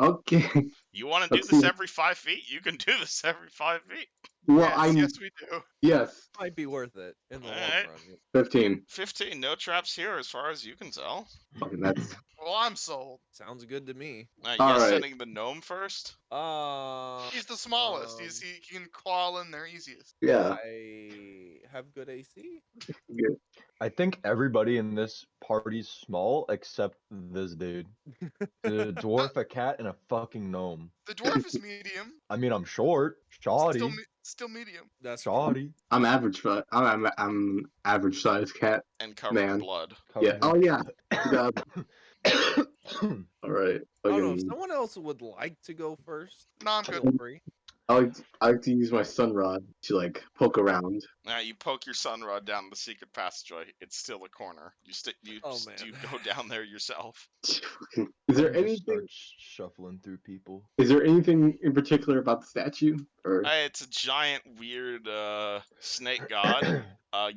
Okay. You want to do Let's this see. every 5 feet? You can do this every 5 feet. Well, Yes, yes, we do. yes. Might be worth it in the long Alright. run. 15. 15, no traps here as far as you can tell. Fucking that's Well, I'm sold. Sounds good to me. You guys Alright. sending the gnome first? He's the smallest. Um, He can crawl in there easiest. yeah. I have good AC. Good. I think everybody in this party's small except this dude. The dwarf, a cat, and a fucking gnome. The dwarf is medium. I mean, I'm short. Shoddy. Still medium. That's Shoddy. I'm average, but I'm average sized cat. And covered Man. in blood. Yeah. Oh yeah. Yeah. Covered. All right. I don't know if Fucking- someone else would like to go first. No, I'm good. Feel free. I like to use my sun rod to like poke around. You poke your sun rod down the secret passageway. It's still a corner. Oh, man. You go down there yourself. Is there Just anything? start shuffling through people. Is there anything in particular about the statue? Or It's a giant, weird snake god.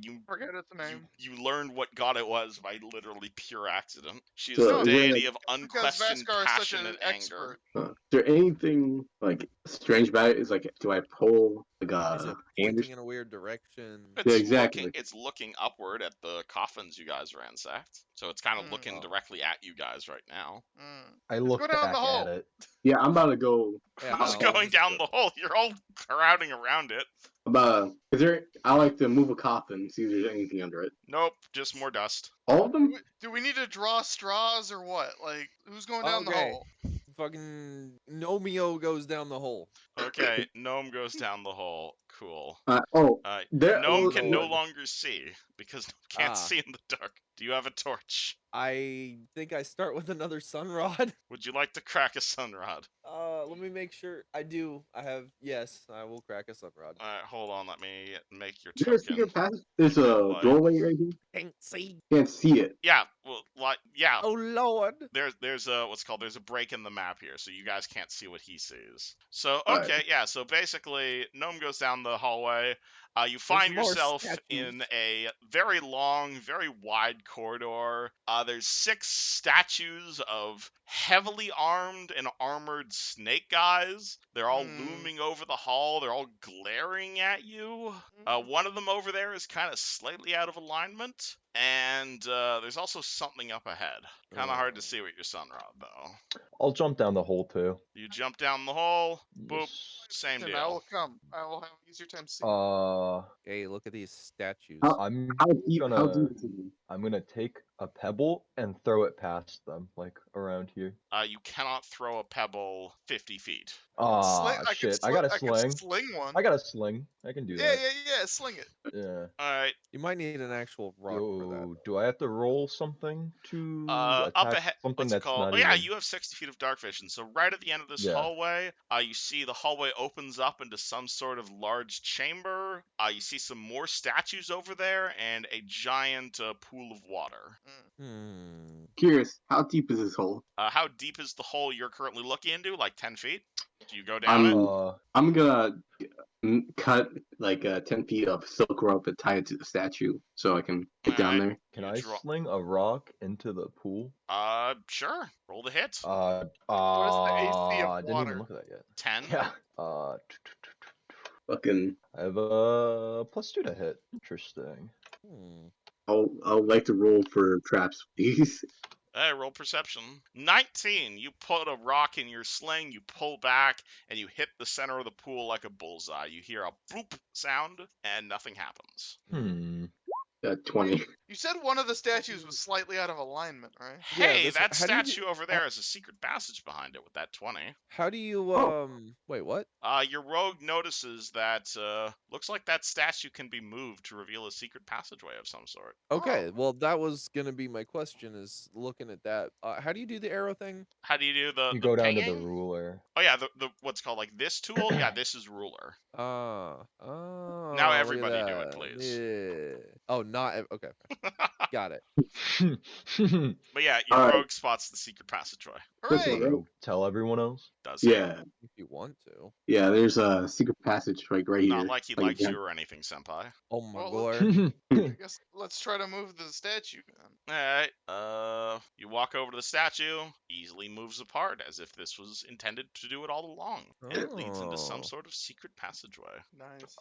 You Forget its name. you learned what god it was by literally pure accident. She is So, a is it deity like- of Because unquestioned Vaskar is such passion an and anger. expert. is there anything like strange about it? Is like, do I pull like Is it hand? pointing in a weird direction? It's exactly. It's looking upward at the coffins you guys ransacked. So it's kind of looking Oh. directly at you guys right now. Mm. I look go down back the hole. at it. Yeah, I'm about to go. Yeah, Who's I'll going just down go. the hole? You're all crowding around it. Is there? I like to move a coffin, see if there's anything under it. Nope, just more dust. All of them? Do we need to draw straws or what? Like, who's going down the Okay. hole? Fucking Nomeo goes down the hole. Okay, gnome goes down the hole. Cool. There. Gnome can no Lord. longer see because gnome can't Ah. see in the dark. Do you have a torch? I think I start with another sun rod. Would you like to crack a sun rod? Let me make sure. I do. Yes, I will crack a sun rod. Alright, hold on. Let me make your Is there a token. secret passage? There's a Like- doorway right here. Can't see. Can't see it. Yeah, well, yeah. Oh Lord. There's a break in the map here, so you guys can't see what he sees. So Alright. okay, yeah. So basically, gnome goes down the hallway. You find more yourself statues. in a very long, very wide corridor. There's 6 statues of heavily armed and armored snake guys. They're all Hmm. looming over the hall. They're all glaring at you. One of them over there is kind of slightly out of alignment, and there's also something up ahead. Kind of hard to Oh. see with your sun rod, though. I'll jump down the hole too. You jump down the hole. Boop. Yes. Same Then I will deal. come. I will have easier time seeing. Uh, Hey, look at these statues. How- I'm How deep? How gonna deep is it? I'm gonna take a pebble and throw it past them, like around here. You cannot throw a pebble 50 feet. Ah, I could shit. I got a I could sling. sling one. I got a sling. I can do Yeah, that. yeah, sling it. Yeah. Alright. You might need an actual rock for that. Yo, do I have to roll something to Up attack ahead, something what's it that's called? not Oh yeah, even? you have 60 feet of dark vision. So right at the end of this Yeah. hallway, you see the hallway opens up into some sort of large chamber. You see some more statues over there and a giant pool of water. Hmm. Curious, how deep is this hole? How deep is the hole you're currently looking into? Like 10 feet? Do you go down it? I'm gonna cut like 10 feet of silk rope and tie it to the statue so I can get down Alright. there. Can You I draw- sling a rock into the pool? Sure. Roll the hit. What is the AC of I didn't even water? look at that yet. 10. Yeah. Fucking, I have a +2 to hit. Interesting. Hmm. I'll like to roll for traps, please. Hey, roll perception. 19. You put a rock in your sling, you pull back, and you hit the center of the pool like a bullseye. You hear a boop sound, and nothing happens. 20. You said one of the statues was slightly out of alignment, right? Yeah, Hey, that how do you statue over there has a secret passage behind it with that 20. How do you Oh. wait, what? Your rogue notices that looks like that statue can be moved to reveal a secret passageway of some sort. Okay, well that was gonna be my question is looking at that. How do you do the arrow thing? How do you do the You go down to the pinging? ruler. Oh yeah, the what's called like this tool. Yeah, this is ruler. Oh, Now look at everybody do it, that. please. Yeah. Oh, not okay. Got it. But yeah, your Alright. rogue spots the secret passageway. This Hooray! one, Wanna right? go tell everyone else? Does he? Yeah, If you want to. yeah. There's a secret passage right here. Not like he Like, likes yeah. you or anything, senpai. Oh my Well, god. I guess let's try to move the statue. Alright, you walk over to the statue, easily moves apart as if this was intended to do it all along, and it leads into some Oh. sort of secret passageway. Nice.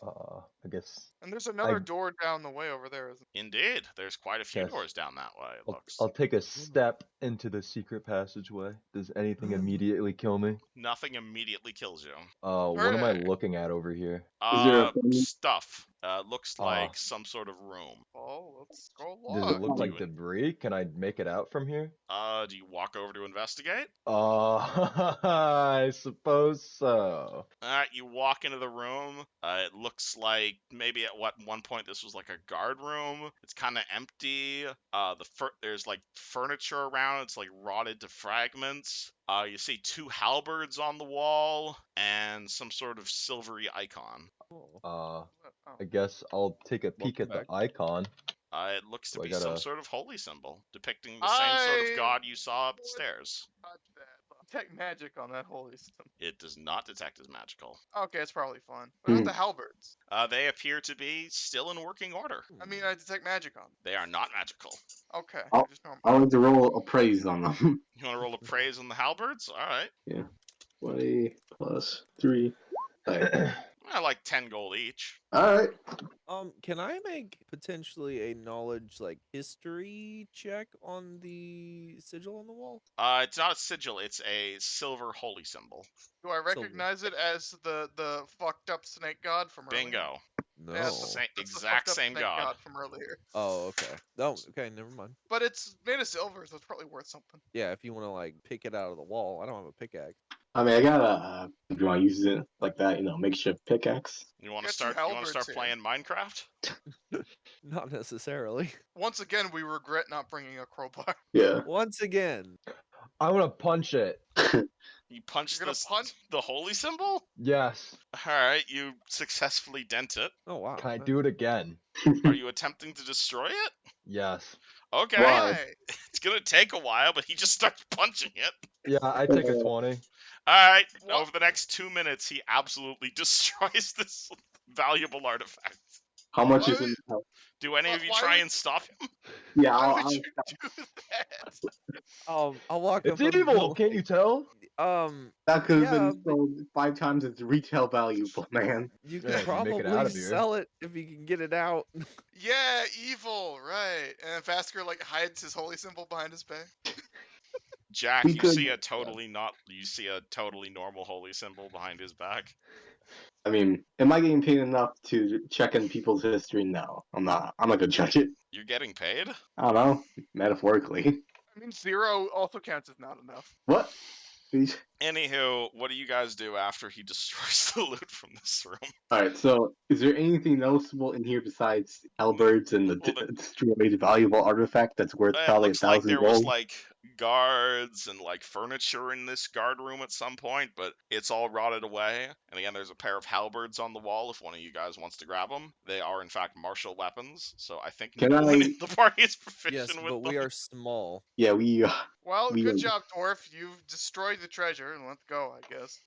I guess And there's another door down the way over there, isn't Indeed, there's quite a few Yes. doors down that way, it looks. I'll take a step into the secret passageway. Does anything immediately kill me? Nothing immediately kills you. What am I Hooray. looking at over here? Is there a Stuff. Looks like some sort of room. Oh, let's go Does it along. look do like you- debris? Can I make it out from here? Do you walk over to investigate? I suppose so. Alright, you walk into the room. It looks like maybe at one point this was like a guard room. It's kind of empty. There's like furniture around. It's like rotted to fragments. You see 2 halberds on the wall and some sort of silvery icon. Oh. I guess I'll take a peek Welcome at the back. icon. It looks to Do I be some gotta- sort of holy symbol depicting the same sort of I god you saw would upstairs. touch that. Detect magic on that holy system. It does not detect as magical. Okay, it's probably fine. What about the halberds? They appear to be still in working order. I mean, I detect magic on them. They are not magical. Okay, Oh. I just know. I like to roll appraise on them. You want to roll a praise on the halberds? All right. 20 plus 3. Alright. I like 10 gold each. Alright. Can I make potentially a knowledge like history check on the sigil on the wall? It's not a sigil. It's a silver holy symbol. Do I recognize it as the fucked up snake god from earlier? Bingo. No. Yeah, That's the that's the exact fucked up same snake god. from earlier. Oh, okay. No, okay, never mind. But it's made of silver, so it's probably worth something. Yeah, if you want to like pick it out of the wall. I don't have a pickaxe. I mean, I got a. If you want to use it like that, makeshift pickaxe. You want to Got start? two You want to halberds start here. playing Minecraft? Not necessarily. Once again, we regret not bringing a crowbar. Yeah. Once again. I want to punch it. You punch You're gonna punch? the holy symbol. Yes. All right, you successfully dent it. Oh wow. Can I do it again? Are you attempting to destroy it? Yes. Okay. Why? Right. It's gonna take a while, but he just starts punching it. Yeah, I take a 20. All right. What? Over the next 2 minutes, he absolutely destroys this valuable artifact. How much Why is it? Do any of you try and stop him? Yeah, Why I'll, would you do that? I'll walk It's up on the evil, building. can't you tell? that could have Yeah, been sold 5 times its retail value, but man. You Yeah, can if you make it probably out of here. sell it if you can get it out. Yeah, evil, right. And Vasker like hides his holy symbol behind his back. Jack, We you could- see a totally normal holy symbol behind his back. I mean, am I getting paid enough to check in people's history? No, I'm not. I'm not gonna judge it. You're getting paid? I don't know, metaphorically. I mean, 0 also counts as not enough. What? Anywho, what do you guys do after he destroys the loot from this room? Alright, so is there anything noticeable in here besides halberds and the Well, destroyed valuable artifact that's worth It probably looks like 1,000 there was gold? like guards and like furniture in this guard room at some point, but it's all rotted away. And again, there's a pair of halberds on the wall if one of you guys wants to grab them. They are in fact martial weapons, so I think Can no one in I? the party is Yes, proficient with but them. we are small. Yeah, Well, We good are- job, dwarf. You've destroyed the treasure, and let's go, I guess.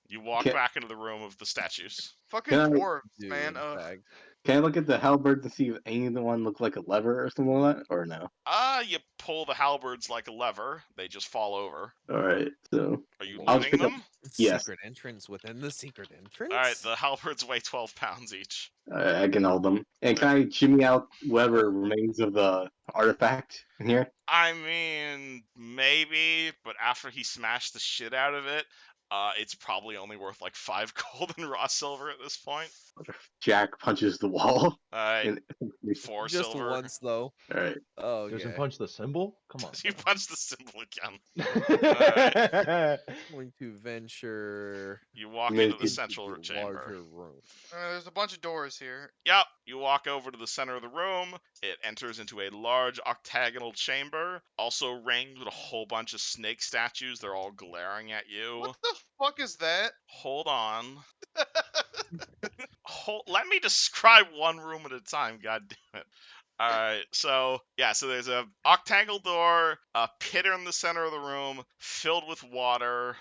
You walk Can, back into the room of the statues. Fucking Can I- dwarves, Dude, man. Ugh. bag. can I look at the halberd to see if any of the one look like a lever or something like that, or no? You pull the halberds like a lever. They just fall over. Alright, so Are you I'll just looting pick up. them? Yes. Secret entrance within the secret entrance. Alright, the halberds weigh 12 pounds each. I can hold them. And can I shimmy out whatever remains of the artifact in here? I mean, maybe, but after he smashed the shit out of it, it's probably only worth like 5 gold and raw silver at this point. Jack punches the wall. Alright, And, 4 Just silver. once though. Alright. Oh, Doesn't okay. punch the symbol? Come on. You punch the symbol again. Alright. Going to venture You walk Maybe into the it's central the chamber. larger room. There's a bunch of doors here. Yep, you walk over to the center of the room. It enters into a large octagonal chamber, also ringed with a whole bunch of snake statues. They're all glaring at you. What the fuck is that? Hold on. Let me describe one room at a time, god damn it. Alright, so there's a octagonal door, a pit in the center of the room, filled with water.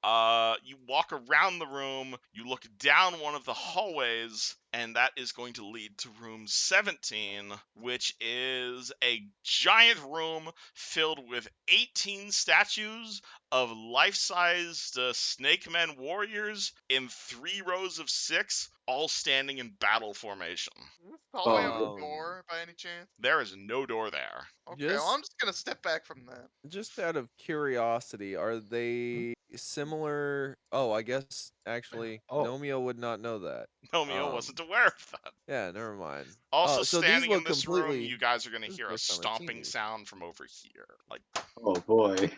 You walk around the room, you look down one of the hallways, and that is going to lead to room 17, which is a giant room filled with 18 statues of life-sized snake men warriors in 3 rows of 6, all standing in battle formation. Does this hallway have a Um, door by any chance? There is no door there. Okay, well, I'm just gonna step back from that. Just out of curiosity, are they similar? Oh, I guess actually, Oh. Nomio would not know that. Nomio wasn't aware of that. Yeah, never mind. Also, so these standing in look this room, completely- you guys are going to this is hear the a first time I've seen stomping these. sound from over here. Like, Oh boy.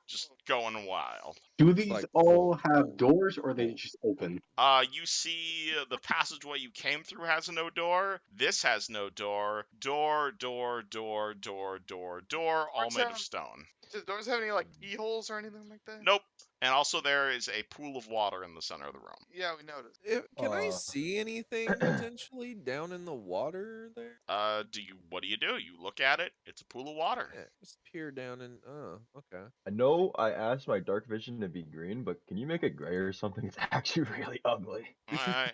just going wild. Do It's these like, all boom, have boom, doors or are they boom. just open? You see the passageway you came through has no door. This has no door. Door, door, door, door, door, door, all What's made of that? stone. Do doors have any, like, keyholes or anything like that? Nope. And also there is a pool of water in the center of the room. Yeah, we noticed. Can I see anything potentially down in the water there? What do? You look at it, it's a pool of water. Yeah, just peer down and okay. I know I asked my dark vision to be green, but can you make it gray or something? It's actually really ugly. Alright.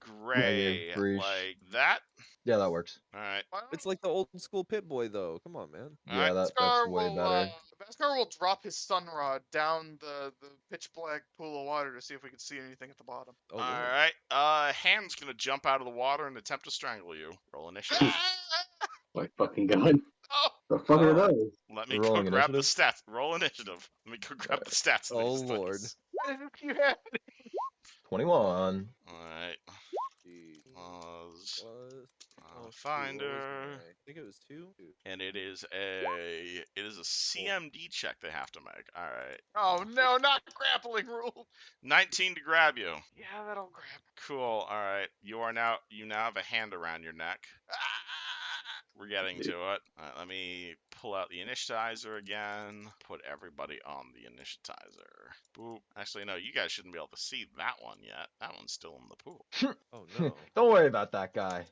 Gray. Breach. Like that? Yeah, that works. Alright. Why don't It's like the old school Pit Boy though. Come on, man. Yeah, that's Bhaskar way will, better. Bhaskar will drop his sun rod down the pitch black pool of water to see if we can see anything at the bottom. Oh, Lord. Alright. Hand's gonna jump out of the water and attempt to strangle you. Roll initiative. My fucking god. Oh, The fuck are Oh. those? Let me We're go rolling grab the initiative? stats. Roll initiative. Let me go grab the stats of Oh, these Lord. things. what is this you have? 21. Alright. Jeez. Pause. Was Finder. I think it was two. And it is a CMD check they have to make. Alright. Oh no, not grappling rule. 19 to grab you. Yeah, that'll grab. Cool. Alright. You now have a hand around your neck. Ah! We're getting to it. Let me pull out the initiatizer again. Put everybody on the initiatizer. Boop. Actually, no, you guys shouldn't be able to see that one yet. That one's still in the pool. Oh no. Don't worry about that guy.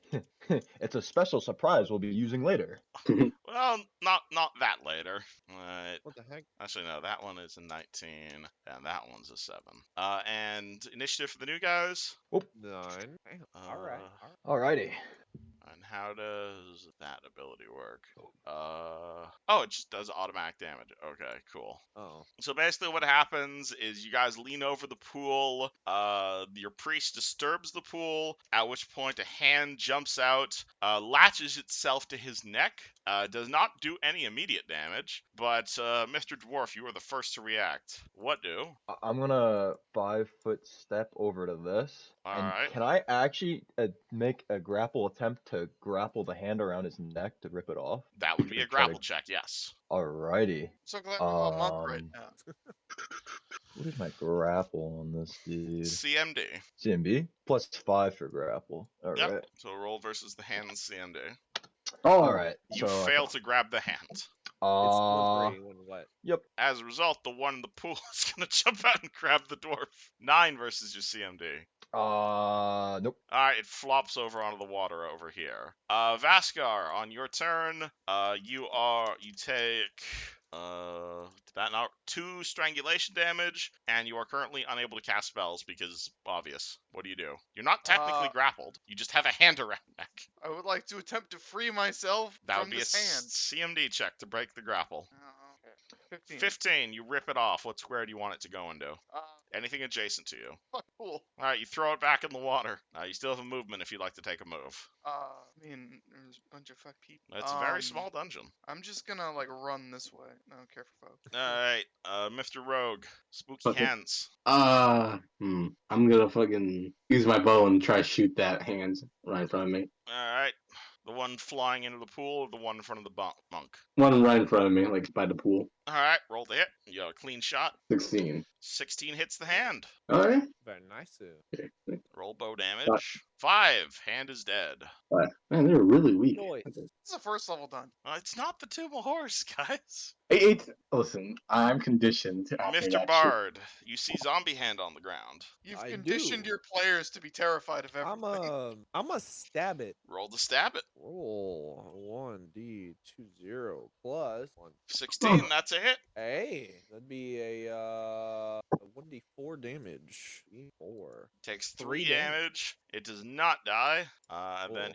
It's a special surprise we'll be using later. Well, not that later. Alright. What the heck? Actually, no, that one is a 19, and that one's a 7. And initiative for the new guys. 9. Damn. All right. Alrighty. And how does that ability work? Oh, it just does automatic damage. Okay, cool. Oh. So basically what happens is you guys lean over the pool, your priest disturbs the pool, at which point a hand jumps out, latches itself to his neck, Does not do any immediate damage, but Mr. Dwarf, you are the first to react. What do? I'm gonna 5-foot step over to this. And Alright. can I actually make a grapple attempt to grapple the hand around his neck to rip it off? That would be Or a try to- grapple check, yes. Alrighty. So glad we're all monk right Um, now. What is my grapple on this dude? CMD. CMB? +5 for grapple. Alright. Yep. So roll versus the hand CMD. Oh, Alright. You So fail to grab the hand. It's slippery when wet. Yep. As a result, the one in the pool is going to jump out and grab the dwarf. 9 versus your CMD. Nope. Alright, it flops over onto the water over here. Vaskar, on your turn, you take, that not 2 strangulation damage, and you are currently unable to cast spells because obvious. What do? You're not technically grappled. You just have a hand around your neck. I would like to attempt to free myself That from would be this hand. CMD check to break the grapple. Oh, okay. 15. 15, you rip it off. What square do you want it to go into? Anything adjacent to you. Fuck, cool. Alright, you throw it back in the water. You still have a movement if you'd like to take a move. I mean, there's a bunch of fuck people. It's a very small dungeon. I'm just gonna, like, run this way. I don't care for folks. Alright, Mr. Rogue. Spooky Okay. hands. I'm gonna fucking use my bow and try to shoot that hand right in front of me. Alright. The one flying into the pool or the one in front of the monk? One right in front of me, like by the pool. Alright, roll the hit. You got a clean shot. 16. 16 hits the hand. Alright. Very nice. Okay. Roll bow damage. 5. Hand is dead. Man, they're really weak. Noise. This is the first level done. It's not the Tomb of Horse, guys. Listen, I'm conditioned to after Mr. that Bard, you see zombie hand on the ground. You've I conditioned do. your players to be terrified of everything. I'm a stab it. Roll to stab it. Roll 1d20 plus 1. 16, that's a hit. Hey, that'd be a 1d4 damage. 4. Takes 3 3 damage. It does not die. And then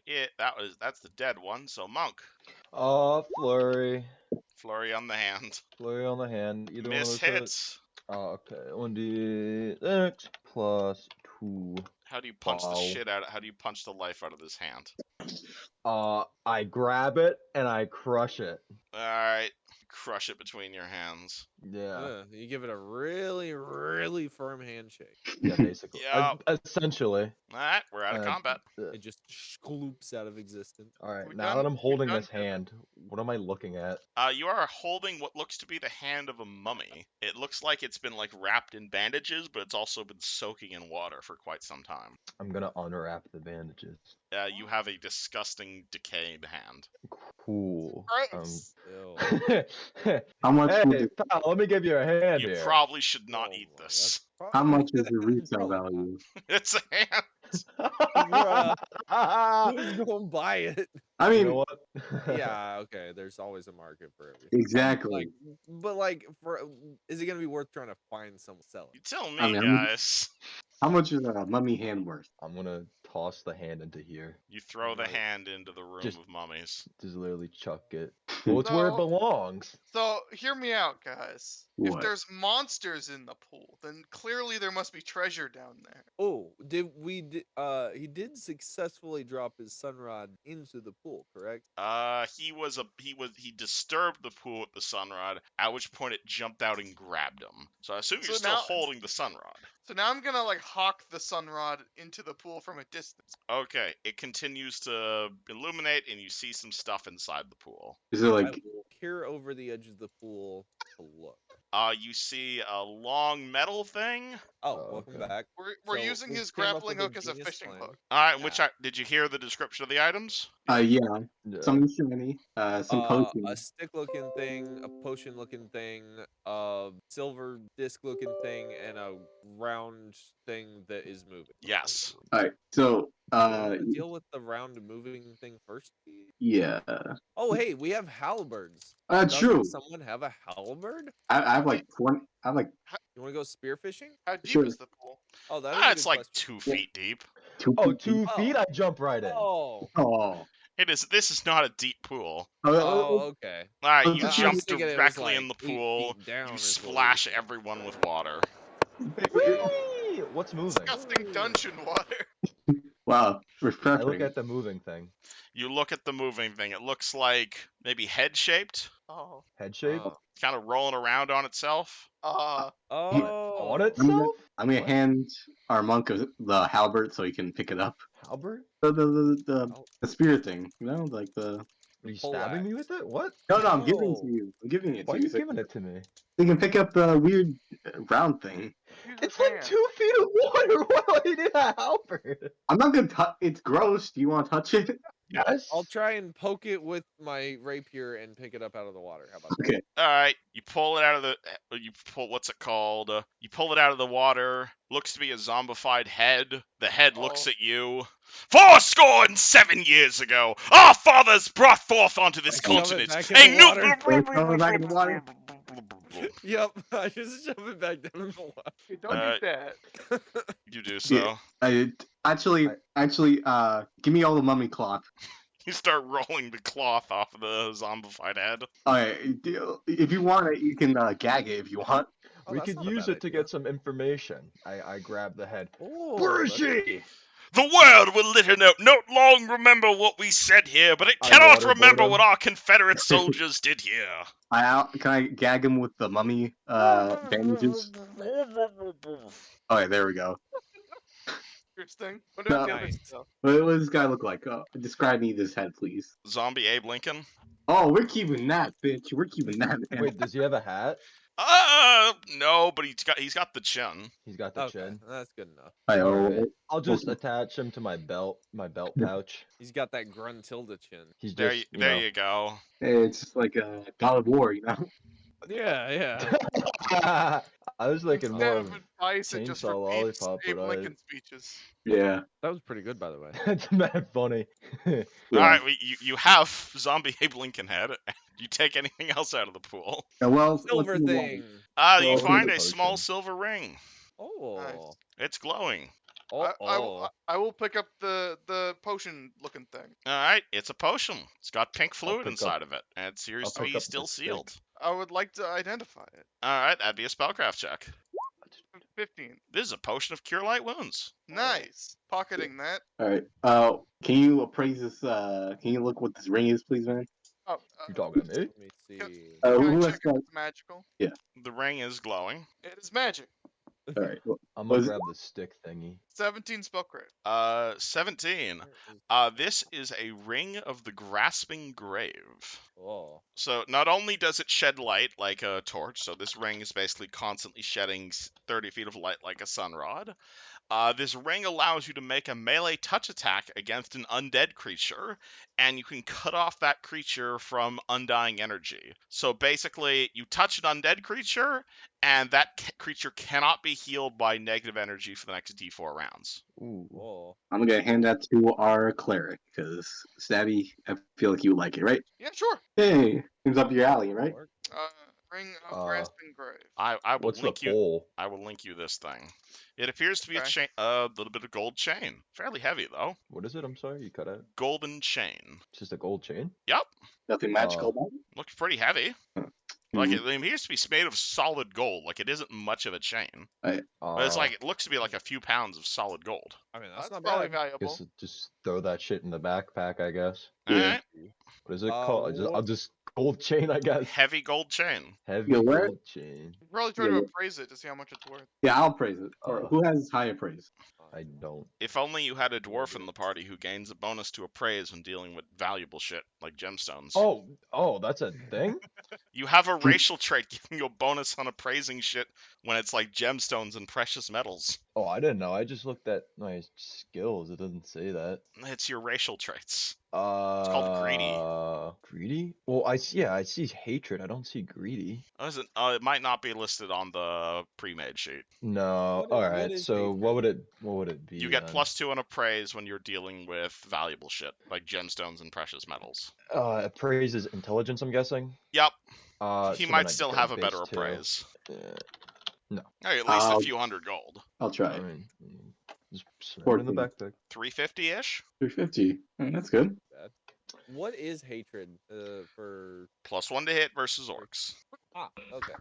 that's the dead one. So monk, Flurry. flurry on the hand. Flurry on the hand. Either Miss one of those. hits. Okay. 1d6 plus 2. How do you punch the Wow. shit out? How do you punch the life out of this hand? I grab it and I crush it. All right, crush it between your hands. Yeah. You give it a really, really firm handshake. Yeah, basically. Yeah. Essentially. All right, we're out of combat. It just scoops out of existence. Alright, We now done- that I'm we holding done this hand, what am I looking at? You are holding what looks to be the hand of a mummy. It looks like it's been like wrapped in bandages, but it's also been soaking in water for quite some time. I'm gonna unwrap the bandages. You have a disgusting, decayed hand. Cool. Gross. Ew. How much? Hey, pal, let me give you a hand You here. probably should not Oh eat my, this. that's How probably- much is the retail Probably value? It's a hand. not. Who's going to buy it? I You mean, know what? Yeah, okay. There's always a market for everything. exactly. But is it gonna be worth trying to find someone to sell You it? tell me, I mean, guys. How much is a mummy hand worth? I'm gonna toss the hand into here. You throw the Right. hand into the room Just- of mummies. Just literally chuck it. Well, it's where it No. belongs. So, hear me out, guys. What? If there's monsters in the pool, then clearly there must be treasure down there. Oh, he did successfully drop his sunrod into the pool, correct? He disturbed the pool with the sunrod, at which point it jumped out and grabbed him. So I assume you're So still now- holding the sunrod. So now I'm gonna, like, hawk the sunrod into the pool from a distance. Okay, it continues to illuminate, and you see some stuff inside the pool. Is it I like will peer over the edge of the pool to look. You see a long metal thing. Oh, Oh, welcome okay. back. We're So using we his came up grappling with a hook as a genius fishing plan. hook. All right, did you hear the description of the items? yeah, Yeah. something shiny, some potions. A stick-looking thing, a potion-looking thing, a silver disc-looking thing, and a round thing that is moving. Yes. Alright, so Wanna deal with the round moving thing first. yeah, Oh, hey, we have halberds. that's Doesn't true. someone have a halberd? I have like 20. I have like You want to go spearfishing? How deep Sure. is the pool? Oh, that is a It's good like question. 2 feet deep. 2 Oh, feet 2 deep. feet? Oh. I jump right in. Oh. Oh. This is not a deep pool. Oh, okay. All right, Oh, you I was jump thinking it was, directly in like, the 8 pool. feet down You is what we splash were- everyone with water. Whee! What's moving? Disgusting dungeon water. Wow, I look refreshing. at the moving thing. You look at the moving thing. It looks like maybe head shaped, Oh. Head shape kind of rolling around on itself. on Oh. itself. I'm gonna What? hand our monk the halberd so he can pick it up. Halberd? The spear thing, like the. Are you Pole stabbing me axe. with it? What? No, I'm giving it to No. you. I'm giving it Why to are you. you So giving it to me? you can pick up the weird round thing. Use It's his in hand. 2 feet of water. Why do I need a halberd? I'm not gonna touch. It's gross. Do you want to touch it? Yes. I'll try and poke it with my rapier and pick it up out of the water. How about that? Okay. All right, you pull it out of the. You pull what's it called? You pull it out of the water. Looks to be a zombified head. The head looks Oh. at you. 7 years ago, our fathers brought forth onto this Shove it continent back in a the new. water. Throw it back in the water. Yep, I just shove it back down in the water. Okay, don't eat that. You do Yeah. so. Actually, give me all the mummy cloth. You start rolling the cloth off of the zombified head. Alright, if you want it, you can gag it if you want. Oh, We that's could not a use bad it to idea. get some information. I grab the head. Oh, Where is that's- she? The world will little not long remember what we said here, but it I cannot waterboard remember him. what our Confederate soldiers did here. Can I gag him with the mummy bandages? Alright, there we go. Interesting. What about the other Nice. stuff? What does this guy look like? Describe me this head, please. Zombie Abe Lincoln? Oh, we're keeping that, bitch. We're keeping that, man. Wait, does he have a hat? No, but he's got the chin. He's got the Okay, chin. that's good enough. Alright. I'll just okay. attach him to my belt pouch. He's got that Gruntilda chin. He's There, just, there you go. It's just like a God of War, you know? Yeah, yeah. I was thinking more Instead of of advice, it just Chainsaw repeats Lollipop, Abe but Lincoln speeches. Yeah. That was pretty good, by the way. it's mad funny. Yeah. All right, you have Zombie Abe Lincoln head. You take anything else out of the pool. Yeah, well, Silver let's move on. thing. You Well, find a potion. small silver ring. Oh. It's glowing. I will pick up the potion looking thing. All right, it's a potion. It's got pink I'll fluid pick inside up- of it, and it seems I'll to pick be up the still stick. sealed. I would like to identify it. All right, that'd be a spellcraft check. 15. This is a potion of cure light wounds. Nice. Pocketing that. All right. Can you appraise this? Can you look what this ring is, please, man? Oh, You talking to me? Let me see. can Who I has check got? if it's magical? The ring is glowing. It is magic. All right. I'm Was gonna it- grab the stick thingy. 17 spell crit. 17. This is a ring of the grasping grave. Oh. So not only does it shed light like a torch, so this ring is basically constantly shedding 30 feet of light like a sunrod. This ring allows you to make a melee touch attack against an undead creature, and you can cut off that creature from undying energy. So basically, you touch an undead creature, and that creature cannot be healed by negative energy for the next d4 rounds. Ooh. Oh. I'm gonna hand that to our cleric because Stabby, I feel like you would like it, right? Yeah, sure. Hey, seems up your alley, right? Ring of Grasping Grave. I will What's the link you. pole? I will link you this thing. It appears to be a Okay. chain, a little bit of gold chain. Fairly heavy though. What is it? I'm sorry, you cut out. Golden chain. It's just a gold chain. Yep, Nothing magical about looks pretty heavy. it. Like it appears to be made of solid gold. Like it isn't much of a chain, but it's like it looks to be like a few pounds of solid gold. I mean, That's that's not probably bad. valuable. guess just throw that shit in the backpack, I guess. All Yeah. right, What is it called? I'll just gold chain, I guess. heavy gold chain. Heavy Yeah, where- gold chain. You probably try Yeah, to yeah. appraise it to see how much it's worth. Yeah, I'll praise it. Or who has high appraise? I don't. If only you had a dwarf in the party who gains a bonus to appraise when dealing with valuable shit like gemstones. Oh, that's a thing. You have a racial trait giving you a bonus on appraising shit when it's like gemstones and precious metals. Oh, I didn't know. I just looked at my skills. It doesn't say that. It's your racial traits. It's called greedy. Greedy? Well, I see hatred. I don't see greedy. Oh, is it? It might not be listed on the pre-made sheet. No. What All is right. So what would it be? You get then? +2 on appraise when you're dealing with valuable shit like gemstones and precious metals. Appraise is intelligence, I'm guessing. Yep, So he then might I'd still go have a base better 2. appraise. No. Hey, at least a few hundred gold. I'll try. I mean, just put it in the 14. backpack. 350-ish. 350. That's good. What is hatred for? +1 to hit versus orcs. Ah, okay.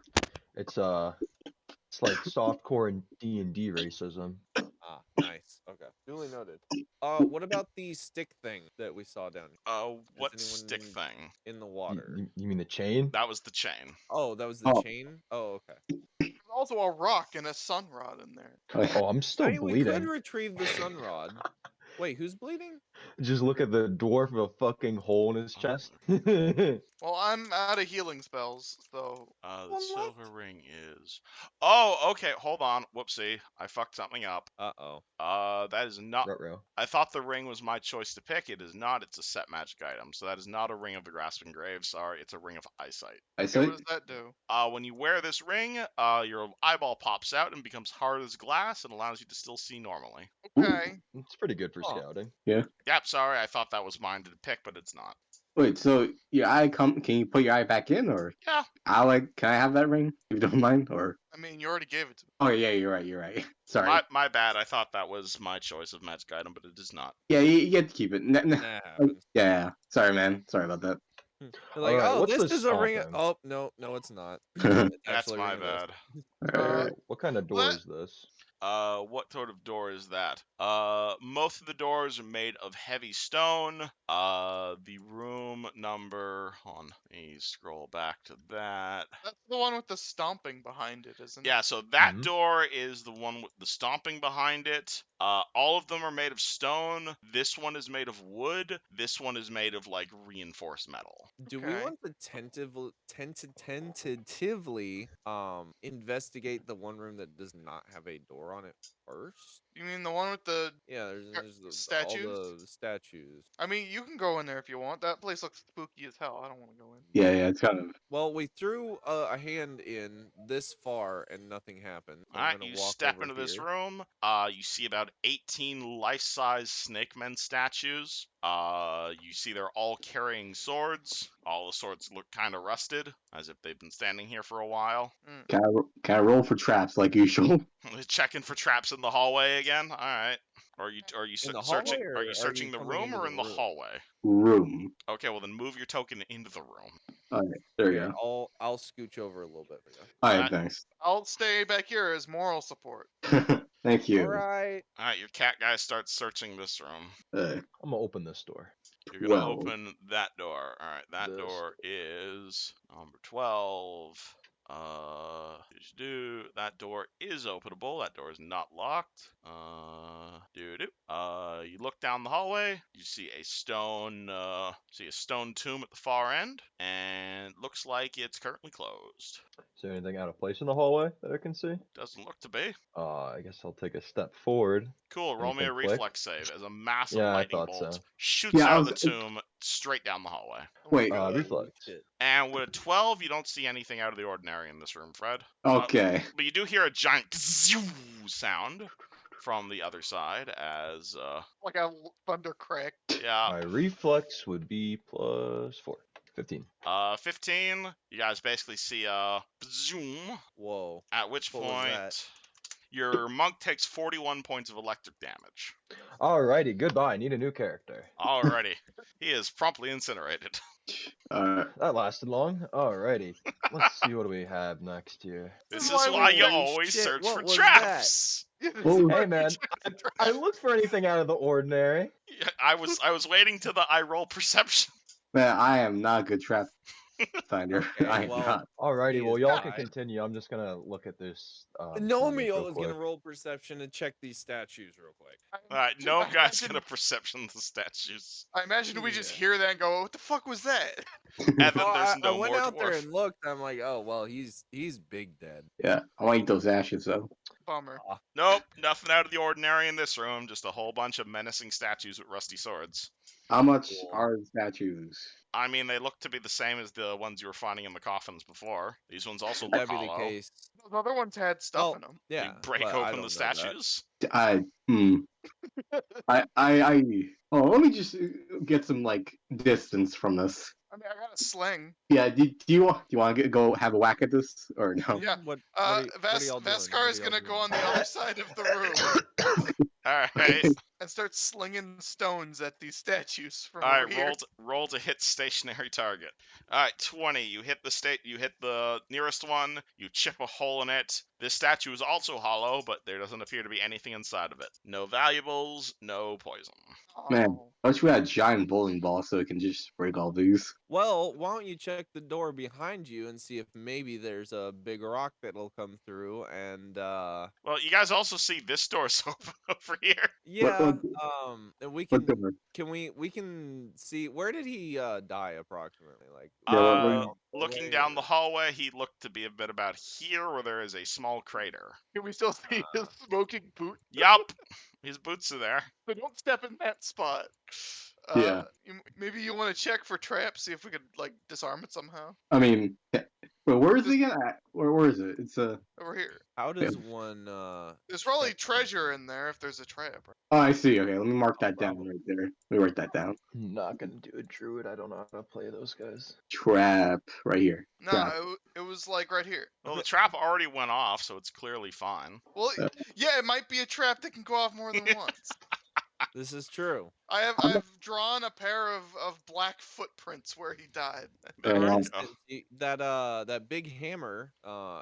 It's like softcore and D&D racism. Ah, nice. Okay. Duly noted. What about the stick thing that we saw down here? What Is stick anyone thing? in the You, water? you mean the chain? That was the chain. Oh, that was the Oh. chain? Oh, okay. There's also a rock and a sun rod in there. Oh, I'm still I mean, we could bleeding. retrieve the sun rod. Wait, who's bleeding? Just look at the dwarf with a fucking hole in his chest. Well, I'm out of healing spells, so The One silver left? ring is. Oh, okay. Hold on. Whoopsie. I fucked something up. Uh-oh. That is not. Ruh-roh. I thought the ring was my choice to pick. It is not. It's a set magic item. So that is not a ring of the grasping grave. Sorry, it's a ring of eyesight. I okay, said what does that do? When you wear this ring, your eyeball pops out and becomes hard as glass and allows you to still see normally. Okay. It's pretty good for Huh. scouting. Yep. Sorry, I thought that was mine to pick, but it's not. Wait, so your eye can you put your eye back in, or Yeah. can I have that ring if you don't mind, or? I mean, you already gave it to me. Oh yeah, you're right. Sorry. My bad. I thought that was my choice of magic item, but it is not. Yeah, you get to keep it. That happens. Yeah. Sorry, man. Sorry about that. They're like, Alright, oh, what's this this is a ring. stomping? Oh, no, it's not. That's Actually a my ring of this. bad. Alright, what kind of door Let- is this? What sort of door is that? Most of the doors are made of heavy stone. The room number. Hold on, let me scroll back to that. That's the one with the stomping behind it, isn't it? Yeah, so that Mhm. door is the one with the stomping behind it. All of them are made of stone. This one is made of wood. This one is made of like reinforced metal. Do we Okay. want to tentatively investigate the one room that does not have a door on it first? You mean the one with the? Yeah, Uh, there's all statues? the statues. I mean, you can go in there if you want. That place looks spooky as hell. I don't want to go in. Yeah, it's kind of. Well, we threw a hand in this far and nothing happened. So All I'm right, gonna you walk step over into this here. room. You see about 18 life-size snake men statues. You see they're all carrying swords. All the swords look kind of rusted, as if they've been standing here for a while. Can I roll for traps like usual? Checking for traps in the hallway again. All right. Are you In the searching? hallway, or Are you searching the coming room into or the in the room? hallway? Room. Okay, well then move your token into the room. All right, there you Okay, go. I'll scooch over a little bit for you. All Alright. right, thanks. I'll stay back here as moral support. Thank you. All right. All right, your cat guy starts searching this room. I'm gonna open this door. You're gonna 12. open that door. All right, that This door is number 12. That door is openable. That door is not locked. You look down the hallway. You see a stone tomb at the far end, and looks like it's currently closed. Is there anything out of place in the hallway that I can see? Doesn't look to be. I guess I'll take a step forward. Cool. Roll me a Anything click? reflex save as a massive Yeah, I lightning thought bolt so. shoots Yeah, I out of the was- tomb straight down the hallway. Wait. Reflex. Shit. And with a 12, you don't see anything out of the ordinary in this room, Fred. Okay. But you do hear a giant sound from the other side as, Like a thunder crack. yeah, My reflex would be +4. 15. 15. You guys basically see a zoom, Whoa. at which What was point that? your monk takes 41 points of electric damage. Alrighty, goodbye. I need a new character. Alrighty. He is promptly incinerated. That lasted long. Alrighty. Let's see what we have next here. This is is why why we you waste always shit. search What for was that? traps. Oh. Hey man, I look for anything out of the ordinary. Yeah, I was waiting till the I roll perception. Man, I am not a good trap finder. Okay, I am well, not. Alrighty, He well is y'all not. can continue. I'm just gonna look at this. Nomio real is gonna quick. roll perception and check these statues real quick. Alright, Dude, no I guy's imagine- gonna perception the statues. I imagine we just Yeah. hear that and go, "What the fuck was that?" And then Well, there's I no went more out there dwarf. and looked. I'm like, oh well, he's big dead. Yeah, I want to eat those ashes though. Bummer. Nope, nothing out of the ordinary in this room, just a whole bunch of menacing statues with rusty swords. How much Cool. are the statues? I mean, they look to be the same as the ones you were finding in the coffins before. These ones also Should look that be the hollow. case? Those other ones had stuff Well, in them. You Yeah. break but I open don't the know that. statues. I let me just get some like distance from this. I mean, I got a sling. Yeah, do you want to go have a whack at this or no? Yeah. What are y'all doing? Vascar is gonna go on the other side of the room. Alright. and start slinging stones at these statues from All over right, here. roll to hit stationary target. All right, 20. You hit the nearest one. You chip a hole in it. This statue is also hollow, but there doesn't appear to be anything inside of it. No valuables, no poison. Man, Oh. I wish we had a giant bowling ball so we can just break all these. Well, why don't you check the door behind you and see if maybe there's a big rock that'll come through and Well, you guys also see this door's open over here. yeah, and What door? we can see where did he die approximately? Like Yeah, what? Looking hallway down the or- hallway, he looked to be a bit about here, where there is a small crater. Can we still see his smoking boot? Yup, his boots are there. So don't step in that spot. Yeah. Maybe you want to check for traps, see if we could like disarm it somehow. I mean, yeah. Wait, where is it again? Where is it? It's Over here. How does one There's probably check treasure something? in there if there's a trap. Right? Oh, I see. Okay, let me mark Oh, that down probably. right there. Let me write that down. I'm not gonna do a druid. I don't know how to play those guys. Trap right here. No, Trap. it was like right here. Well, the trap already went off, so it's clearly fine. Well, Uh, yeah, it might be a trap that can go off more than once. This is true. I've drawn a pair of black footprints where he died. There For you go. instance, that big hammer,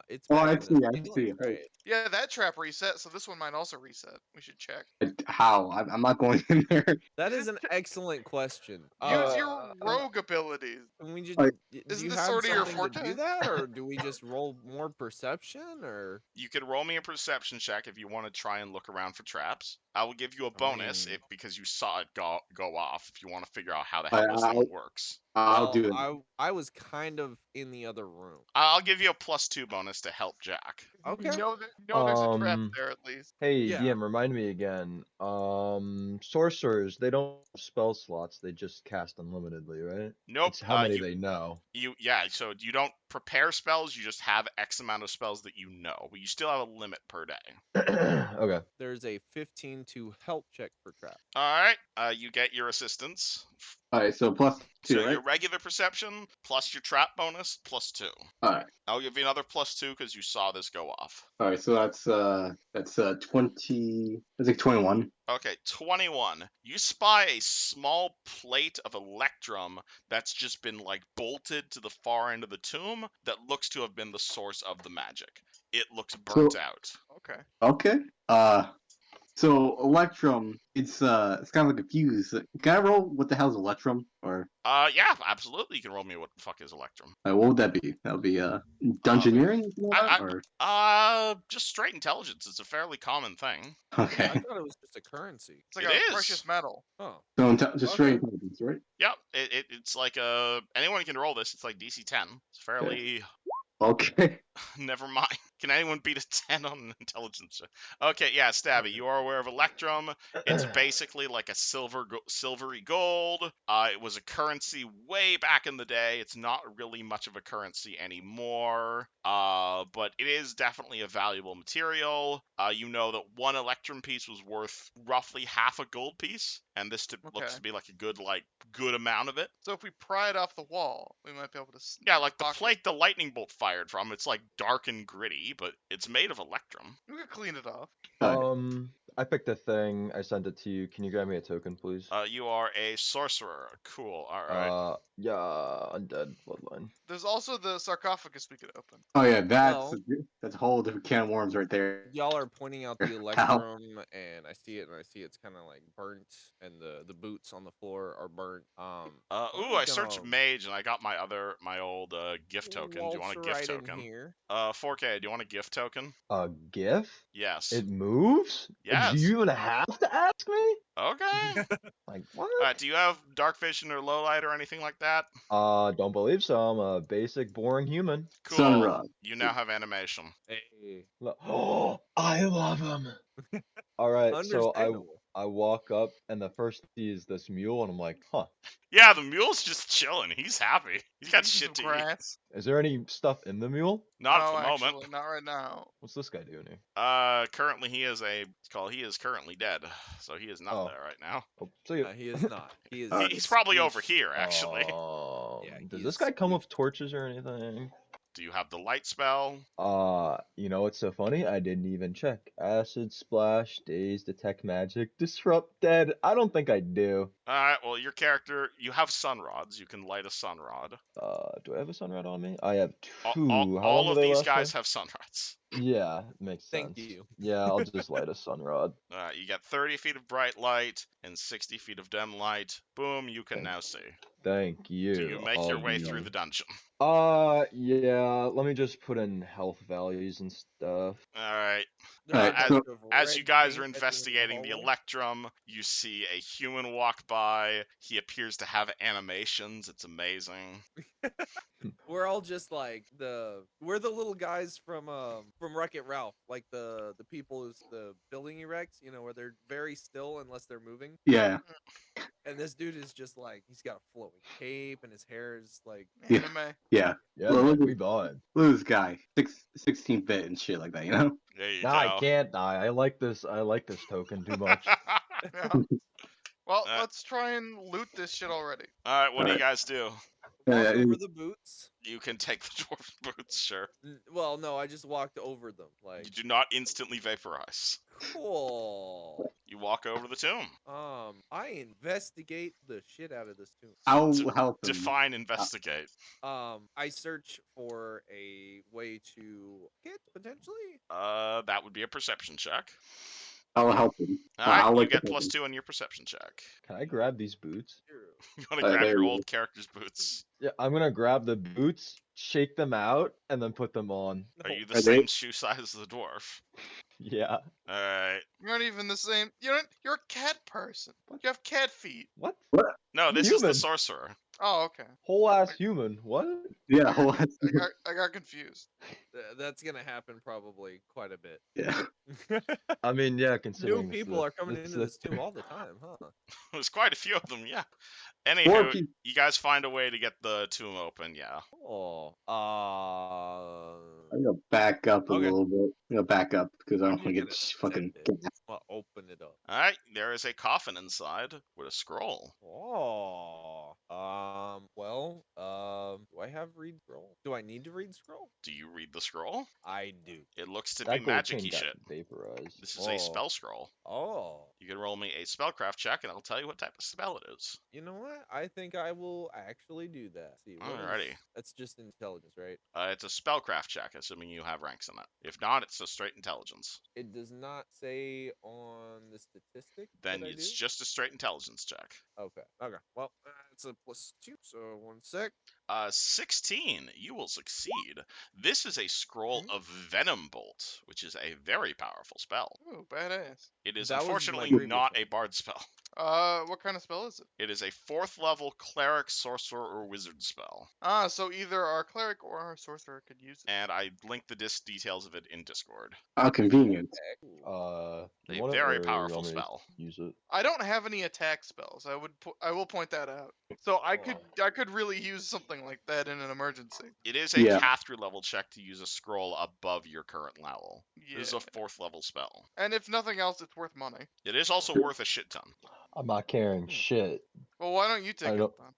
it's Oh, back I in the see. I ceiling, see. right? Yeah, that trap reset, so this one might also reset. We should check. How? I'm not going in there. That is an excellent question. Use your rogue abilities. Can we just Like- do Isn't you this have sort of your something to do forte? that, or do we just roll more perception, or You could roll me a perception check if you want to try and look around for traps. I will give you a bonus mean- because you saw it go off. If you want to figure out how the I- hell this thing works, I'll well, do it. I was kind of in the other room. I'll give you a +2 bonus to help Jack. Okay. You know there's a trap Um, there at least. Hey, Yeah. DM, remind me again. Sorcerers, they don't have spell slots. They just cast unlimitedly, right? Nope. It's how many they know. So you don't prepare spells. You just have X amount of spells that you know, but you still have a limit per day. Okay. There's a 15 to help check for trap. All right. You get your assistance. All right, so +2, So right? your regular perception plus your trap bonus +2. All right. I'll give you another +2 because you saw this go off. All right, so that's 20. That's like 21. Okay, 21. You spy a small plate of electrum that's just been like bolted to the far end of the tomb that looks to have been the source of the magic. It looks burnt out. Okay. Okay. So Electrum, it's kind of like a fuse. Can I roll what the hell's Electrum? Or Yeah, absolutely. You can roll me what the fuck is electrum. what would that be? That would be dungeoneering, something like that? Or Just straight intelligence. It's a fairly common thing. I okay. thought it was just a currency. It's like It a is. precious metal. Oh, So just straight Okay. intelligence, right? Yep, it's like anyone can roll this. It's like DC 10. It's fairly. Okay. Never mind. Can anyone beat a 10 on an intelligence check? Okay, yeah, Stabby, you are aware of Electrum. It's basically like a silvery gold. It was a currency way back in the day. It's not really much of a currency anymore. But it is definitely a valuable material. You know that one Electrum piece was worth roughly half a gold piece, and this looks Okay. to be like a good amount of it. So if we pry it off the wall, we might be able to. Yeah, like the pocket- plate the lightning bolt fired from, it's like dark and gritty, but it's made of electrum. We could clean it off. I picked a thing. I sent it to you. Can you grab me a token, please? You are a sorcerer. Cool. All right. Yeah, undead bloodline. There's also the sarcophagus we could open. Oh yeah, Well- that's a whole different can of worms right there. y'all are pointing out the Ow. electrum, and I see it, and I see it's kind of like burnt, and the boots on the floor are burnt. I searched mage and I got my old gift token. Do you want a gift right token? in here. 4K. Do you want a gift token? A GIF? Yes. It moves? Yes. Do you even have to ask me? Okay. Like, what? Do you have dark vision or low light or anything like that? Don't believe so. I'm a basic, boring human. Cool. Sunrod. You now have animation. Hey, Oh, I love him. All right, so understandable. I walk up, and the first see is this mule, and I'm like, huh. Yeah, the mule's just chilling. He's happy. He's got Eating shit to some eat. grass. Is there any stuff in the mule? Not no, at the actually, moment. not right now. What's this guy doing here? Currently he is currently dead, so he is not Oh. there right now. Oh, see ya. He is not. He is. He's probably over here, actually. Yeah, Does he's- this guy come he's- with torches or anything? Do you have the light spell? You know what's so funny? I didn't even check. Acid Splash, Daze, Detect Magic, Disrupt Dead. I don't think I do. Alright, well, your character, you have sun rods. You can light a sun rod. Do I have a Sunrod on me? I have All, 2. How long all do of they these last guys for? have sun rods. Yeah, makes Thank sense. you. Yeah, I'll just light a Sunrod. You get 30 feet of bright light and 60 feet of dim light. Boom, you can Thank- now see. Thank you. Do you make I'll your way be- through the dungeon? Yeah, let me just put in health values and stuff. Alright. There's Alright, a bunch so- of As you red guys are paint at the end of the investigating the hallway. Electrum, you see a human walk by. He appears to have animations. It's amazing. We're all just like we're the little guys from Wreck-It Ralph, like the people who's the building erects, you know, where they're very still unless they're moving. Yeah. And this dude is just like he's got a flowing cape and his hair is like Yeah. Anime. Yeah. Yeah, Well, man, look we bought. at this guy. 16 bit and shit like that, you know? There you Nah, I go. can't die. I like this token too much. Yeah. Well, Uh, let's try and loot this shit already. Alright, what do you Alright. guys do? walk Yeah, over the boots. You can take the dwarf boots, sure. Well, no, I just walked over them. You Like, do not instantly vaporize. cool. You walk over the tomb. I investigate the shit out of this tomb. I'll D- help him. Define investigate. I search for a way to get potentially. That would be a perception check. I'll help him. Alright, I'll you like to get help +2 on your perception check. Can I grab these boots? You want to grab there your you old character's boots? Yeah, I'm gonna grab the boots, shake them out, and then put them on. Are No. you the Are they- same shoe size as the dwarf? Yeah. Alright. You're not even the same. You're a cat person. You have cat feet. What? No, this is the Human. sorcerer. Oh, okay. Whole ass human. What? Yeah, I got confused. That's gonna happen probably quite a bit. yeah. I mean, yeah, New considering it's people the- are coming it's into the- this tomb all the time, huh? There's quite a few of them, yeah. Or Anywho, pe- you guys find a way to get the tomb open, yeah. Oh, I'm gonna back up a Okay. little bit. I'm gonna back up because I Why'd don't want you to get get fucking. accepted? Well, open it up. Alright, there is a coffin inside with a scroll. Oh, do I have read scroll? Do I need to read scroll? Do you read the scroll? I do. It looks to that be gold magic-y chain got shit. vaporized. This is a Oh. spell scroll. Oh, You can roll me a spellcraft check, and I'll tell you what type of spell it is. you know what? I think I will actually do that. See, what is- Alrighty. that's just intelligence, right? It's a spellcraft check, assuming you have ranks in it. If not, it's a straight intelligence. It does not say on the statistic. Then that I it's do? just a straight intelligence check. Okay. Okay. Well, it's a +2, so 1 sec. 16, you will succeed. This is a scroll of Venom Bolt, which is a very powerful spell. Ooh, badass. It is That was my unfortunately previous not one. a bard spell. What kind of spell is it? It is a 4th level cleric, sorcerer, or wizard spell. So either our cleric or our sorcerer could use it. And I linked the details of it in Discord. How convenient. Ooh. You A want it, very or you powerful want me to spell. Use it. I don't have any attack spells. I will point that out. So I could really use something like that in an emergency. It is a Yeah. caster level check to use a scroll above your current level. Yeah. It is a 4th level spell. And if nothing else, it's worth money. It is also worth a shit ton. I'm not carrying shit. Well, why don't you take I it don't- then?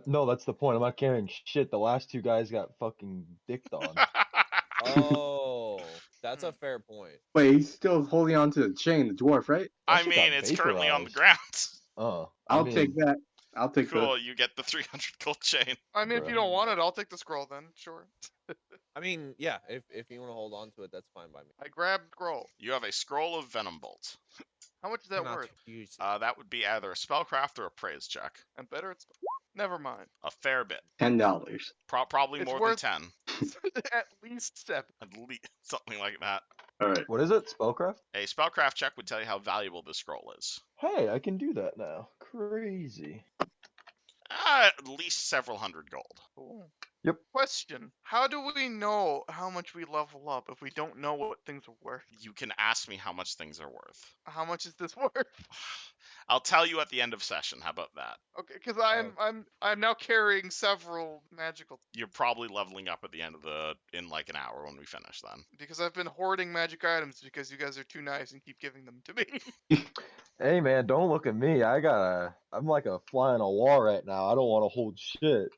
No, that's the point. I'm not carrying shit. The last 2 guys got fucking dicked on. Oh, that's a fair point. Wait, he's still holding on to the chain, the dwarf, right? That I shit got mean, it's currently on the vaporized. ground. I'll take that. I'll take Cool, you get the 300 gold chain. I mean, if you Bruh. don't want it, I'll take the scroll then. Sure. I mean, yeah, if you want to hold on to it, that's fine by me. I grabbed scroll. You have a scroll of Venom Bolt. How much is that Not worth? use it. That would be either a spellcraft or a praise check. And better it's. Never mind. A fair bit. $10. Probably It's more worth- than 10. At least 7. At least something like that. All right. What is it? Spellcraft? A spellcraft check would tell you how valuable this scroll is. Hey, I can do that now. Crazy. At least several hundred gold. Cool. Yep. Question: how do we know how much we level up if we don't know what things are worth? You can ask me how much things are worth. How much is this worth? I'll tell you at the end of session. How about that? Okay, because I'm now carrying several magical You're probably leveling up at the end of in like an hour when we finish then. because I've been hoarding magic items because you guys are too nice and keep giving them to me. Hey man, don't look at me. I'm like a fly on a wall right now. I don't want to hold shit.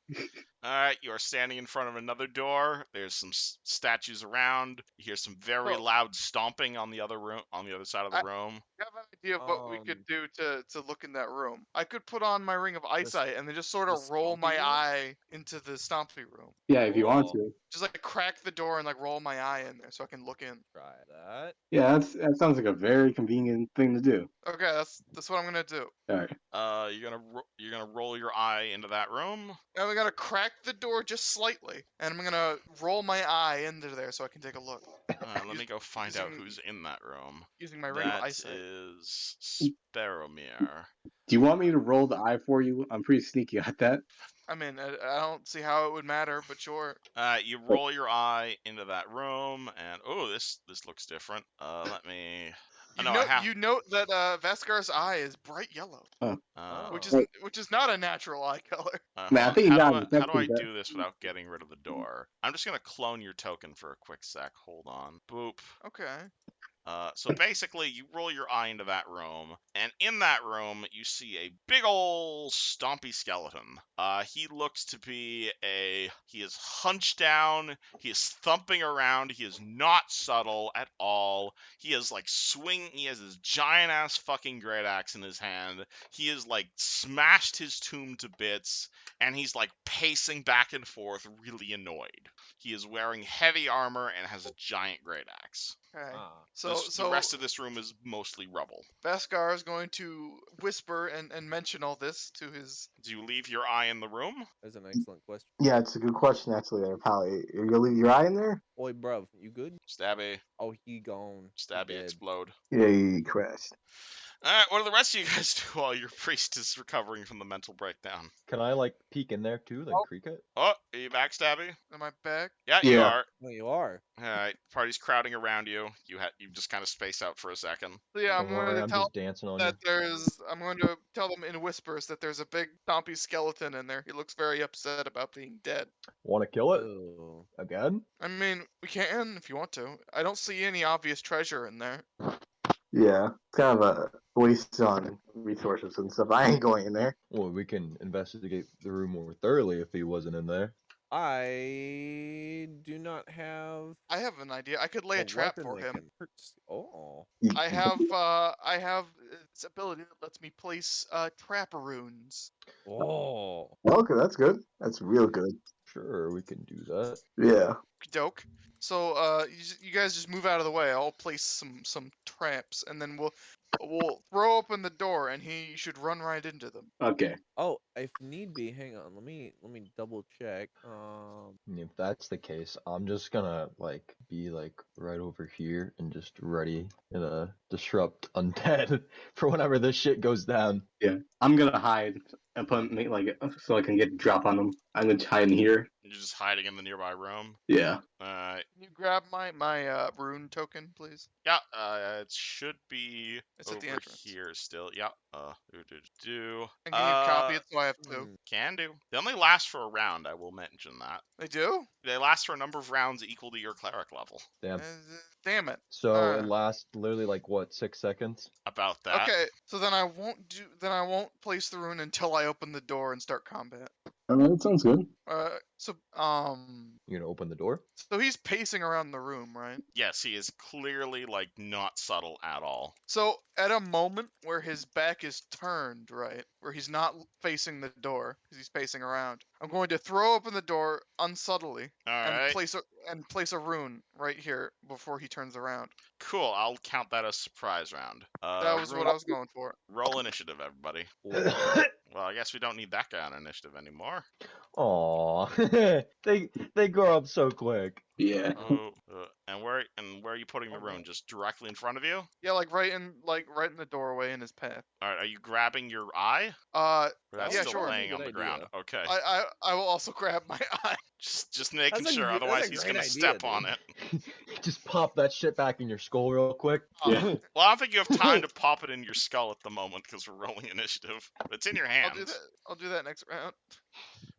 Alright, you are standing in front of another door. There's some statues around. You hear some very So- loud stomping on the other side of the room. I have an idea of what we could do to look in that room. I could put on my ring of eyesight and then just sort the of roll stompy my room? eye into the stompy room. Yeah, if you want Oh. to. Just like crack the door and like roll my eye in there so I can look in. Try that. Yeah, that sounds like a very convenient thing to do. Okay, that's what I'm gonna do. All right. You're gonna roll your eye into that room. And we're gonna crack the door just slightly, and I'm gonna roll my eye into there so I can take a look Let me go find out who's in that room. using my ring of That eyesight. is Sparrowmere. Do you want me to roll the eye for you? I'm pretty sneaky at that. I mean, I don't see how it would matter, but sure. You roll your eye into that room, and this looks different. Let me. You note that Vescar's eye is bright yellow, which is not a natural eye color. Man, I think you got it. How do I That's do this without getting rid of the door? I'm just gonna clone your token for a quick sec. Hold on. Boop. Okay. So basically, you roll your eye into that room, and in that room, you see a big ol' stompy skeleton. He looks to be he is hunched down, he is thumping around, he is not subtle at all. He is like he has this giant ass fucking great axe in his hand. He is like smashed his tomb to bits, and he's like pacing back and forth, really annoyed. He is wearing heavy armor and has a giant great axe. Okay. Ah. So The rest of this room is mostly rubble. Vescar is going to whisper and mention all this to his. Do you leave your eye in the room? That's an excellent question. Yeah, it's a good question actually there, pal. You're gonna leave your eye in there? Oi, bruv, you good? Stabby. Oh, he gone. He Stabby dead. explode. Yeah, you crashed. Alright, what do the rest of you guys do while your priest is recovering from the mental breakdown? Can I like peek in there too, like Oh. creak it? Oh, are you back, Stabby? Am I back? Yeah, you Yeah. are. No, you are. Alright, party's crowding around you. You just kind of space out for a second. So yeah, I'm Don't going worry, to I'm tell just dancing on that you. I'm going to tell them in whispers that there's a big stompy skeleton in there. He looks very upset about being dead. Want to kill it Oh. again? I mean, we can if you want to. I don't see any obvious treasure in there. Yeah, it's kind of a waste on resources and stuff. I ain't going in there. Well, we can investigate the room more thoroughly if he wasn't in there. I do not have I have an idea. I could lay a trap weapon for that him. can hurt. Oh. I have this ability that lets me place trap runes. Oh. Okay, that's good. That's real good. Sure, we can do that. Yeah. Doke. So you guys just move out of the way. I'll place some traps, and then we'll throw open the door, and he should run right into them. Okay. Oh, if need be, hang on. Let me double check. If that's the case, I'm just gonna like be like right over here and just ready to disrupt undead for whenever this shit goes down. Yeah. I'm gonna hide and put like so I can get drop on them. I'm gonna hide in here. You're just hiding in the nearby room. Yeah. Can you grab my rune token, please? Yeah, it should be It's at the over entrance. here still. Yeah. Do. And can you copy it so I have two? hmm. Can do. They only last for a round. I will mention that. They do? They last for a number of rounds equal to your cleric level. Damn. Damn it. So it lasts literally like what, 6 seconds? About that. Okay, so then I won't place the rune until I open the door and start combat. That sounds good. So You gonna open the door? so he's pacing around the room, right? Yes, he is clearly like not subtle at all. So at a moment where his back is turned, right, where he's not facing the door because he's pacing around, I'm going to throw open the door unsubtly All and right. place a rune right here before he turns around. Cool. I'll count that as surprise round. That was what I was going for. Roll initiative, everybody. Cool. Well, I guess we don't need that guy on initiative anymore. Aw, they grow up so quick. Yeah. And where are you putting the rune? Just directly in front of you? Yeah, right in the doorway in his path. All right. Are you grabbing your eye? Uh, Or that's Yeah, still sure. laying on Good the ground. idea. Okay. I will also grab my eye. Just making That's a sure. good- that's Otherwise, a he's great gonna idea, step dude. on it. Just pop that shit back in your skull real quick. Yeah. Well, I don't think you have time to pop it in your skull at the moment because we're rolling initiative. It's in your hands. I'll do that next round.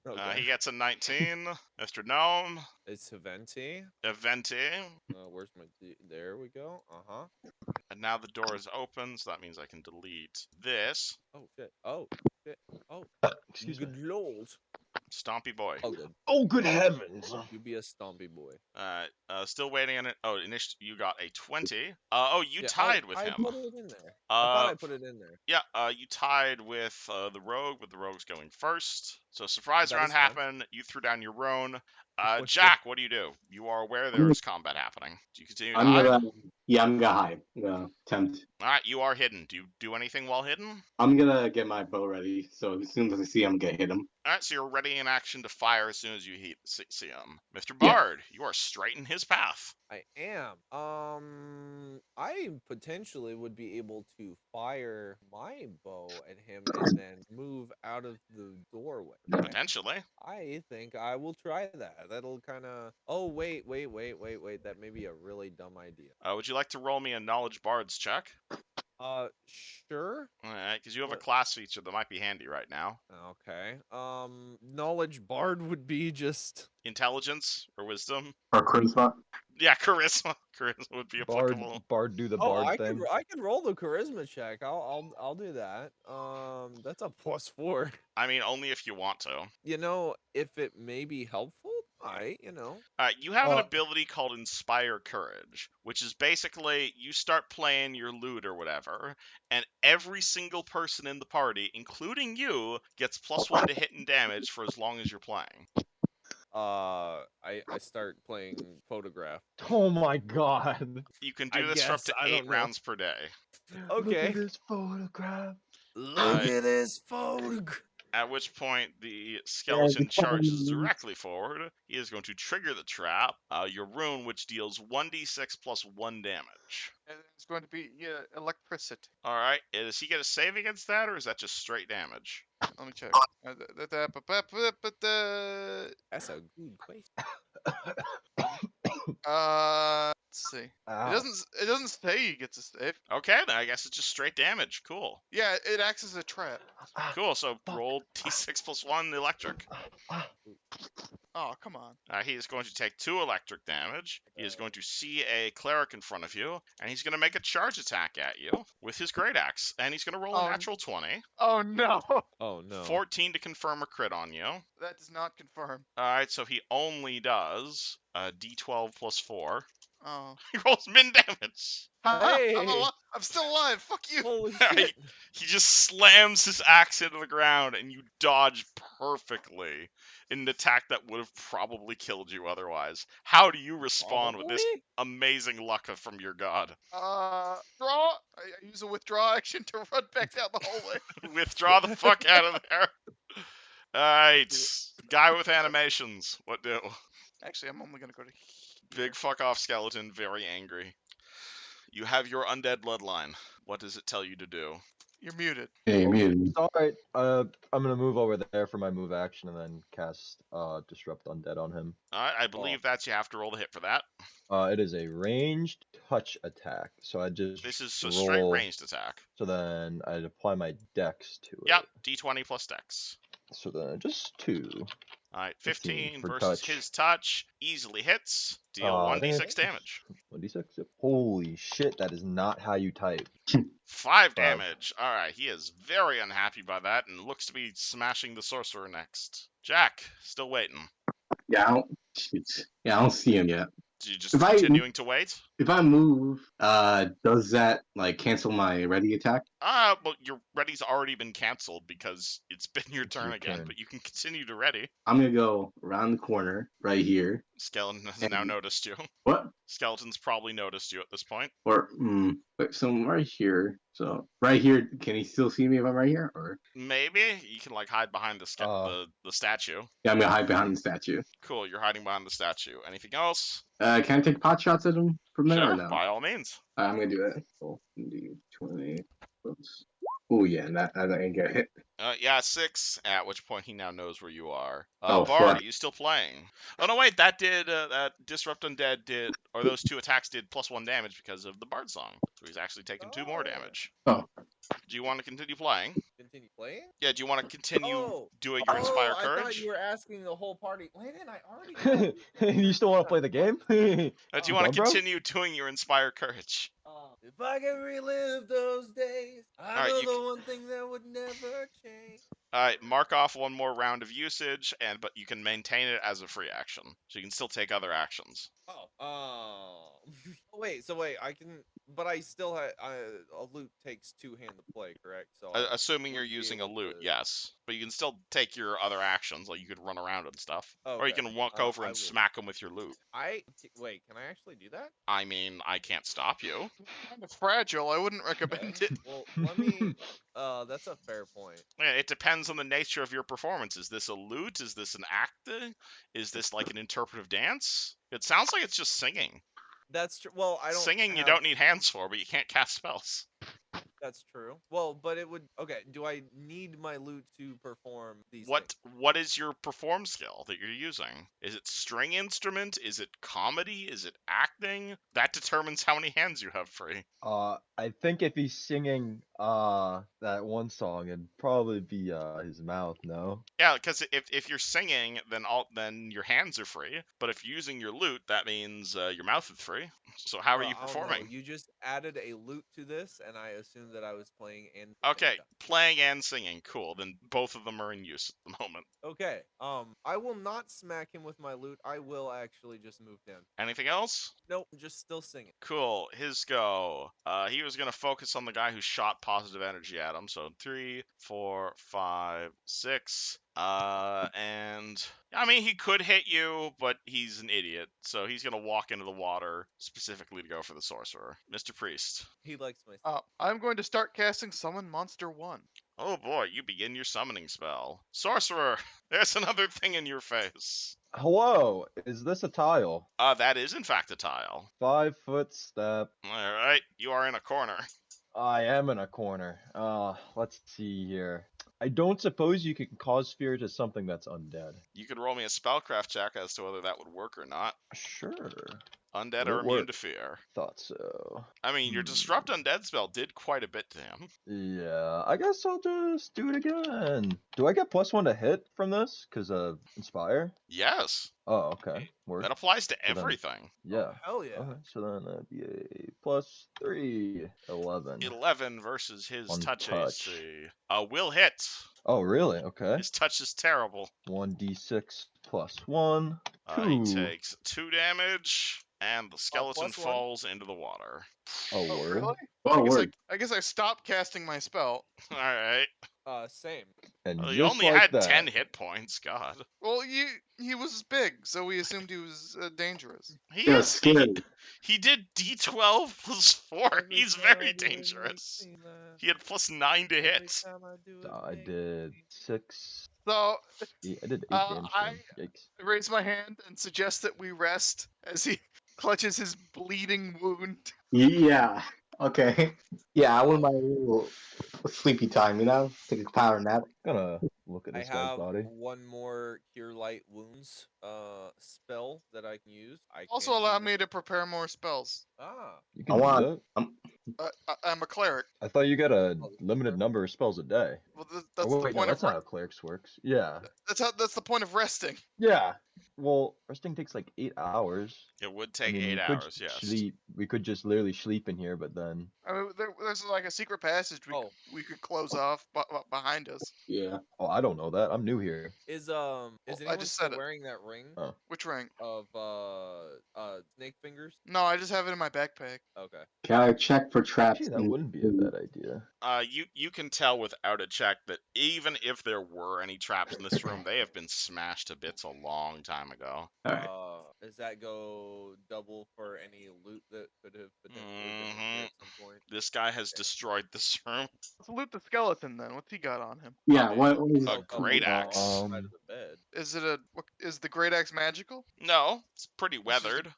Okay. He gets a 19. Mr. Gnome. It's Venti. Eventi. Where's my? There we go. And now the door is open, so that means I can delete this. Oh shit. Oh shit. Oh. Excuse me. Good lord. Stompy boy. Oh, good. Oh, good heavens! You be a stompy boy. Still waiting on it. Oh, you got a 20. You Yeah, tied with I him. put it in there. I thought Uh, I put it in there. yeah, you tied with the rogue, with the rogues going first. So surprise That round is fine. happened. You threw down your roan. For sure. Jack, what do? You are aware there is combat happening. Do you continue to I'm hide? gonna, yeah, I'm gonna hide. I'm gonna attempt. All right, you are hidden. Do you do anything while hidden? I'm gonna get my bow ready, so as soon as I see him, I'm gonna hit him. All right, so you're ready in action to fire as soon as you see him. Mr. Yeah. Bard, you are straight in his path. I am. I potentially would be able to fire my bow at him and then move out of the doorway. Right? Potentially. I think I will try that. That'll kind of. Oh wait. That may be a really dumb idea. Would you like to roll me a knowledge bards check? Sure. All right, because you have a What? class feature that might be handy right now. Okay. Knowledge bard would be just. Intelligence or wisdom? Or charisma. Yeah, charisma. Charisma would be applicable. Bard, do the Oh, bard I thing. can roll the charisma check. I'll do that. That's a +4. I mean, only if you want to. You know, if it may be helpful, You have an ability called Inspire Courage, which is basically you start playing your lute or whatever, and every single person in the party, including you, gets +1 to hit and damage for as long as you're playing. I start playing photograph. Oh my god. You can do I this for up guess, to I 8 don't know. rounds per day. Look Okay. at this photograph. Look at this photograph. At which point the skeleton charges directly forward. He is going to trigger the trap. Your rune, which deals 1d6 plus 1 damage. And it's going to be electricity. All right. Does he get a save against that, or is that just straight damage? Let me check. That's a good question. Let's see. Ow. It doesn't say he gets a save. Okay, then I guess it's just straight damage. Cool. Yeah, it acts as a trap. Cool. So roll d6 plus 1 electric. Oh, come on. He is going to take 2 electric damage. He is going to see a cleric in front of you, and he's going to make a charge attack at you with his great axe. And he's going to roll a natural 20. Oh no. Oh no. 14 to confirm a crit on you. That does not confirm. Alright, so he only does d12 plus 4. Oh. He rolls min damage. Hey. I'm still alive. Fuck you. Holy Alright, shit. he just slams his axe into the ground, and you dodge perfectly in an attack that would have probably killed you otherwise. How do you respond with this amazing luck from your god? Draw. I use a withdraw action to run back down the hallway. Withdraw the fuck out of there. Alright, guy with animations. What do? Actually, I'm only gonna go to. Big fuck off skeleton, very angry. You have your undead bloodline. What does it tell you to do? You're muted. Hey, muted. Alright, I'm gonna move over there for my move action and then cast Disrupt Undead on him. Alright, I believe that you have to roll the hit for that. It is a ranged touch attack, so I just This is a roll, straight ranged attack. So then I'd apply my dex to it. Yep, d20 plus dex. So then just 2. Alright, 15 for versus touch. his touch. Easily hits. Deal I think 1d6 damage. 1d6? Yep. Holy shit, that is not how you type. 5 damage. Alright, he is very unhappy by that and looks to be smashing the sorcerer next. Jack, still waiting. Yeah, I don't see him yet. You just continuing to wait? If I move, does that like cancel my ready attack? Well, your ready's already been canceled because it's been your turn your again, turn. but you can continue to ready. I'm gonna go around the corner right here. Skeleton has now noticed you. What? Skeleton's probably noticed you at this point. Or wait, so I'm right here. So right here, can he still see me if I'm right here? Or Maybe you can like hide behind the statue. yeah, I'm gonna hide behind the statue. Cool, you're hiding behind the statue. Anything else? Can I take pot shots at him from there Sure, or no? by all means. I'm gonna do that. Oh, do 20. Oh yeah, that ain't get hit. Yeah, 6. At which point he now knows where you are. Oh, Bard, fuck. are you still playing? Oh no, wait, that did that Disrupt Undead did, or those 2 attacks did +1 damage because of the Bard song. So he's actually taken 2 more damage. Oh. Do you want to continue playing? Continue playing? Yeah, do you want to continue doing your Inspire I Courage? thought you were asking the whole party. Landon, I already. You still want to play the game? Do you want Bro? to continue doing your Inspire Courage? If I can relive those days, I All right, know the one thing that would never change. All right, mark off one more round of usage, but you can maintain it as a free action, so you can still take other actions. Oh, wait. So wait, I can, but I still have a loot takes 2-hand to play, correct? So I Assuming you're would be using a able loot, to. yes, but you can still take your other actions, like you could run around and stuff, or you Okay. can walk over I and will. smack them with your loot. Wait. Can I actually do that? I mean, I can't stop you. Kind of fragile. I wouldn't recommend Okay. it. Well, let me. That's a fair point. Yeah, it depends on the nature of your performance. Is this a lute? Is this an acting? Is this like an interpretive dance? It sounds like it's just singing. That's true. Well, I don't Singing you have. don't need hands for, but you can't cast spells. That's true. Well, but it would. Okay. Do I need my loot to perform these What things? what is your perform skill that you're using? Is it string instrument? Is it comedy? Is it acting? That determines how many hands you have free. I think if he's singing that one song, it'd probably be his mouth. No. Yeah, because if you're singing, then your hands are free. But if you're using your lute, that means your mouth is free. So how are Well, you I don't know. performing? You just added a loot to this, and I assumed that I was playing and at the Okay, same time. playing and singing, cool. Then both of them are in use at the moment. Okay. I will not smack him with my loot. I will actually just move him. Anything else? Nope, just still singing. Cool. His go. He was gonna focus on the guy who shot positive energy at him. So 3, 4, 5, 6. And I mean he could hit you, but he's an idiot, so he's gonna walk into the water specifically to go for the sorcerer, Mr. Priest. He likes my. I'm going to start casting Summon Monster 1. Oh boy, you begin your summoning spell, sorcerer. There's another thing in your face. Hello, is this a tile? That is in fact a tile. 5-foot step. All right, you are in a corner. I am in a corner. Let's see here. I don't suppose you can cause fear to something that's undead. You could roll me a spellcraft check as to whether that would work or not. Sure. Undead Would are it immune work? to fear. Thought so. I mean, your disrupt undead spell did quite a bit to him. Yeah, I guess I'll just do it again. Do I get +1 to hit from this? Because of Inspire? Yes, Oh, okay. Word. that applies to So then- everything. Yeah. Hell yeah. Okay, so then that'd be a +3. 11. 11 versus his On touch touch. AC. Will hit. Oh, really? Okay. His touch is terrible. 1d6 +1. He 2. takes 2 damage, and the skeleton +1? falls into the water. Oh, Oh, word. really? Oh, word. I guess I stopped casting my spell. All right. Same. And Well, you just only like had that. 10 hit points. God. Well, he was big, so we assumed he was dangerous. He Yeah, is. scary. He did D12 +4. Every He's time very I do it, it dangerous. makes me laugh. He had +9 to Every hit. time I do it, I makes did me- 6. So I did 8 damage to I him. Yikes. raise my hand and suggest that we rest as he clutches his bleeding wound. Yeah. Okay. Yeah, I want my little sleepy time, you know? Take a power nap. Gonna look at I this guy's have body. one more Cure Light Wounds spell that I can use. I Also can do allow that. me to prepare more spells. Ah, You I can do want. that. I'm a cleric. I thought you got a Oh, limited number of spells a day. Well, Oh, that's the wait, no, point that's of not how clerics works. Yeah. that's the point of resting. Yeah. Well, resting takes like 8 hours. It would I take mean, 8 we could hours, yes. sleep. We could just literally sleep in here, but then I mean, there's like a secret passage we could close off behind us. Yeah. oh, I don't know that. I'm new here. is I anyone just still said it. wearing that ring Oh. Which ring? of snake fingers? No, I just have it in my backpack. Okay. Can I check for traps? Actually, that wouldn't be a bad idea. You can tell without a check that even if there were any traps in this room, they have been smashed to bits a long time ago. Alright. Does that go double for any loot that could have potentially been in here at some point? This guy has destroyed this room. Let's loot the skeleton then. What's he got on him? Yeah, what is A great axe. Side of the bed. Is the great axe magical? No, it's pretty It's just a- weathered.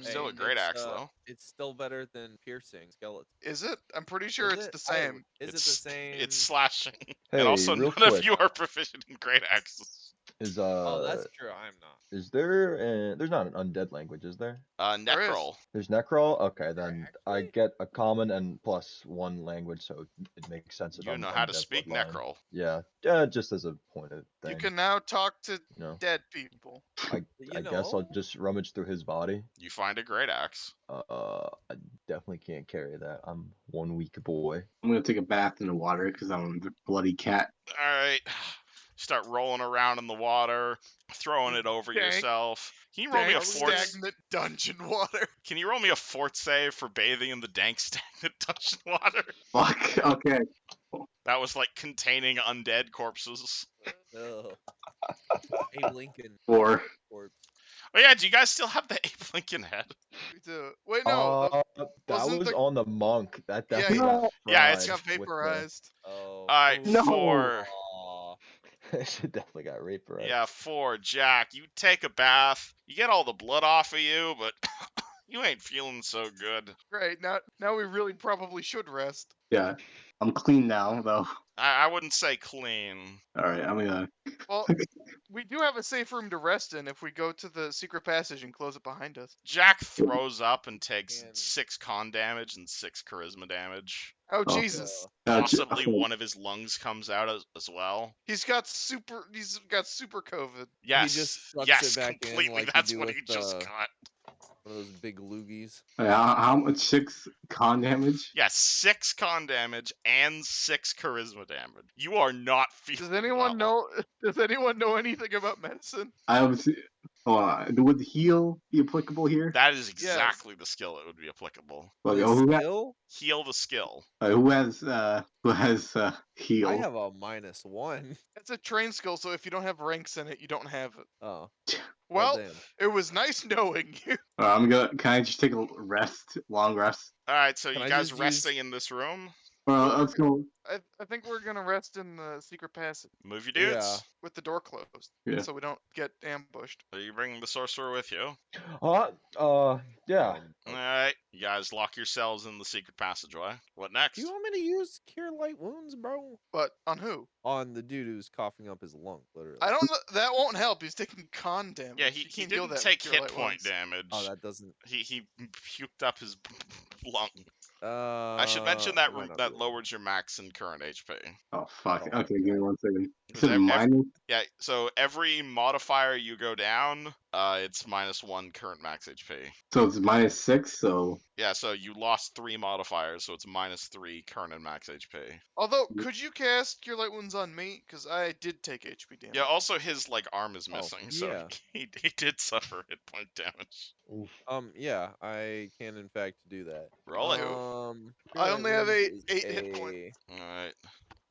Still a great axe, though. It's still better than piercing skeleton. Is it? I'm pretty sure Is it's it? the same. Is it the It's- same? It's slashing. Hey, and also, real none of quick. you are proficient in great axes. Is Oh, that's true. I'm not. Is there? There's not an undead language, is there? There is. Necrol. There's Necrol. Okay, There then I actually? get a common and +1 language, so it makes sense. If You I'm know how to undead speak bloodline. Necrol. Yeah, just as a point of thing. You can now talk to You know, dead people. I guess I'll just rummage through his body. You find a great axe. A definitely can't carry that. I'm one weak boy. I'm gonna take a bath in the water because I'm the bloody cat. All right. Start rolling around in the water, throwing it over Dank. yourself. Can you roll me Dank, a fort? stagnant dungeon water. Can you roll me a fort save for bathing in the dank stagnant dungeon water? Fuck. Okay. That was like containing undead corpses. Ugh. Abe Lincoln. Or Corpse. Oh yeah, do you guys still have the Abe Lincoln head? We do. Wait, no. That wasn't was the- on the monk. That Yeah, definitely No. got Yeah, fried. it's got with the- vaporized. Oh. Alright, No. 4. Aw. It definitely got vaporized. Yeah, 4. Jack, you take a bath. You get all the blood off of you, but you ain't feeling so good. Great. Now we really probably should rest. yeah, I'm clean now though. I wouldn't say clean. All right, I'm gonna. Well, we do have a safe room to rest in if we go to the secret passage and close it behind us. Jack throws up and takes And- 6 con damage and 6 charisma damage. Oh, Oh. Jesus. Possibly one of his lungs comes out as well. He's got super COVID. Yes, just sucks yes, it back in completely. like you That's do what with he just the- got. One of those big loogies. How much 6 con damage? Yeah, 6 con damage and 6 charisma damage. You are not feeling. Does anyone well. know? Does anyone know anything about medicine? I obviously. Would heal be applicable here? That is exactly the skill that would be applicable. Like, The who, skill? Heal the skill. who has heal? I have a -1. It's a train skill, so if you don't have ranks in it, you don't have it. Oh. Well, damn. it was nice knowing you. I'm gonna. Can I just take a rest? Long rest. All right, so Can you I guys just resting in this room? Well, let's go. I think we're gonna rest in the secret passage Move your dudes. Yeah. with the door closed, Yeah. so we don't get ambushed. Are you bringing the sorcerer with you? Yeah. All right, you guys lock yourselves in the secret passageway. What next? Do you want me to use Cure Light Wounds, bro? But on who? On the dude who's coughing up his lung, literally. I don't know. That won't help. He's taking con damage. Yeah, You he can't deal didn't that with take Cure hit Light point Wounds. damage. Oh, that doesn't. He puked up his lung. I I should mention that might not that be lowers your max and current HP. Oh fuck. Oh, Okay, give me 1 second. Because This is minus. Yeah, so every modifier you go down, it's -1 current max HP. So it's -6. So Yeah, so you lost 3 modifiers, so it's -3 current and max HP. Although, could you cast Cure Light Wounds on me? Because I did take HP damage. Yeah, also his arm is Oh, missing, so yeah. he did suffer hit point damage. Oof. Yeah, I can in fact do that. Roll it. Cure I Light only have Wounds eight is hit points. Alright.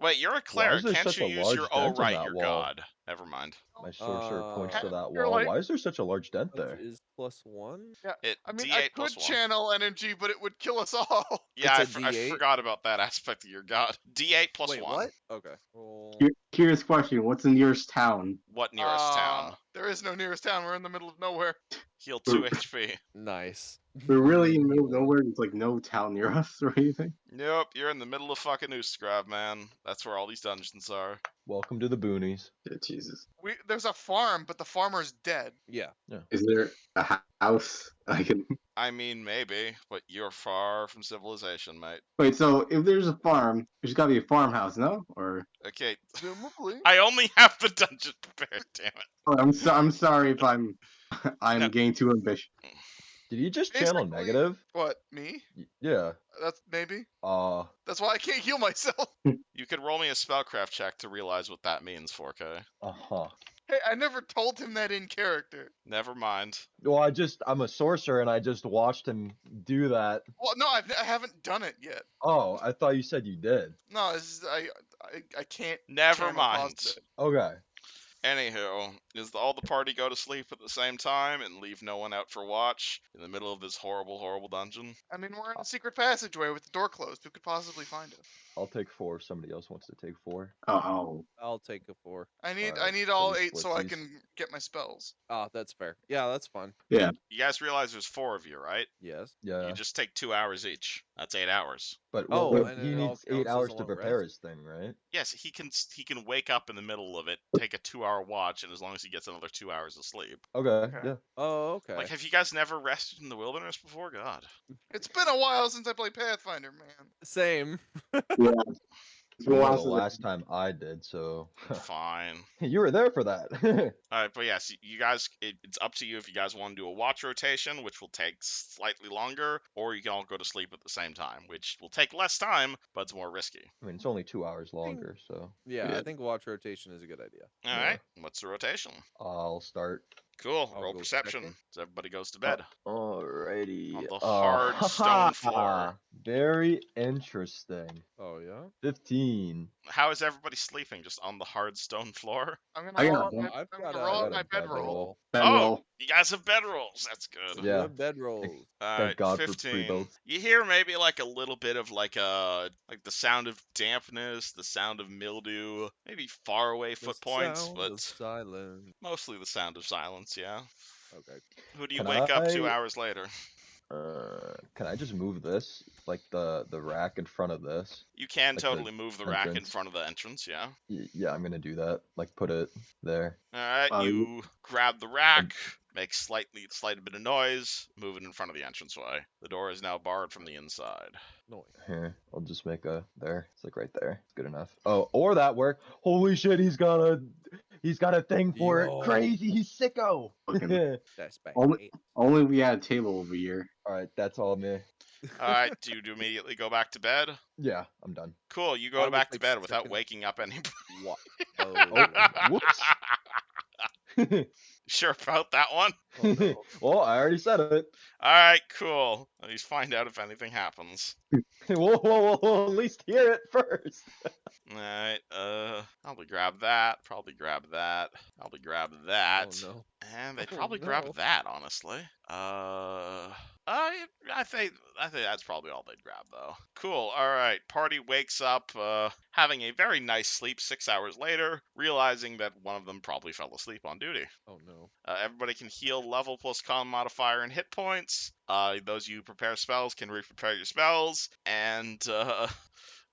Wait, you're a Why is cleric. there Can't such you a use your? large Oh dent in right, that your wall? god. Never mind. My sorcerer points to that You're wall. like- Why is there such a large dent there? Is +1. It I mean, D8 I plus could 1. channel energy, but it would kill us all. Yeah, It's a I D8? forgot about that aspect of your god. D8 plus Wait, 1. what? Okay. Roll. curious question. What's the nearest town? What nearest town? There is no nearest town. We're in the middle of nowhere. Heal 2 HP. Nice. We're really in the middle of nowhere. There's like no town near us or anything. Nope, you're in the middle of fucking Oostrav, man. That's where all these dungeons are. Welcome to the boonies. Yeah, Jesus. There's a farm, but the farmer's dead. Yeah. Is there a house I can? I mean, maybe, but you're far from civilization, mate. Wait. So if there's a farm, there's got to be a farmhouse, no? Or Okay, Presumably. I only have the dungeon prepared, damn it. oh, I'm sorry if I'm No. getting too ambitious. Did you just channel Basically- negative? What, me? Yeah. That's maybe. Uh, That's why I can't heal myself. You could roll me a spellcraft check to realize what that means, 4K. uh-huh. Hey, I never told him that in character. Never mind. Well, I'm a sorcerer and I just watched him do that. Well, no, I haven't done it yet. Oh, I thought you said you did. No, I can't. Never channel mind. positive. Okay. Anywho, is all the party go to sleep at the same time and leave no one out for watch in the middle of this horrible, horrible dungeon? I mean, we're in a secret passageway with the door closed. Who could possibly find us? I'll take 4 if somebody else wants to take 4. Oh, I'll take a 4. I need Alright, all so we 8 split so I these. can get my spells. Ah, that's fair. Yeah, that's fine. You guys realize there's 4 of you, right? Yes. Yeah. You just take 2 hours each. That's 8 hours. But Oh, well, and he it all needs counts 8 as hours a to long prepare rest? his thing, right? Yes, he can wake up in the middle of it, take a 2-hour watch, and as long as he gets another 2 hours of sleep. Okay. Okay. Yeah. Oh, okay. Like, have you guys never rested in the wilderness before? God. It's been a while since I played Pathfinder, man. Same. yeah. Who You know, the wants to- last time I did, so Fine. you were there for that. All right, but yes, you guys, it's up to you if you guys want to do a watch rotation, which will take slightly longer, or you can all go to sleep at the same time, which will take less time, but it's more risky. I mean, it's only 2 hours longer, so Yeah, Yeah. I think watch rotation is a good idea. All Yeah. right, what's the rotation? I'll start. Cool. I'll Roll go perception. second. So everybody goes to bed Alrighty. on the hard stone floor. Very interesting. Oh yeah. 15. How is everybody sleeping? Just on the hard stone floor? I'm I gonna got roll a out my, bed- I've I'm got gonna a roll I out got my a bedroll. bedroll. Oh, you guys have bedrolls. That's good. Yeah. You have bedrolls. All Thank right, God for 15. pre-builds. You hear maybe like a little bit of like the sound of dampness, the sound of mildew, maybe far away The foot points, sound but of silence. mostly the sound of silence. Yeah. Okay. Who do you Can wake up 2 I- hours later? Can I just move this, like the rack in front of this? You can Like the totally move the rack in entrance. front of the entrance. Yeah. Yeah, I'm gonna do that. Like put it there. All right, Oh, you grab the rack, make slight bit of noise, move it in front of the entranceway. The door is now barred from the inside. Noise. Here, I'll just make a there. It's like right there. It's good enough. Oh, or that work. Holy shit, he's got a thing for Yo. it. Crazy, he's sicko. Fucking- That's bad. Only we had a table over here. All right, that's all me. All right, do you immediately go back to bed? Yeah, I'm done. Cool, you I go will back to take bed without second- waking up anybody. What? Oh, whoops. Sure about that one? Oh no. Well, I already said it. All right, cool. At least find out if anything happens. We'll at least hear it first. All right, probably grab that. Probably grab that. Probably grab that. Oh no. And they Oh, probably no. grab that, honestly. I think that's probably all they'd grab, though. Cool. All right. Party wakes up, having a very nice sleep 6 hours later, realizing that one of them probably fell asleep on duty. Oh no. Everybody can heal level plus con modifier and hit points. Those you prepare spells can re-prepare your spells, and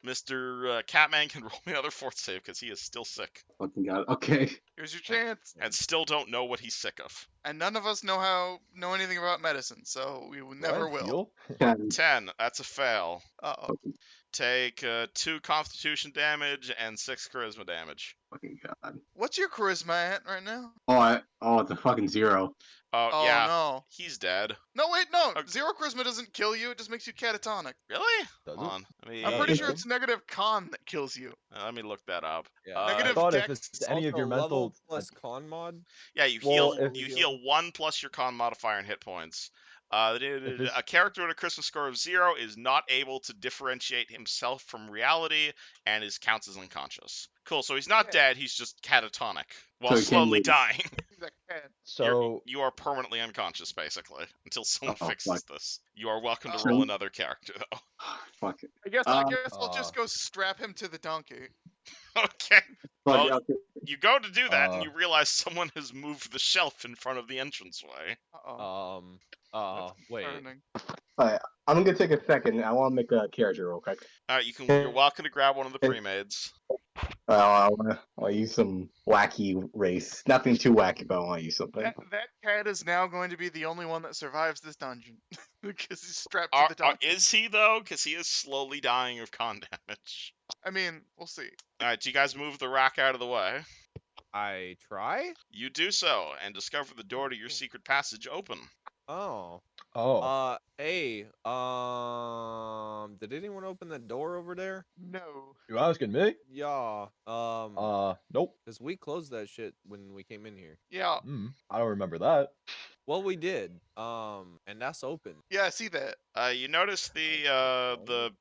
Mr. Catman can roll me another fourth save because he is still sick Fucking god. Okay. Here's your chance. and still don't know what he's sick of. And none of us know anything about medicine, so we never will. Heal? 10. That's a fail. Uh-oh. Take 2 Constitution damage and 6 Charisma damage. Fucking god. What's your charisma at right now? Oh, it's a fucking 0. Oh Yeah, no. he's dead. No, wait, no. Okay. 0 charisma doesn't kill you. It just makes you catatonic. Really? Does Hold it? on. I'm Uh, pretty yeah. sure it's negative con that kills you. Let me look that up. Yeah. I Negative thought if dex. it's any of Also, your level mental plus con mod. Yeah, you Well, heal. if- You heal 1 plus your con modifier and hit points. A character with a Christmas score of 0 is not able to differentiate himself from reality and counts as unconscious. Cool. So he's not Yeah. dead. He's just catatonic while So he can slowly move. dying. That cat. So You are permanently unconscious, basically, until someone Oh, fixes fuck. this. You are welcome to Oh. roll another character, though. Fuck it. I guess I'll Uh. just go strap him to the donkey. Okay. Fuck Well, okay. You go to do that, and Uh. you realize someone has moved the shelf in front of the entranceway. Uh-oh. Wait. Turning. Alright, I'm gonna take a second. I want to make a character real quick. All right, you're welcome to grab one of the pre-mades. I'll use some wacky race. Nothing too wacky, but I want to use something. That cat is now going to be the only one that survives this dungeon. Because he's strapped to the donkey. Is he, though? Because he is slowly dying of con damage. I mean, we'll see. All right, do you guys move the rack out of the way? I try. You do so, and discover the door to your secret passage open. Oh. oh, Hey. Did anyone open that door over there? No. you asking me? Yeah. Nope. Because we closed that shit when we came in here. Yeah. I don't remember that. Well, we did. And that's open. Yeah, I see that. You notice the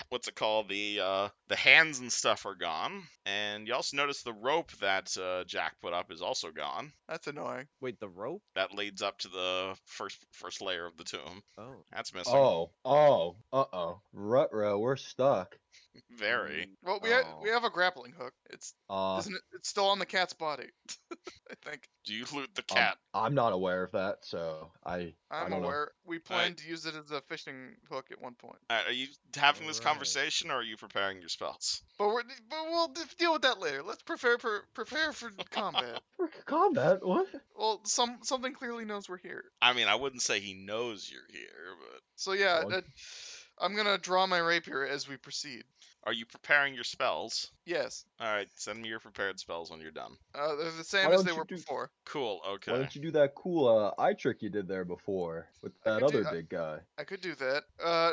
what's it called? The hands and stuff are gone, and you also notice the rope that Jack put up is also gone. That's annoying. Wait, the rope? That leads up to the first layer of the tomb. Oh. That's missing. Ruh-roh, we're stuck. Very. Well, Oh. we have a grappling hook. It's Uh, it's still on the cat's body. I think. Do you loot the cat? I'm not aware of that, so I I'm don't know. aware. We planned to use it as a fishing hook at one point. Are you having this Alright. conversation, or are you preparing your spells? But we'll deal with that later. Let's prepare for combat. For combat? What? Well, something clearly knows we're here. I mean, I wouldn't say he knows you're here, but So yeah, Well- I'm gonna draw my rapier as we proceed. Are you preparing your spells? Yes. Alright, send me your prepared spells when you're done. They're the same Why as they don't you were do- before. Cool, Why okay. don't you do that cool eye trick you did there before with I that could do- other big guy? I could do that.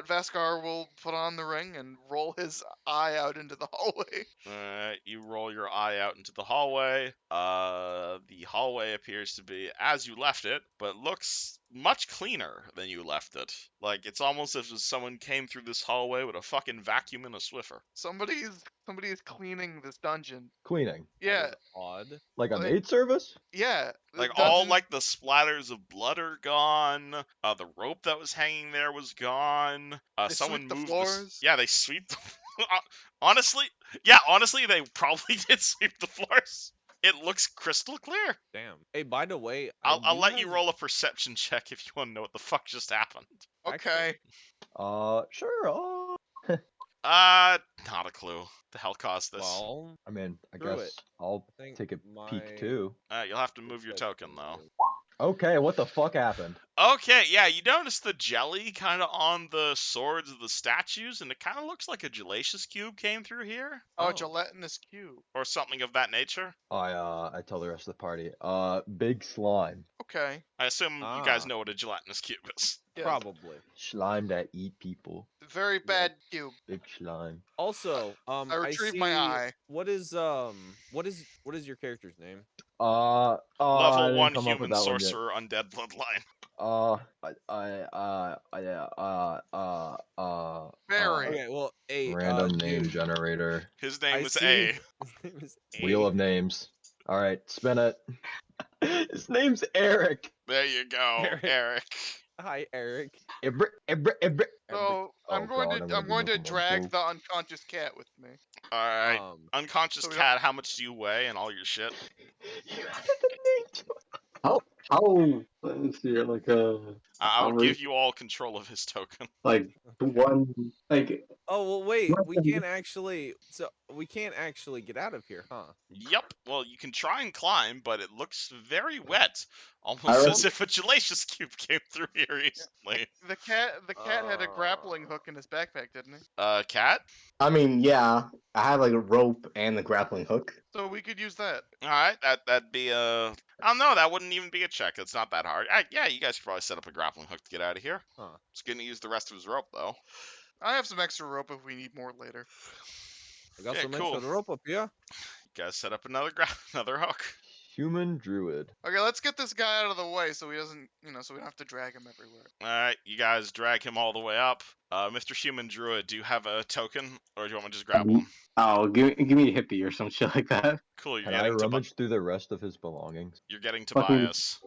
Vaskar will put on the ring and roll his eye out into the hallway. Alright, you roll your eye out into the hallway. The hallway appears to be as you left it, but looks much cleaner than you left it. Like, it's almost as if someone came through this hallway with a fucking vacuum and a Swiffer. Somebody is cleaning this dungeon. Cleaning. Yeah, That is odd. Like a Like- maid service? yeah. The Like, all, dungeon. like, the splatters of blood are gone. The rope that was hanging there was gone. They Someone sweep the moved floors. Yeah, they sweep the... honestly, they probably did sweep the floors. It looks crystal clear. Damn. Hey, by the way, I'll let you roll a perception check if you want to know what the fuck just happened. Okay. Sure. Not a clue. The hell caused this? Well, I mean, I Screw guess it. I'll I think take a my peek too. You'll have to move your token, though. Okay, what the fuck happened? Okay, yeah, you notice the jelly kind of on the swords of the statues, and it kind of looks like a gelacious cube came through here, Oh, Oh. gelatinous cube. or something of that nature. I tell the rest of the party. Big slime. Okay. I assume you guys Ah. know what a gelatinous cube is. Yeah. Probably. Slime that eat people. Very bad cube. Big slime. Also, I retrieved see, my eye. what is your character's name? I Level didn't 1 come up with human that one yet. sorcerer undead bloodline. Very. Okay, well, Random name dude, generator. His name I is see. A. His name is Wheel A. of names. All right, spin it. His name's Eric. There you go, Eric. Hi, Eric. So I'm going God, to be looking drag like the unconscious cat with me. Alright. Unconscious so we cat, how much do you weigh and all your shit? How? Let's see. Like I would I'll give you all control of his token. like one like Oh well, wait. We Nothing. can't actually. So we can't actually get out of here, huh? Yep. Well, you can try and climb, but it looks very wet. Almost I as if a gelacious cube came through here recently. The cat had a grappling hook in his backpack, didn't he? Cat? I mean, yeah, I have like a rope and the grappling hook. So we could use that. Alright, that'd be I don't know, that wouldn't even be a check. It's not that hard. Yeah, you guys could probably set up a grappling hook to get out of here. Huh. It's gonna use the rest of his rope, though. I have some extra rope if we need more later. I got Yeah, some cool. extra rope up here. You guys set up another another hook. Human druid. Okay, let's get this guy out of the way so he doesn't, so we don't have to drag him everywhere. Alright, you guys drag him all the way up. Mr. Human Druid, do you have a token, or do you want me to just grab one? Oh, give me a hippie or some shit like that. Cool, Can I rummage through the rest of his belongings? you're getting Fucking- Tobias.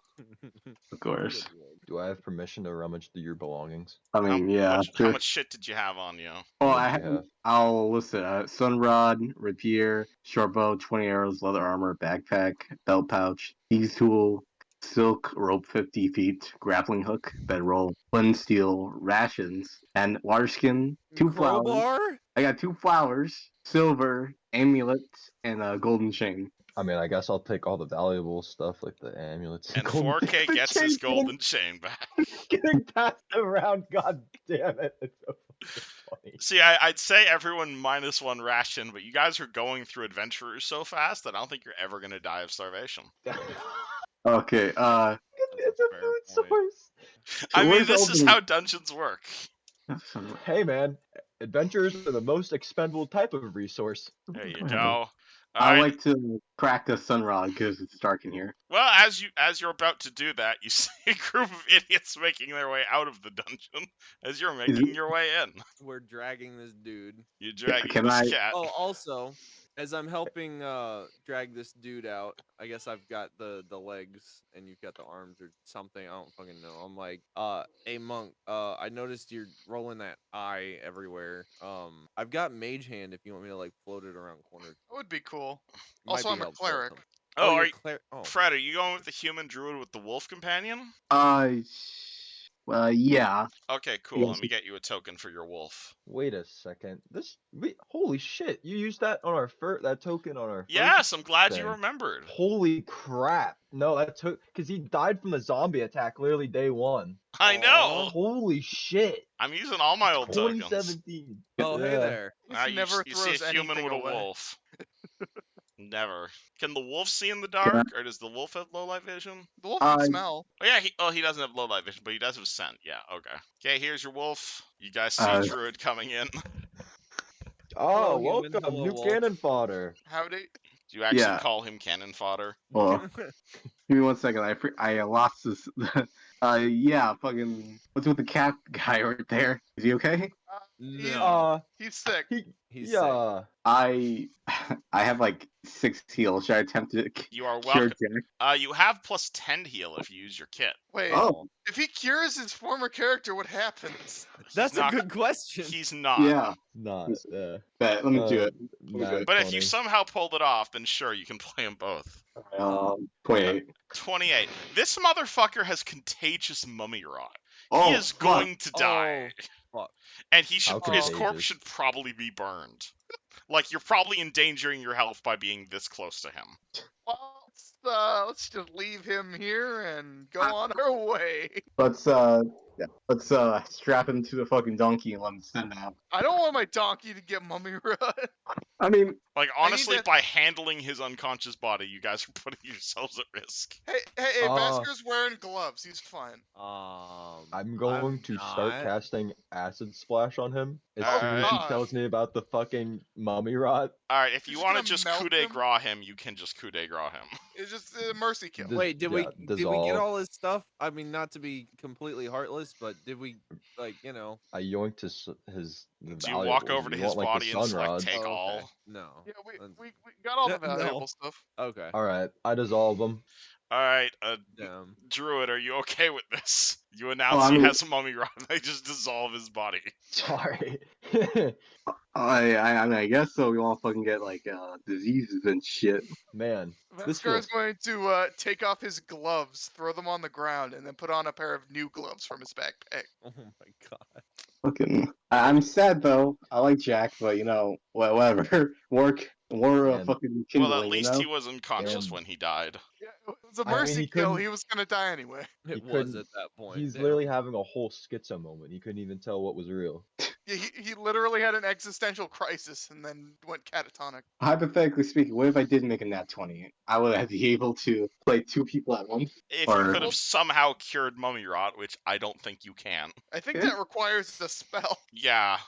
Of course. Do I have permission to rummage through your belongings? I mean, yeah. How Sure. much shit did you have on you? Well, What I do you have. I'll list it. Sunrod, rapier, short bow, 20 arrows, leather armor, backpack, belt pouch, thieves tool, silk rope 50 feet, grappling hook, bedroll, flint steel, rations, and water skin, 2 flowers. Crowbar? I got 2 flowers, silver, amulets, and a golden chain. I mean, I guess I'll take all the valuable stuff like the amulets And golden 4K the gets his chain golden chain back. getting passed around. God damn it! It's so fucking funny. See, I'd say everyone minus 1 ration, but you guys are going through adventurers so fast that I don't think you're ever gonna die of starvation. Okay, It's a a fair food point. source. I mean, where's this all is the- how dungeons work. Hey man, adventurers are the most expendable type of resource. There you go. I Alright. like to crack a sunrod because it's dark in here. Well, as you're about to do that, you see a group of idiots making their way out of the dungeon as you're making your way in. We're dragging this dude. You dragging Can this I- cat. Oh, also, as I'm helping drag this dude out, I guess I've got the legs and you've got the arms or something. I don't fucking know. I'm like, hey monk, I noticed you're rolling that eye everywhere. I've got mage hand if you want me to like float it around corners. That would be cool. Might Also, be I'm a helpful at cleric. some- Oh, are you're you, oh. Fred, are you going with the human druid with the wolf companion? Uh, Yeah. Okay, cool. Let me get you a token for your wolf. Wait a second. Holy shit! You used that on our that token on our first Yes, I'm glad you thing. remembered. Holy crap! No, that took because he died from the zombie attack literally day 1. I know. Holy shit! I'm using all my old tokens. 2017. Oh, hey Yeah. there. He never You see a throws human anything with a away. wolf. Never. Can the wolf see in the dark, or does the wolf have low light vision? The wolf can smell. Oh yeah, he doesn't have low light vision, but he does have scent. Yeah, okay. Okay, here's your wolf. You guys see Druid coming in. Oh, Hello, human. welcome, Hello, new wolf. cannon fodder. Howdy. Do you actually Yeah. call him cannon fodder? Well, give me 1 second. I lost this. Yeah, fucking. What's with the cat guy right there? Is he okay? No. He's sick. He's sick. I have like 6 heals. Should I attempt to You are cure welcome. Jack? You have plus 10 heal if you use your kit. Wait, Oh, if he cures his former character, what happens? That's a not- good question. He's not. yeah. Not. Bet. Let me do it. Not But if you somehow pulled it off, then sure, you can play them both. 28. 28. This motherfucker has contagious mummy rot. Oh, He is going to die. fuck. And How his corpse contagious? should probably be burned. Like, you're probably endangering your health by being this close to him. Well, let's just leave him here and go on our way. Let's strap him to the fucking donkey and let him send out. I don't want my donkey to get mummy rot. I mean, Like, I need honestly, that- by handling his unconscious body, you guys are putting yourselves at risk. Hey, Vasquer's wearing gloves. He's fine. I'm going to start not. casting acid splash on him as soon as Alright. he tells me about the fucking mummy rot. Alright, if you Just want to gonna just melt coup de him? grace him, you can just coup de grace him. It's just a mercy kill. Wait, did we get dissolve. all his stuff? I mean, not to be completely heartless, but did we I yoinked his the Do you walk valuables. over to You his want, like, the body and sun rods? take Oh, okay. all? No. Yeah, we That's- got all the No. valuable stuff. Okay. All right, I dissolve him. Alright, Damn. Druid, are you okay with this? You announce he has mummy rot, and they just dissolve his body. Sorry. I guess so. We all fucking get like diseases and shit. Man, this Vasquer is feels going to take off his gloves, throw them on the ground, and then put on a pair of new gloves from his backpack. Oh my god. Fucking. I'm sad though. I like Jack, but you know, whatever. More Man. fucking kindling. Well, at least you know? he was unconscious And- when he died. Yeah, it was a I mean, mercy he kill. couldn't- He was gonna die anyway. It He was couldn't- at that point. he's damn. literally having a whole schizo moment. He couldn't even tell what was real. Yeah, he literally had an existential crisis and then went catatonic. Hypothetically speaking, what if I did make a nat 20? I would have be able to play 2 people at once. If Or- you could have somehow cured mummy rot, which I don't think you can. I think Yeah. that requires a spell. Yeah,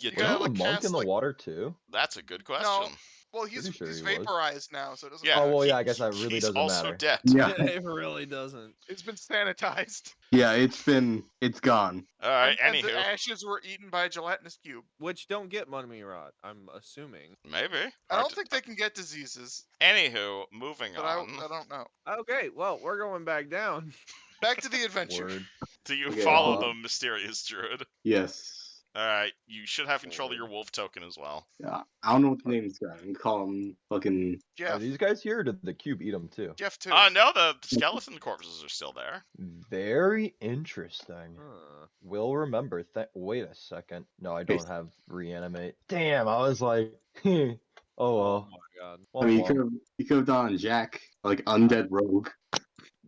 you gotta, Wasn't don't. like, the monk cast, in the like- water too? That's a good question. Well, he's Pretty sure he's he was. vaporized now, so it doesn't Yeah. matter. Oh well, he- yeah. I guess that really he's doesn't also matter. dead. Yeah, It really doesn't. It's been sanitized. yeah, it's gone. Alright, And the anywho. ashes were eaten by a gelatinous cube. Which don't get mummy rot, I'm assuming. Maybe. I don't think they can get diseases, Anywho, moving but on. I don't know. Okay, well, we're going back down. Back to the adventure. Word. Do you Okay, follow hold the on. mysterious druid? Yes. Alright, you should have control of your wolf token as well. Yeah, I don't know what the name's got. I'm call him fucking. Are Jeff. these guys here, or did the cube eat them too? Jeff too. No, the skeleton corpses are still there. Very interesting. Huh. Will remember. Wait a second. No, I Hey. don't have reanimate. Damn, I was like, oh Oh well. my god. Well, I mean, well. you could have done Jack, like undead rogue.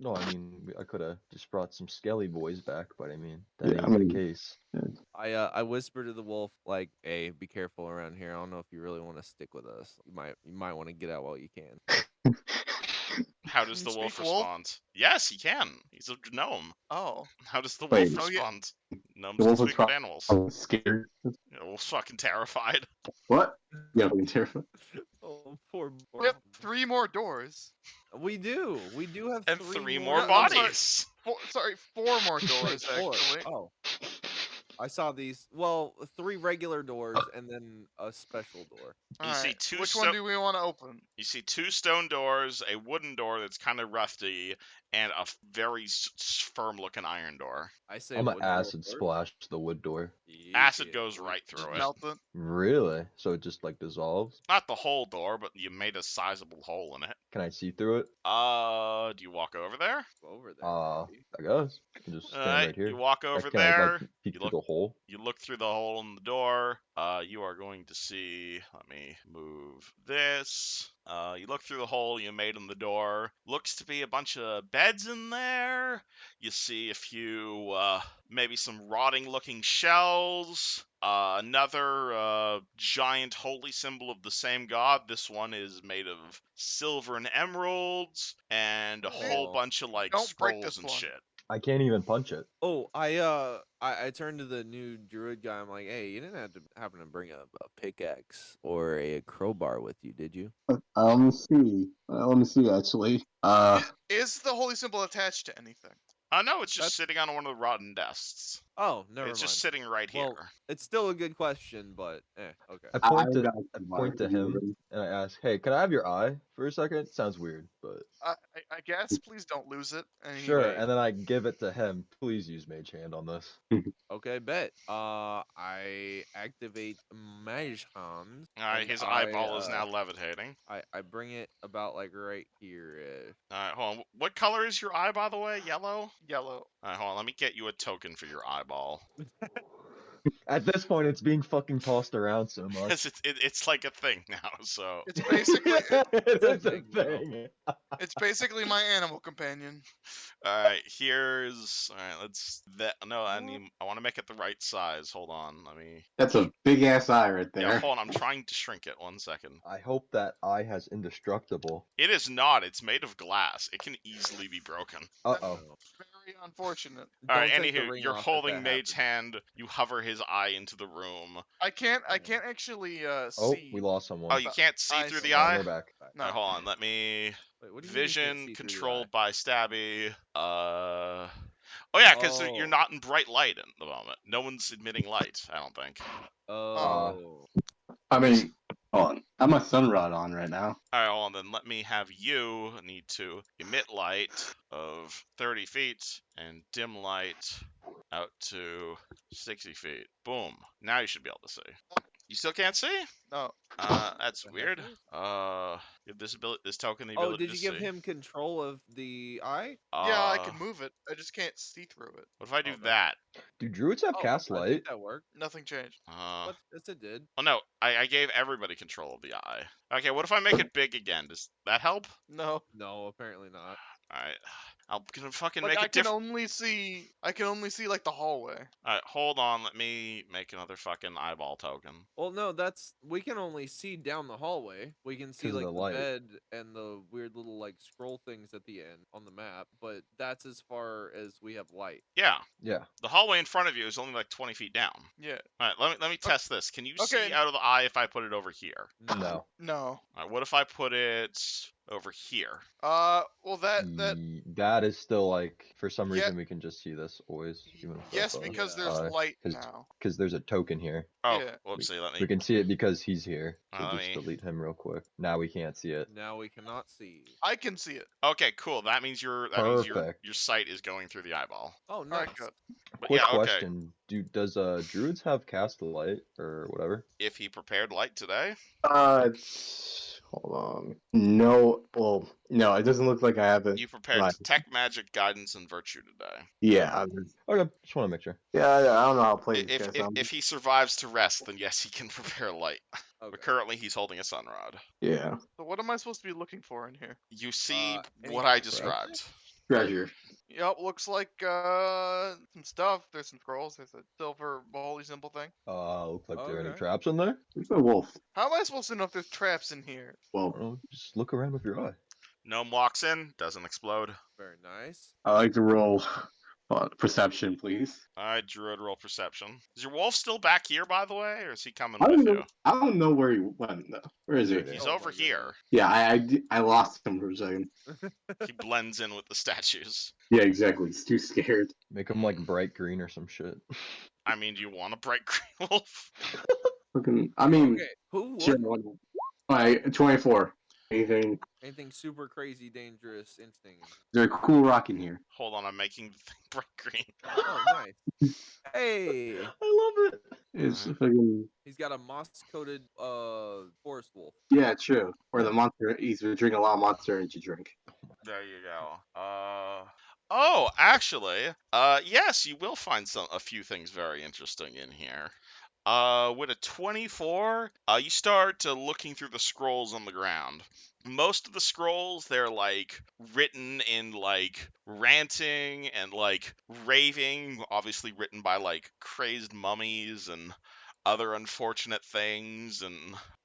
No, I mean, I could have just brought some skelly boys back, but I mean, that Yeah, I ain't mean- the case. I whispered to the wolf like, "Hey, be careful around here. I don't know if you really want to stick with us. You might want to get out while you can." How does Can the you wolf speak wolf? respond? Yes, he can. He's a gnome. Oh. How does the Wait. wolf Oh, yeah. respond? Gnomes The can wolf is speak with animals. I'm scared. Yeah, the wolf's fucking terrified. What? Yeah, I'm terrified. Oh, poor. We have 3 more doors. We do. We do have And 3 more No, I'm sorry. bodies. 4 more doors, Wait, four. actually. Oh. I saw these. Well, 3 regular doors and then a special door. You see Alright, two which one do we want to open? You see 2 stone doors, a wooden door that's kind of rusty, and a very firm-looking iron door. I say I'm gonna wooden door acid first. splash the wood door. Acid Yeah, goes wood. right Just through it. melt it. Really? So it just like dissolves? Not the whole door, but you made a sizable hole in it. Can I see through it? Do you walk over there? Over there. maybe. I guess. I can just stand Alright, right here. you walk over Can I like there. peek You through look the hole? You look through the hole in the door. You are going to see. Let me move this. You look through the hole you made in the door. Looks to be a bunch of beds in there. You see a few, maybe some rotting-looking shells. Another giant holy symbol of the same god. This one is made of silver and emeralds, and a whole Oh. bunch of like Don't break scrolls this and one. shit. I can't even punch it. Oh, I turned to the new druid guy. I'm like, hey, you didn't have to happen to bring a pickaxe or a crowbar with you, did you? Let me see. Let me see. Actually, Is the holy symbol attached to anything? No, it's just That's- sitting on one of the rotten desks. Oh, never mind. It's just sitting right Well, here. it's still a good question, but okay. I point to got him and I ask, "Hey, can I have your eye for a second?" Sounds weird, but I guess. Please don't lose it. And he- sure. Wait. And then I give it to him. Please use Mage Hand on this. Okay, bet. I activate Mage Hand. Alright, and his I, eyeball is now levitating. I bring it about like right here. Alright, hold on. What color is your eye, by the way? Yellow? Yellow. Alright, hold on. Let me get you a token for your eyeball. At this point, it's being fucking tossed around so much. Because it's like a thing now, so... It's basically It is a thing now. thing. it's basically my animal companion. Alright, here's... Alright, let's... No, I want to make it the right size. Hold on, let me... That's a big ass eye right there. Yeah, hold on. I'm trying to shrink it. 1 second. I hope that eye has indestructible. It is not. It's made of glass. It can easily be broken. Uh-oh. Very unfortunate. Alright, Don't take the anywho, ring you're off if holding that Mage's happens. hand. You hover his eye into the room. I can't actually Oh, see. we lost someone. Oh, you can't see I through see. the Alright, eye? we're back. No. Alright, hold on. Let me... Wait, what do you mean you can't Vision see through the controlled eye? by Stabby. Oh yeah, because you're Oh. not in bright light at the moment. No one's emitting light, I don't think. Oh. I mean, hold on. I have my sunrod on right now. Alright, hold on, then let me have you need to emit light of 30 feet and dim light out to 60 feet. Boom. Now you should be able to see. You still can't see? No. That's The heck weird. is? Give this token the Oh, ability did to you give see. him control of the eye? Yeah, I can move it. I just can't see through it. What if I do Okay. that? Do druids have Oh, cast I light? think that worked. Nothing changed. But yes, it did. Oh no, I gave everybody control of the eye. Okay, what if I make it big again? Does that help? No. No, apparently not. Alright. I'm gonna fucking Like make I it can different. only see like the hallway. Alright, hold on, let me make another fucking eyeball token. Well, no, we can only see down the hallway. We can see 'Cause of like the the light. bed and the weird little like scroll things at the end on the map, but that's as far as we have light. Yeah, Yeah. the hallway in front of you is only like 20 feet down. Yeah. Alright, let me test this. Can you Okay. see out of the eye if I put it over here? No. No. Alright, what if I put it over here? Well that That is still like, for some Yeah. reason we can just see this always. Even if yes, that's, because Yeah. there's light 'cause- now. Because there's a token here. Oh, Yeah. whoopsie, let We me... can see it because he's here. So let just me- delete him real quick. Now we can't see it. Now we cannot see. I can see it. Okay, cool. That means your Perfect. sight is going through the eyeball. Oh, nice. Alright, good. But Quick yeah, okay. question. Does druids have cast light or whatever? If he prepared light today, Hold on. No, well, no, it doesn't look like I have it. you prepared Right. detect magic, guidance, and virtue today. Yeah, Okay, just want to make sure. yeah, I don't know how to play If these guys. if he survives to rest, then yes, he can prepare light. Okay. But currently, he's holding a sunrod. Yeah, So what am I supposed to be looking for in here? You see Any what I treasure? described. treasure. Yep, looks like some stuff. There's some scrolls. There's a silver holy symbol thing. Looks like there are any Okay. traps in there. There's a wolf. How am I supposed to know if there's traps in here? I Well, don't know. Just look around with your eye. Gnome walks in, doesn't explode. Very nice. I like to roll Perception, please. Alright, Druid, roll perception. Is your wolf still back here, by the way, or is he coming I with don't you? know. I don't know where he went though. Where is he? There it He's is. Oh over my here. Yeah, I lost him for a second. He blends in with the statues. Yeah, exactly. He's too scared. Make him like bright green or some shit. I mean, do you want a bright green wolf? Fucking, I mean, Okay, who sure. would? Like 24. Anything? Anything super crazy, dangerous, instinct? There's a cool rock in here. Hold on, I'm making the thing bright green. Oh, nice. Hey, I love it. It's Alright. fucking. he's got a moss-coated forest wolf. Yeah, true. Or the monster. He's been drinking a lot of Monster Energy drink. There you go. Oh, actually, yes, you will find a few things very interesting in here. With a 24, you start looking through the scrolls on the ground. Most of the scrolls, they're like written in like ranting and like raving, obviously written by like crazed mummies and other unfortunate things. And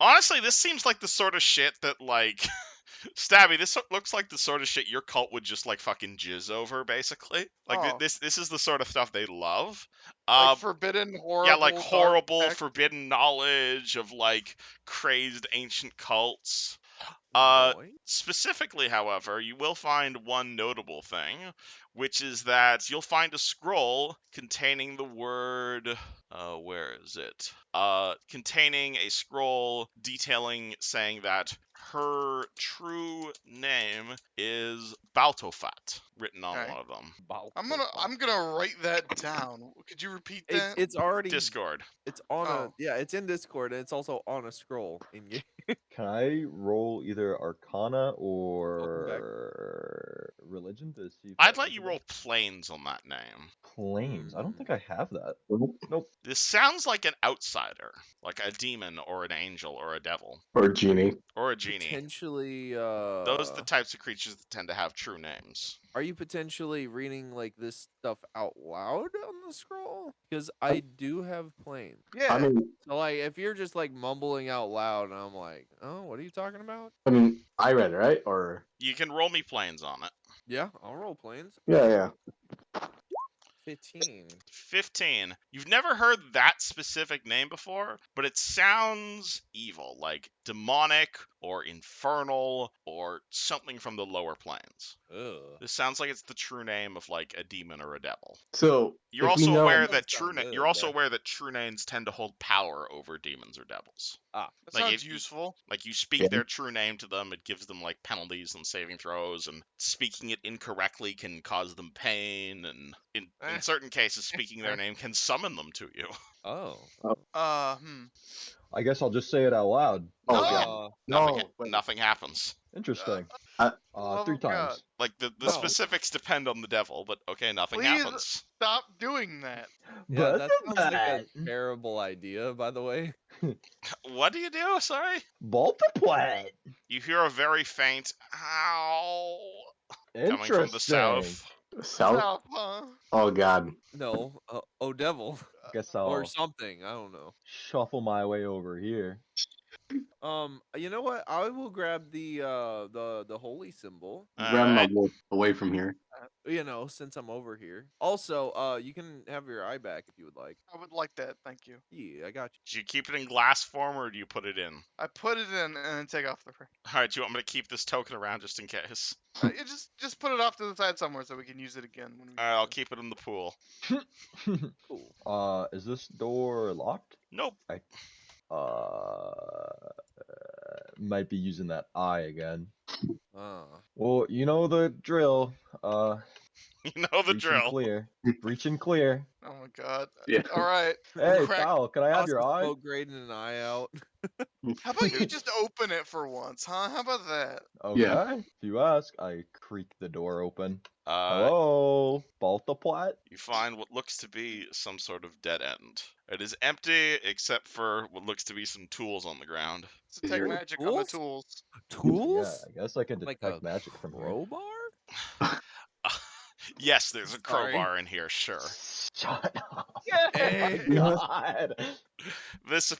honestly, this seems like the sort of shit that like Stabby, this looks like the sort of shit your cult would just like fucking jizz over, basically. Like Oh. this is the sort of stuff they love. Like forbidden, horrible, Yeah, like dark horrible, text. forbidden knowledge of like crazed ancient cults. Boy. Specifically, however, you will find one notable thing, which is that you'll find a scroll containing the word. Where is it? Containing a scroll detailing saying that her true name is Baltofat, written on Okay. one of them. I'm gonna write that down. Could you repeat that? It's already Discord. It's on Oh. it's in Discord and it's also on a scroll in game. Can I roll either Arcana back. or Religion to see if I'd that let you roll resonates? planes on that name. Planes. I don't think I have that. Nope. Nope. This sounds like an outsider, like a demon or an angel or a devil Or Genie. or a genie. Potentially Those are the types of creatures that tend to have true names. are you potentially reading like this stuff out loud on the scroll? Because I do have planes. Yeah. I mean, So like if you're just like mumbling out loud and I'm like, oh, what are you talking about? I read it, right? Or You can roll me planes on it. Yeah, I'll roll planes. yeah. 15. 15. You've never heard that specific name before, but it sounds evil, like demonic or infernal or something from the lower planes. Ugh. This sounds like it's the true name of like a demon or a devil. So You're if we also know- aware That that doesn't sound you're also good. aware that true names tend to hold power over demons or devils. Ah, That Like, sounds if you- useful. Like you speak Yeah. their true name to them, it gives them like penalties and saving throws, and speaking it incorrectly can cause them pain, and in certain cases, speaking their name can summon them to you. oh. I guess I'll just say it out loud. Oh No! god. Nothing, No. wait. nothing happens. Interesting. Love 3 of God. times. Like the Oh. specifics depend on the devil, but okay, nothing Please. happens. Stop doing that. Yeah, But that sounds like a terrible idea, by the way. What do you do? Sorry. Multiplet. You hear a very faint "ow" coming Interesting. from the south. South? South, huh? Oh god. No, oh devil Guess or I'll something. I don't know. shuffle my way over here. You know what? I will grab the holy symbol. Grab my Alright. wolf away from here. You know, since I'm over here. Also, you can have your eye back if you would like. I would like that. Thank you. Yeah, I got you. Do you keep it in glass form or do you put it in? I put it in and then take off the frame. Alright, do you want me to keep this token around just in case? Just put it off to the side somewhere so we can use it again. When we Alright, I'll keep it in the pool. Cool. Is this door locked? Nope. Might be using that eye again. Ah. Well, you know the drill. You know the Breach and drill. clear. Breach and clear. Oh my god. Yeah. All right. Hey, Crack- Foul, can I have your eye? Smoke grading an eye out. How about you just open it for once, huh? How about that? Okay. Yeah. If you ask, I creak the door open. Uh, Hello, Baltaplat? you find what looks to be some sort of dead end. It is empty except for what looks to be some tools on the ground. So take Here. magic on the Tools? tools. Tools? Yeah, I guess I can Like detect a magic from here. crowbar? Yes, there's a Sorry. crowbar in here, sure. Shut up. Yeah. Hey. God. This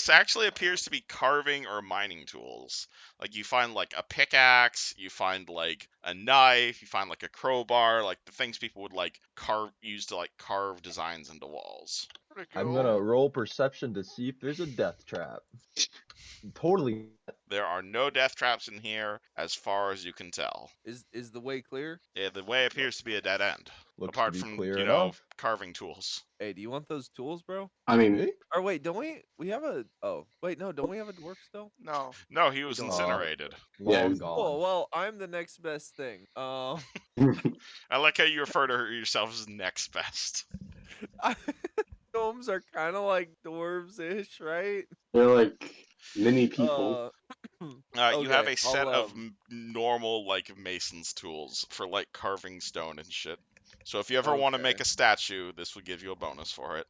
actually appears to be carving or mining tools. Like you find like a pickaxe, you find like a knife, you find like a crowbar, like the things people would like use to like carve designs into walls. Pretty I'm cool. gonna roll perception to see if there's a death trap. Totally. There are no death traps in here as far as you can tell. Is the way clear? Yeah, the way appears to be a dead end. Looks to Apart be from, clear enough. carving tools. Hey, do you want those tools, bro? I mean, Me? Or wait, don't we? We have a. Oh, wait, no, don't we have a dwarf still? No. No, he was don't. incinerated. Yeah, Long it's- gone. Oh well, I'm the next best thing. I like how you refer to yourself as next best. Gnomes are kind of like dwarves-ish, right? they're like mini people. You have Okay, a set I'll, of normal like mason's tools for like carving stone and shit. So if you ever want to make Okay. a statue, this would give you a bonus for it.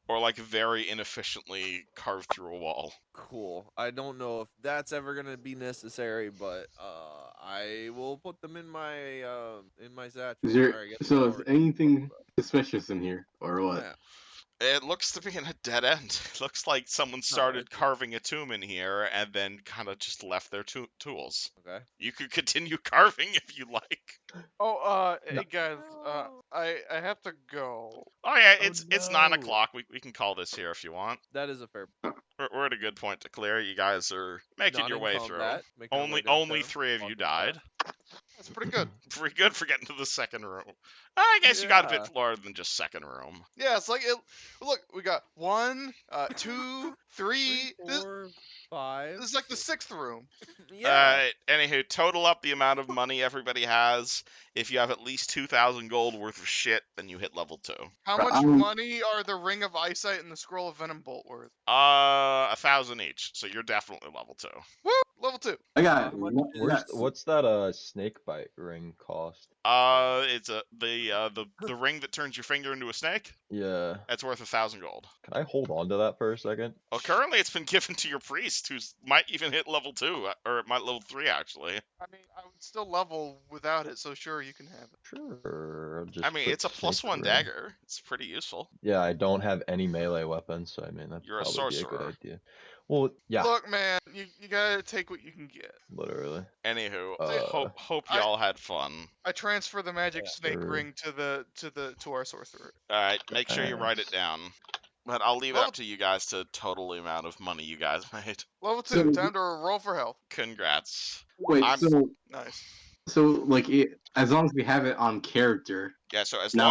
Or like very inefficiently carved through a wall. Cool. I don't know if that's ever gonna be necessary, but I will put them in my satchel. Is there, Or I guess so I is already- anything suspicious in here or what? Yeah. It looks to be in a dead end. It looks like someone started okay. carving a tomb in here and then kind of just left their tools. Okay. You could continue carving if you like. Oh, No. hey guys, I have to go. Oh yeah, Oh, it's 9 no. o'clock. We can call this here if you want. That is a fair. We're at a good point to clear. You guys are making Not your in way combat, through. making our way Only downtown, 3 of you walking died. fast. That's pretty good. Pretty good for getting to the second room. I guess you got a Yeah. bit more than just second room. Yeah, it's like it. Look, we got 1, 2, 3. Three, 4, 5. This is like the 6th room. Yeah. Anywho, total up the amount of money everybody has. If you have at least 2,000 gold worth of shit, then you hit level 2. How much I'm- money are the Ring of Eyesight and the Scroll of Venom Bolt worth? 1,000 each. So you're definitely level 2. Woo! Level 2. I got. How much I got- What's that snake bite ring cost? It's the ring that turns your finger into a snake. Yeah. That's worth 1,000 gold. Can I hold on to that for a second? Well, currently it's been given to your priest, who might even hit level 2, or it might level 3 actually. I mean, I would still level without it, so sure, you can have it. Sure. I'll just I mean, put it's a snake +1 ring. dagger. It's pretty useful. Yeah, I don't have any melee weapons, so I mean that'd You're a probably be a good sorcerer. idea. Well, yeah, Look, man, you gotta take what you can get. literally. Anywho, Uh, hope I- y'all had fun. I transfer the magic Yeah. snake Sure. ring to our sorcerer. All right, make sure you Pass. write it down. But I'll leave it Well- up to you guys to total the amount of money you guys made. Level 2. So- Time to roll for health. Congrats. Wait, I'm- Nice. so like, as long as we have it on character, Yeah, so as No.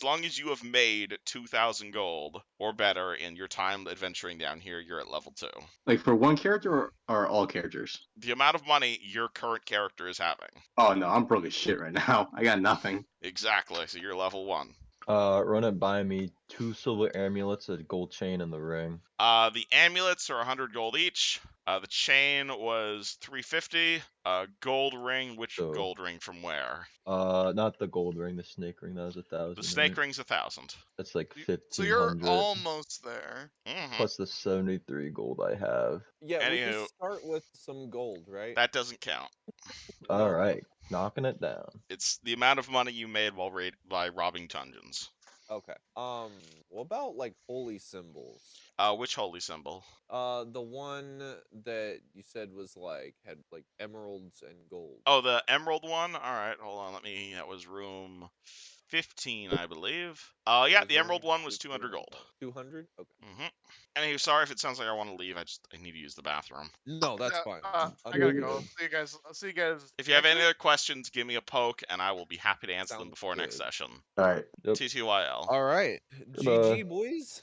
long as you have made 2,000 gold or better in your time adventuring down here, you're at level 2. like for one character or all characters. The amount of money your current character is having. Oh no, I'm broke as shit right now. I got nothing. Exactly. So you're level 1. Run it by me. 2 silver amulets, a gold chain, and the ring. The amulets are 100 gold each. The chain was 350. Gold ring, which So- gold ring from where? Not the gold ring, the snake ring. That was 1,000. The snake right? ring's 1,000. That's like So 1,500. you're almost there. Hmm Plus the 73 gold I have. Yeah, we Anywho. can start with some gold, right? That doesn't count. All right, knocking it down. It's the amount of money you made while by robbing dungeons. Okay. What about like holy symbols? Which holy symbol? The one that you said was like had like emeralds and gold. Oh, the emerald one? Alright, hold on, that was room 15, I believe. Yeah, That was the emerald room one was 15. 200 gold. 200? Okay. Anyway, sorry if it sounds like I want to leave, I need to use the bathroom. No, that's Yeah, fine. I gotta Understood. go. See you guys. I'll see you guys. If you have next any week. other questions, give me a poke, and I will be happy to answer them Sounds before next good. session. All right. Yep. TTYL. All right. Goodbye. GG, boys.